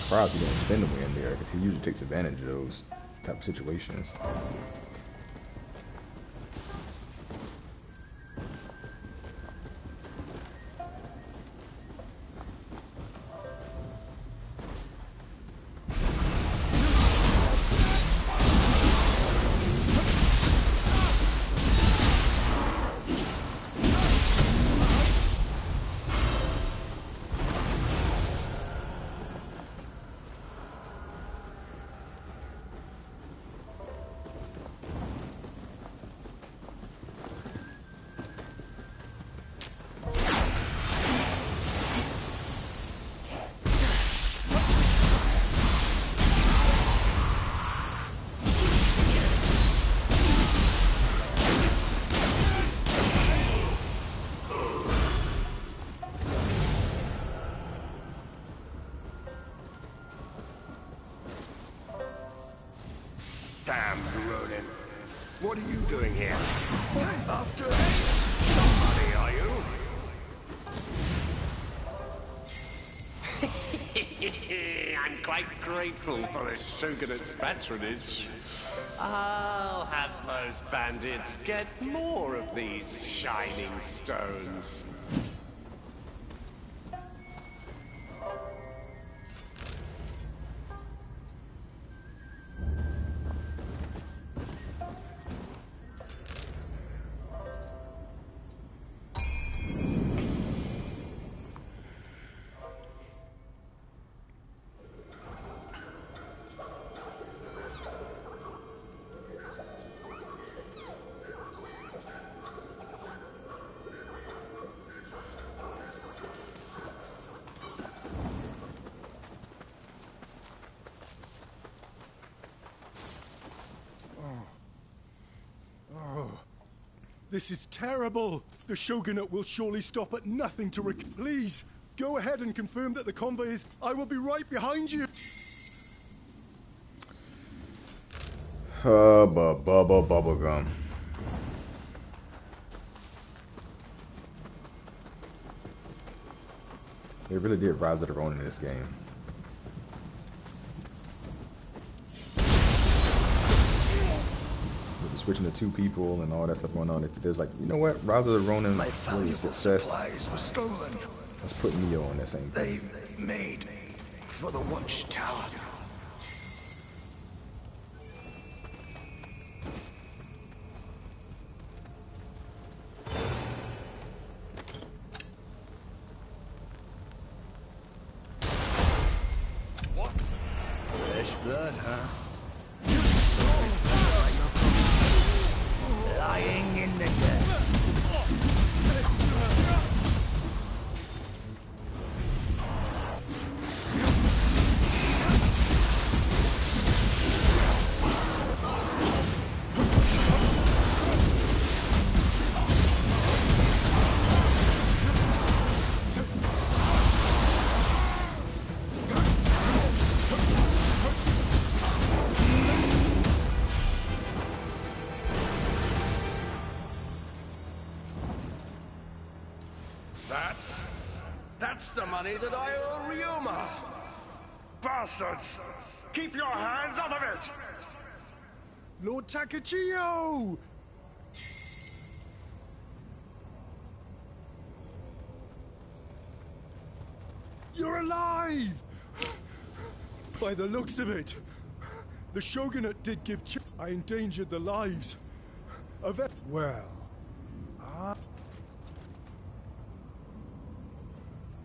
Surprised he didn't spin the win there, because he usually takes advantage of those type of situations. Damn, Ronin. What are you doing here? After somebody, are you? I'm quite grateful for the Shogunate's patronage. I'll have those bandits get more of these shining stones. This is terrible! The Shogunate will surely stop at nothing to Please, go ahead and confirm that the convoy is... I will be right behind you! Bubblegum. They really did Rise of the Ronin in this game. Switching to two people and all that stuff going on. There's like, you know what? Rise of the Ronin was a success. Supplies were stolen. Let's put Nioh on that same They thing. made for the watchtower. What? Fresh blood, huh? lying in the dirt. That's the money that I owe Ryoma. Bastards! Keep your hands off of it! Lord Takechiyo! You're alive! By the looks of it, the shogunate did give I endangered the lives of it. Well,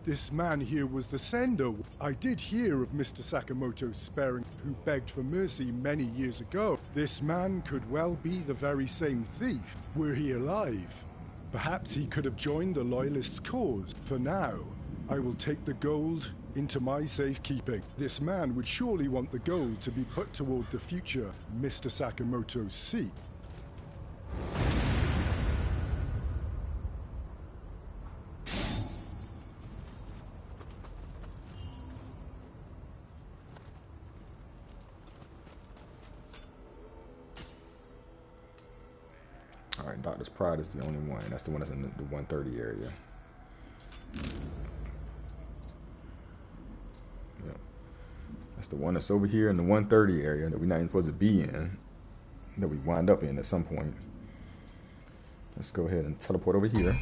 this man here was the sender. I did hear of Mr. Sakamoto's sparing, who begged for mercy many years ago. This man could well be the very same thief, were he alive. Perhaps he could have joined the Loyalists' cause. For now, I will take the gold into my safekeeping. This man would surely want the gold to be put toward the future Mr. Sakamoto's seat. Alright, Doctor's Pride is the only one. That's the one that's in the 130 area. Yep. That's the one that's over here in the 130 area that we're not even supposed to be in. That we wind up in at some point. Let's go ahead and teleport over here.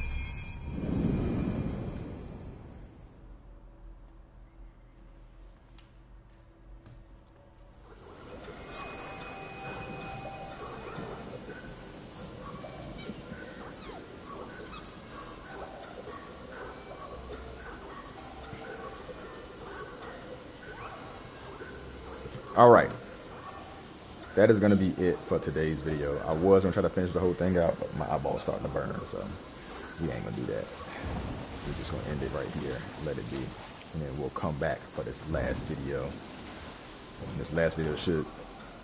Alright, that is going to be it for today's video. I was going to try to finish the whole thing out, but my eyeball's starting to burn, so we ain't going to do that. We're just going to end it right here, let it be, and then we'll come back for this last video. And this last video should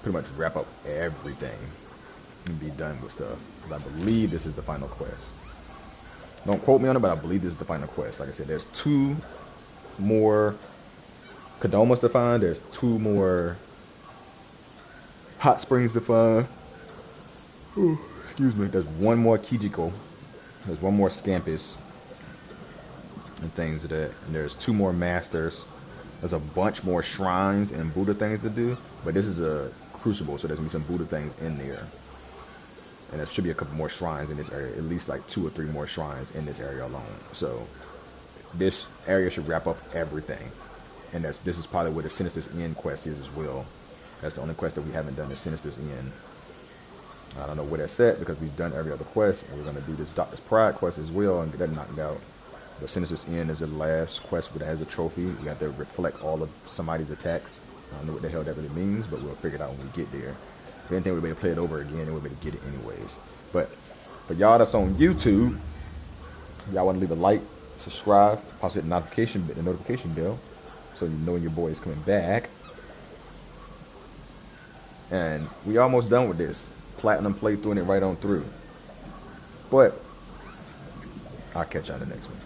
pretty much wrap up everything and be done with stuff. I believe this is the final quest. Don't quote me on it, but I believe this is the final quest. Like I said, there's 2 more Kodomas to find. There's 2 more hot springs to find. Ooh, excuse me. There's 1 more Kijiko. There's 1 more Scampus. And things of that. And there's 2 more Masters. There's a bunch more shrines and Buddha things to do. But this is a Crucible, so there's going to be some Buddha things in there. And there should be a couple more shrines in this area. At least like 2 or 3 more shrines in this area alone. So this area should wrap up everything. And this is probably where the Sinister's End quest is as well. That's the only quest that we haven't done, the Sinister's End. I don't know where that's at because we've done every other quest. And we're going to do this Doctor's Pride quest as well and get that knocked out. The Sinister's End is the last quest that has a trophy. We have to reflect all of somebody's attacks. I don't know what the hell that really means, but we'll figure it out when we get there. If anything, we'll be able to play it over again and we'll be able to get it anyways. But for y'all that's on YouTube, y'all want to leave a like, subscribe, possibly hit the notification bell, so you know when your boy is coming back. And we almost done with this. Platinum playthrough and it right on through. But I'll catch you on the next one.